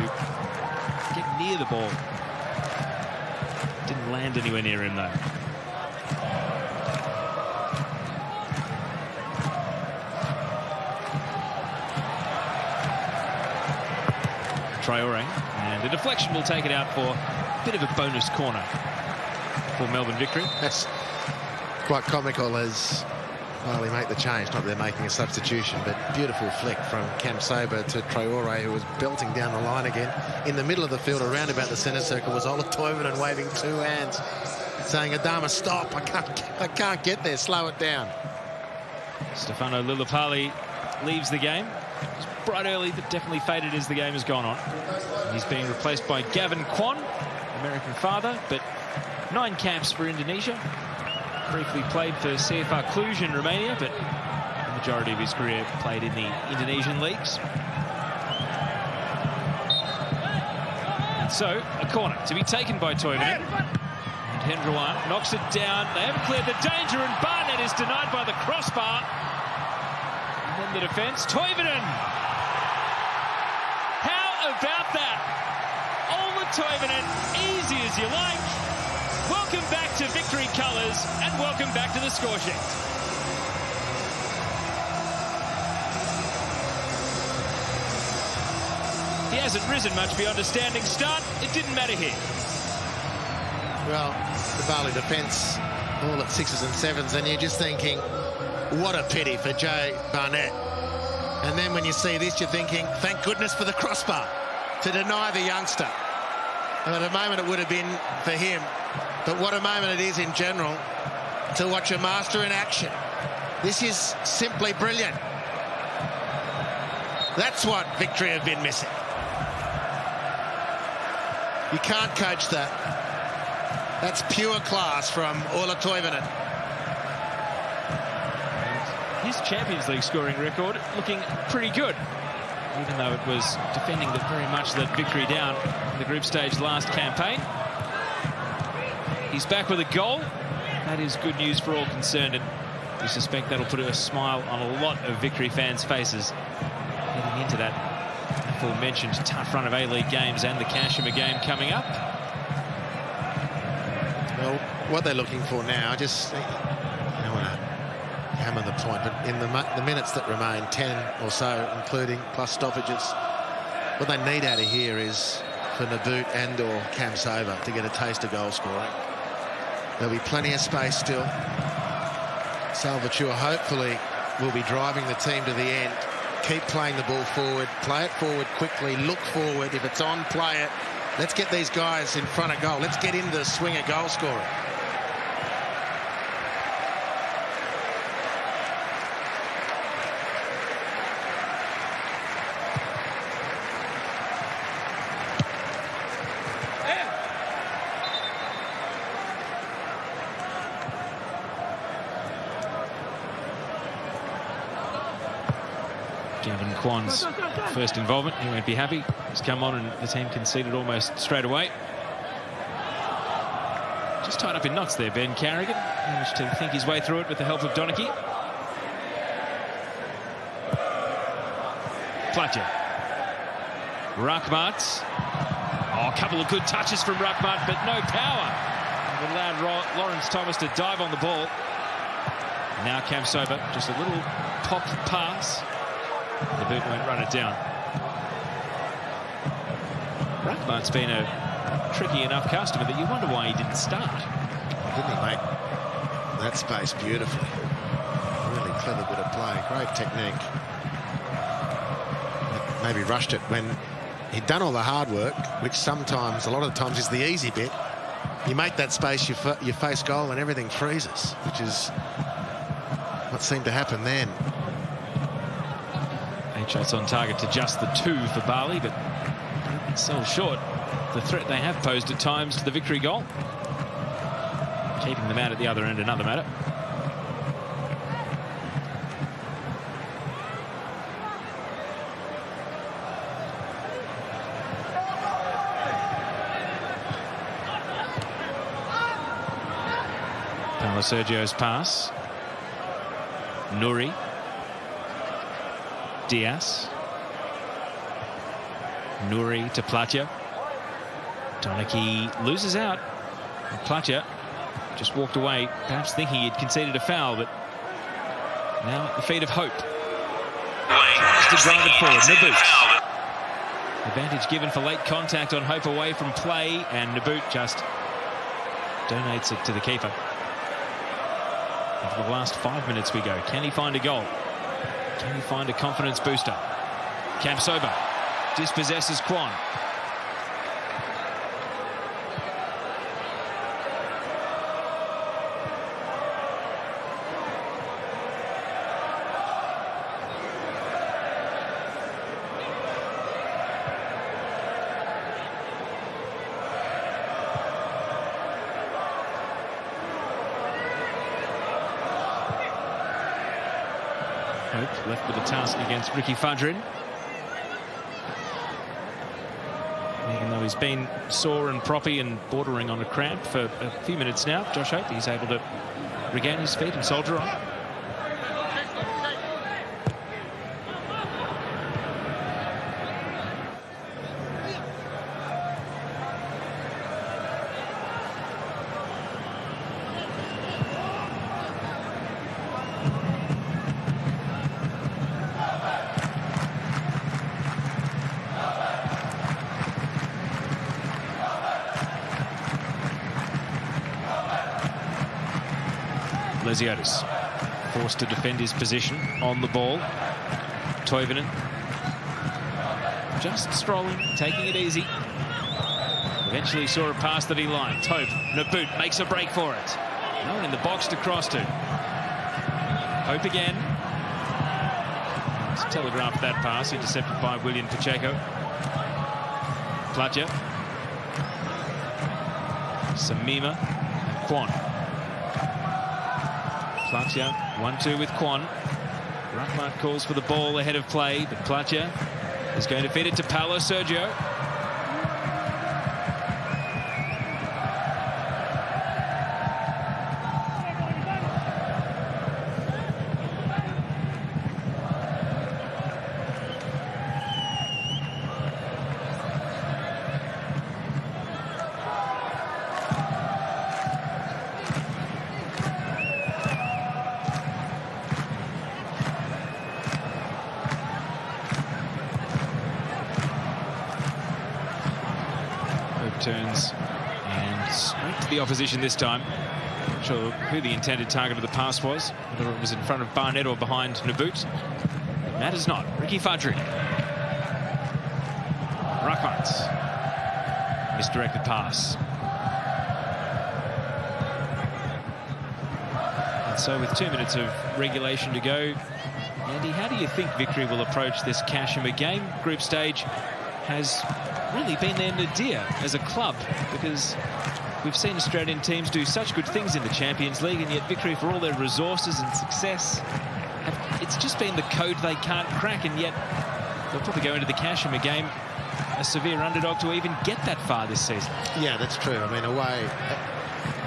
Speaker 19: get near the ball. Didn't land anywhere near him, though. Traore, and the deflection will take it out for a bit of a bonus corner for Melbourne Victory.
Speaker 3: That's quite comical, as Bali make the change, not that they're making a substitution, but beautiful flick from Kamsoba to Traore, who was belting down the line again. In the middle of the field, around about the centre circle, was Ola Toivonen waving two hands, saying, Adama, stop, I can't get there, slow it down.
Speaker 19: Stefano Lillipali leaves the game. It's bright early, but definitely faded as the game has gone on. And he's being replaced by Gavin Kwan, American father, but 9 caps for Indonesia. Briefly played for CFR Cluj in Romania, but the majority of his career played in the Indonesian leagues. And so, a corner to be taken by Toivonen. And Hendrawan knocks it down. They haven't cleared the danger, and Barnett is denied by the crossbar. And then the defence. Toivonen! How about that? Ola Toivonen, easy as you like. Welcome back to victory colours, and welcome back to the score sheet. He hasn't risen much beyond a standing start. It didn't matter here.
Speaker 3: Well, the Bali defence, all at 6s and 7s, and you're just thinking, what a pity for Joe Barnett. And then when you see this, you're thinking, thank goodness for the crossbar to deny the youngster. And at a moment it would have been for him. But what a moment it is in general to watch a master in action. This is simply brilliant. That's what victory have been missing. You can't coach that. That's pure class from Ola Toivonen.
Speaker 19: His Champions League scoring record looking pretty good, even though it was defending very much that victory down in the group stage last campaign. He's back with a goal. That is good news for all concerned, and we suspect that'll put a smile on a lot of victory fans' faces heading into that aforementioned tough run of A-League games and the Kashima game coming up.
Speaker 3: Well, what they're looking for now, just, I don't want to hammer the point, but in the minutes that remain, 10 or so, including plus stoppages, what they need out of here is for Naboot and or Kamsoba to get a taste of goal scoring. There'll be plenty of space still. Salvatore hopefully will be driving the team to the end. Keep playing the ball forward, play it forward quickly, look forward. If it's on, play it. Let's get these guys in front of goal. Let's get into the swing of goal scoring.
Speaker 19: Gavin Kwan's first involvement, he won't be happy. He's come on and the team conceded almost straight away. Just tied up in knots there, Ben Carrigan. Managed to think his way through it with the help of Donachie. Platja. Rakmat. Oh, a couple of good touches from Rakmat, but no power. It allowed Lawrence Thomas to dive on the ball. Now Kamsoba, just a little pop pass. The boot won't run it down. Rakmat's been a tricky enough customer that you wonder why he didn't start.
Speaker 3: Didn't he make that space beautifully? Really clever bit of play, great technique. Maybe rushed it when he'd done all the hard work, which sometimes, a lot of the times, is the easy bit. You make that space, you face goal, and everything freezes, which is what seemed to happen then.
Speaker 19: 8 shots on target to just the 2 for Bali, but so short the threat they have posed at times to the victory goal. Keeping them out at the other end, another matter. Paulo Sergio's pass. Nuri. Diaz. Nuri to Platja. Donachie loses out. And Platja just walked away, perhaps thinking he'd conceded a foul, but now at the feet of hope. Just to drive it forward. Naboot. Advantage given for late contact on Hope away from play, and Naboot just donates it to the keeper. Over the last 5 minutes we go. Can he find a goal? Can he find a confidence booster? Kamsoba dispossesses Kwon. Hope left with the task against Ricky Fadrin. Even though he's been sore and proppy and bordering on a cramp for a few minutes now, Josh Hope, he's able to regain his feet and soldier on. Lesiotis forced to defend his position on the ball. Toivonen just strolling, taking it easy. Eventually saw a pass that he liked. Hope, Naboot makes a break for it. No one in the box to cross to. Hope again. Let's telegraph that pass, intercepted by William Pacheco. Platja. Samima. Kwon. Platja, 1-2 with Kwon. Ruckmart calls for the ball ahead of play, but Platja is going to feed it to Paulo Sergio. Turns and straight to the opposition this time. Not sure who the intended target of the pass was, whether it was in front of Barnett or behind Naboot. It matters not. Ricky Fadrin. Ruckmart. Misdirected pass. And so with 2 minutes of regulation to go, Andy, how do you think Victory will approach this Kashmir game? Group stage has really been their nadir as a club, because we've seen Australian teams do such good things in the Champions League, and yet Victory, for all their resources and success, it's just been the code they can't crack, and yet they'll probably go into the Kashmir game a severe underdog to even get that far this season.
Speaker 3: Yeah, that's true. I mean, away,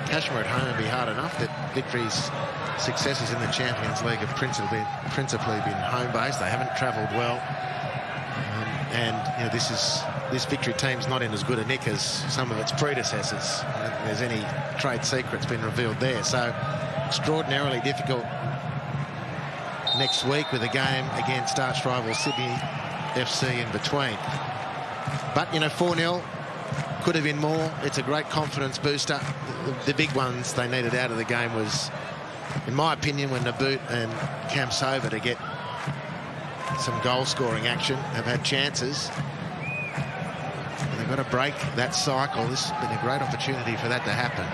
Speaker 3: Kashmir at home would be hard enough. That Victory's successes in the Champions League have principally been home-based. They haven't travelled well. And you know, this Victory team's not in as good a nick as some of its predecessors. I don't think there's any trade secrets been revealed there. So extraordinarily difficult next week with a game against arch rival Sydney FC in between. But you know, 4-0 could have been more. It's a great confidence booster. The big ones they needed out of the game was, in my opinion, when Naboot and Kamsoba to get some goal-scoring action, have had chances. And they've got to break that cycle. This has been a great opportunity for that to happen.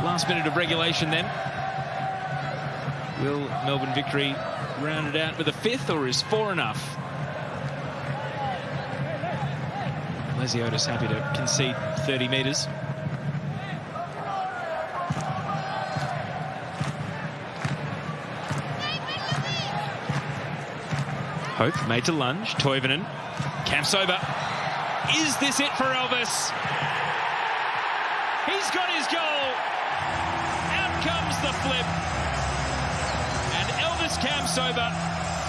Speaker 19: Last minute of regulation then. Will Melbourne Victory round it out with a fifth, or is 4 enough? Lesiotis happy to concede 30 metres. Hope made to lunge. Toivonen. Kamsoba. Is this it for Elvis? He's got his goal. Out comes the flip. And Elvis Kamsoba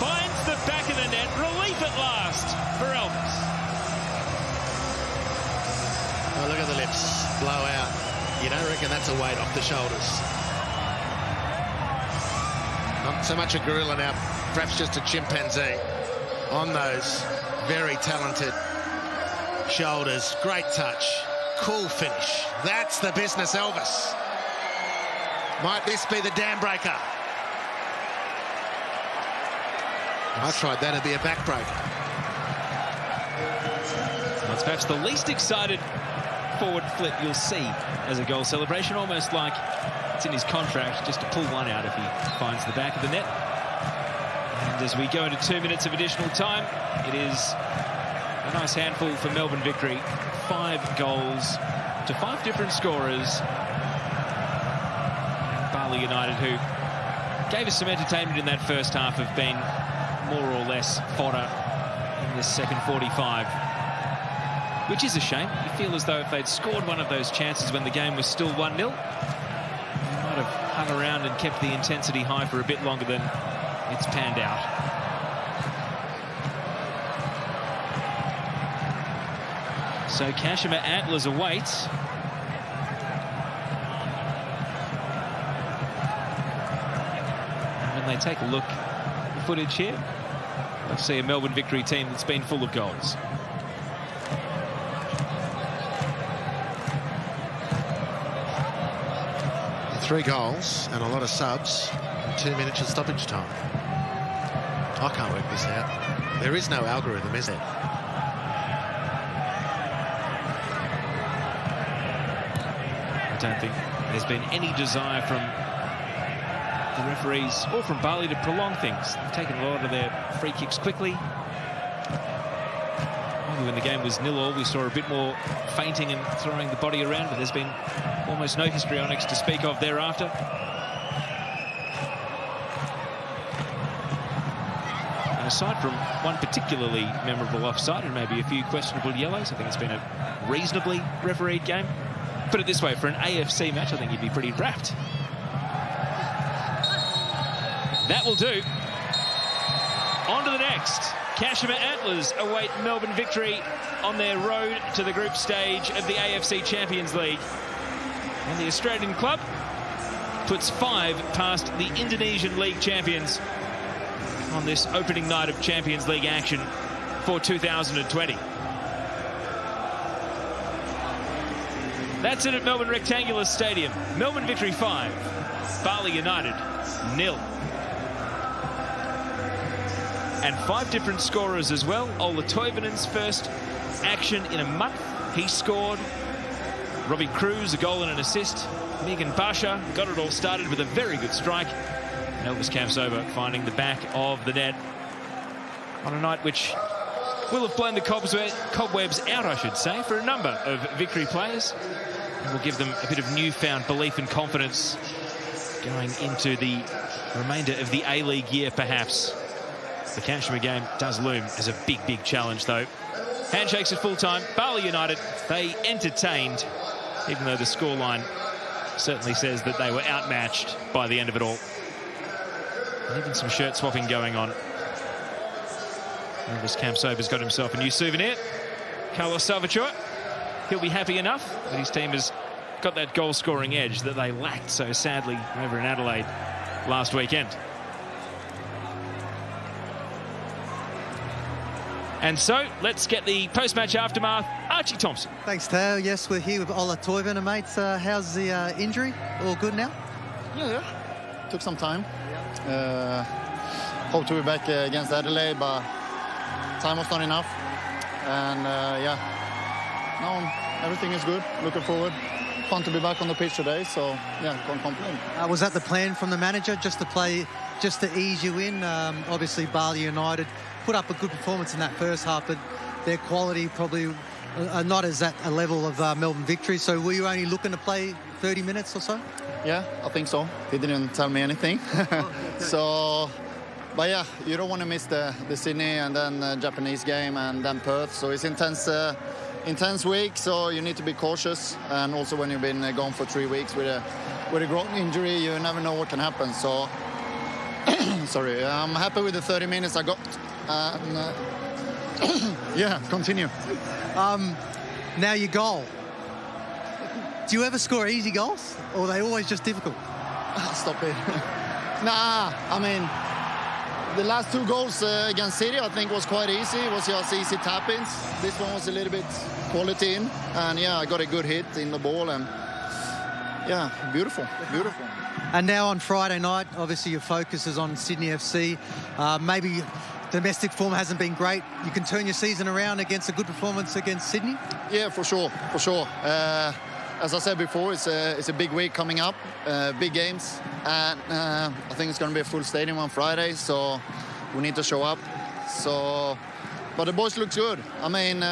Speaker 19: finds the back of the net. Relief at last for Elvis.
Speaker 3: Oh, look at the lips blow out. You don't reckon that's a weight off the shoulders? Not so much a gorilla now, perhaps just a chimpanzee on those very talented shoulders. Great touch, cool finish. That's the business, Elvis. Might this be the dam breaker? I tried that, it'd be a backbreaker.
Speaker 19: That's perhaps the least excited forward flip you'll see as a goal celebration, almost like it's in his contract just to pull one out if he finds the back of the net. And as we go into 2 minutes of additional time, it is a nice handful for Melbourne Victory. 5 goals to 5 different scorers. Bali United, who gave us some entertainment in that first half, have been more or less fodder in this second 45. Which is a shame. You feel as though if they'd scored one of those chances when the game was still 1-0, they might have hung around and kept the intensity high for a bit longer than it's panned out. So Kashima Antlers awaits. And when they take a look at the footage here, they'll see a Melbourne Victory team that's been full of goals.
Speaker 3: Three goals and a lot of subs in 2 minutes of stoppage time. I can't work this out. There is no algorithm, is there?
Speaker 19: I don't think there's been any desire from the referees or from Bali to prolong things. They've taken a lot of their free kicks quickly. Maybe when the game was 0-0, we saw a bit more feinting and throwing the body around, but there's been almost no histrionics to speak of thereafter. And aside from one particularly memorable offside and maybe a few questionable yellows, I think it's been a reasonably refereed game. Put it this way, for an AFC match, I think you'd be pretty rapt. That will do. On to the next. Kashima Antlers await Melbourne Victory on their road to the group stage of the AFC Champions League. And the Australian club puts 5 past the Indonesian League champions on this opening night of Champions League action for 2020. That's it at Melbourne Rectangular Stadium. Melbourne Victory 5, Bali United 0. And 5 different scorers as well. Ola Toivonen's first action in a month. He scored. Robbie Cruz, a goal and an assist. Megan Basha got it all started with a very good strike. And Elvis Kamsoba finding the back of the net on a night which will have blown the cobwebs out, I should say, for a number of Victory players. And will give them a bit of newfound belief and confidence going into the remainder of the A-League year, perhaps. The Kashima game does loom as a big, big challenge, though. Handshakes at full time. Bali United, they entertained, even though the scoreline certainly says that they were outmatched by the end of it all. And even some shirt swapping going on. Elvis Kamsoba's got himself a new souvenir. Carlos Salvatore, he'll be happy enough that his team has got that goal-scoring edge that they lacked so sadly over in Adelaide last weekend. And so, let's get the post-match aftermath. Archie Thompson.
Speaker 4: Thanks, Tao. Yes, we're here with Ola Toivonen, mates. How's the injury? All good now?
Speaker 8: Yeah. Took some time. Hope to be back against Adelaide, but time was not enough. And, no, everything is good. Looking forward. Fun to be back on the pitch today, so, yeah, can't complain.
Speaker 4: Was that the plan from the manager, just to ease you in? Obviously, Bali United put up a good performance in that first half, but their quality probably not as at a level of Melbourne Victory. So were you only looking to play 30 minutes or so?
Speaker 8: Yeah, I think so. He didn't tell me anything. So, but yeah, you don't want to miss the Sydney and then the Japanese game and then Perth. So it's intense week, so you need to be cautious. And also when you've been gone for 3 weeks with a groin injury, you never know what can happen. So, sorry, I'm happy with the 30 minutes I got. Yeah, continue.
Speaker 4: Now your goal. Do you ever score easy goals, or are they always just difficult?
Speaker 8: Stop it. Nah, I mean, the last 2 goals against City, I think, was quite easy. It was just easy tap-ins. This one was a little bit quality in, and yeah, I got a good hit in the ball, and yeah, beautiful.
Speaker 4: And now on Friday night, obviously your focus is on Sydney FC. Maybe domestic form hasn't been great. You can turn your season around against a good performance against Sydney?
Speaker 8: Yeah, for sure. As I said before, it's a big week coming up, big games. And I think it's going to be a full stadium on Friday, so we need to show up. But the boys look good. I mean,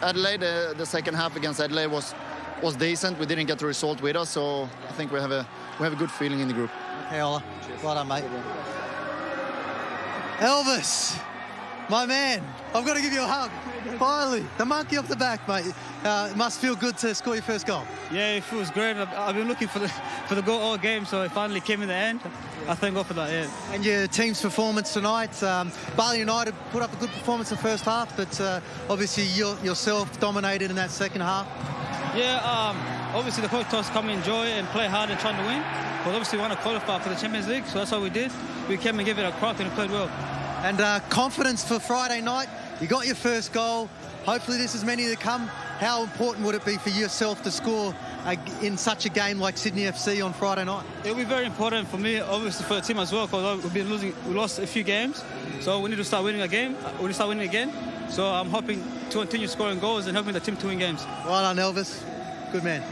Speaker 8: Adelaide, the second half against Adelaide was decent. We didn't get the result with us, so I think we have a good feeling in the group.
Speaker 4: Okay, Ola. Well done, mate. Elvis, my man, I've got to give you a hug. Finally, the monkey off the back, mate. It must feel good to score your first goal.
Speaker 11: Yeah, it feels great. I've been looking for the goal all game, so it finally came in the end. I thank God for that, yeah.
Speaker 4: And your team's performance tonight, Bali United put up a good performance in the first half, but obviously yourself dominated in that second half.
Speaker 11: Yeah, obviously the coach told us to come enjoy and play hard and try to win. But obviously we want to qualify for the Champions League, so that's what we did. We came and gave it a crack and we played well.
Speaker 4: And confidence for Friday night. You got your first goal. Hopefully there's as many to come. How important would it be for yourself to score in such a game like Sydney FC on Friday night?
Speaker 11: It'll be very important for me, obviously for the team as well, because we lost a few games. So we need to start winning a game. We need to start winning again. So I'm hoping to continue scoring goals and helping the team to win games.
Speaker 4: Well done, Elvis. Good man.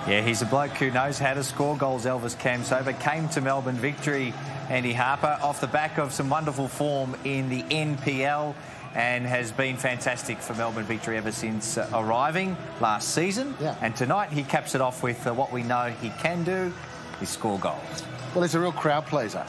Speaker 2: Yeah, he's a bloke who knows how to score goals, Elvis Kamsoba. Came to Melbourne Victory, Andy Harper, off the back of some wonderful form in the NPL and has been fantastic for Melbourne Victory ever since arriving last season.
Speaker 3: Yeah.
Speaker 2: And tonight he caps it off with what we know he can do, is score goals.
Speaker 3: Well, he's a real crowd pleaser.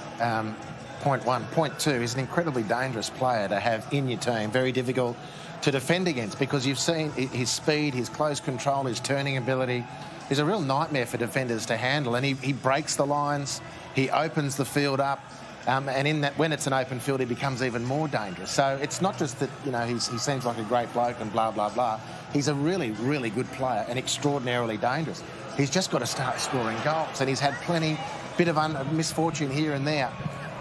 Speaker 3: Point one. Point two, he's an incredibly dangerous player to have in your team. Very difficult to defend against because you've seen his speed, his close control, his turning ability. He's a real nightmare for defenders to handle, and he breaks the lines, he opens the field up, and in that, when it's an open field, he becomes even more dangerous. So it's not just that, you know, he seems like a great bloke and blah, blah, blah. He's a really, really good player and extraordinarily dangerous. He's just got to start scoring goals, and he's had plenty, bit of misfortune here and there,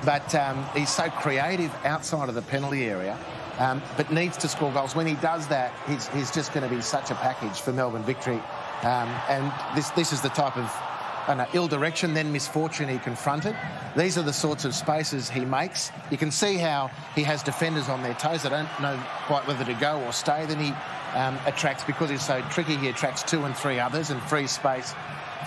Speaker 3: but he's so creative outside of the penalty area. But needs to score goals. When he does that, he's just going to be such a package for Melbourne Victory. And this is the type of ill direction, then misfortune he confronted. These are the sorts of spaces he makes. You can see how he has defenders on their toes. They don't know quite whether to go or stay. Then he attracts, because he's so tricky, he attracts 2 and 3 others and frees space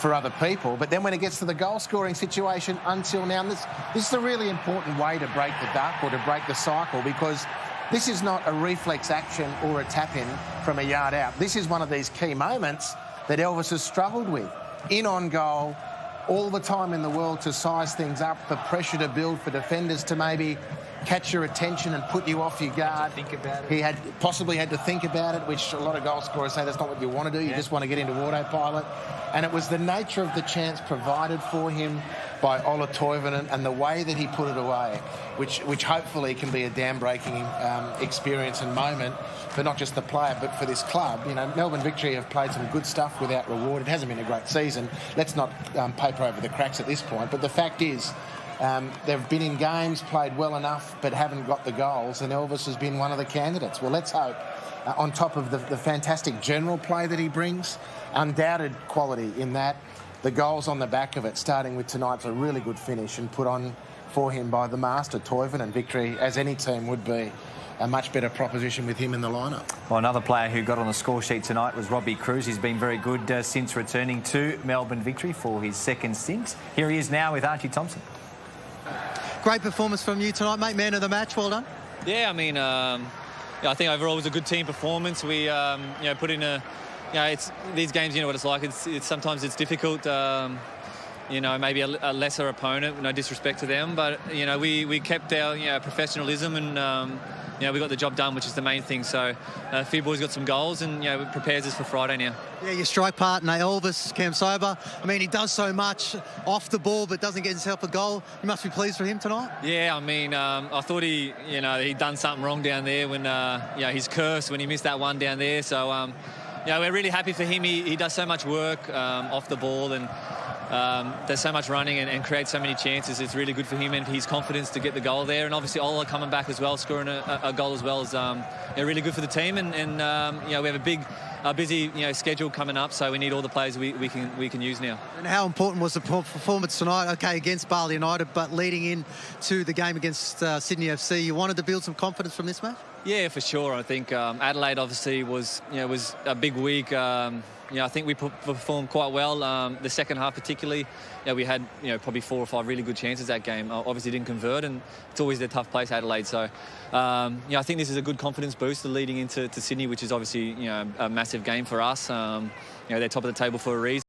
Speaker 3: for other people. But then when it gets to the goal-scoring situation, until now, this is a really important way to break the duck or to break the cycle, because this is not a reflex action or a tap-in from a yard out. This is one of these key moments that Elvis has struggled with. In on goal, all the time in the world to size things up, the pressure to build for defenders to maybe catch your attention and put you off your guard.
Speaker 2: Think about it.
Speaker 3: He had possibly had to think about it, which a lot of goal scorers say that's not what you want to do. You just want to get into autopilot. And it was the nature of the chance provided for him by Ola Toivonen and the way that he put it away, which hopefully can be a dam-breaking experience and moment for not just the player but for this club. You know, Melbourne Victory have played some good stuff without reward. It hasn't been a great season. Let's not paper over the cracks at this point. But the fact is, they've been in games, played well enough, but haven't got the goals, and Elvis has been one of the candidates. Well, let's hope, on top of the fantastic general play that he brings, undoubted quality in that, the goals on the back of it, starting with tonight's a really good finish and put on for him by the master, Toivonen, and Victory, as any team would be, a much better proposition with him in the lineup.
Speaker 2: Well, another player who got on the score sheet tonight was Robbie Cruz. He's been very good since returning to Melbourne Victory for his second stint. Here he is now with Archie Thompson.
Speaker 4: Great performance from you tonight, mate. Man of the match, well done.
Speaker 15: Yeah, I mean, I think overall it was a good team performance. We, put in a, it's these games. You know what it's like. It's sometimes it's difficult. Maybe a lesser opponent. No disrespect to them, but we kept our professionalism and we got the job done, which is the main thing. So a few boys got some goals and it prepares us for Friday now.
Speaker 4: Yeah, your strike partner, Elvis Kamsoba. I mean, he does so much off the ball, but doesn't get himself a goal. You must be pleased for him tonight.
Speaker 15: Yeah, I mean, I thought he'd done something wrong down there when he's cursed when he missed that one down there. So we're really happy for him. He does so much work off the ball, and there's so much running and creates so many chances. It's really good for him and his confidence to get the goal there. And obviously Ola coming back as well, scoring a goal as well is really good for the team. And we have a busy schedule coming up, so we need all the players we can use now.
Speaker 4: And how important was the performance tonight? Okay, against Bali United, but leading in to the game against Sydney FC, you wanted to build some confidence from this match?
Speaker 15: Yeah, for sure. I think Adelaide obviously was a big week. I think we performed quite well the second half, particularly. We had probably 4 or 5 really good chances that game. Obviously didn't convert, and it's always a tough place, Adelaide. So I think this is a good confidence booster leading into Sydney, which is obviously a massive game for us. They're top of the table for a reason.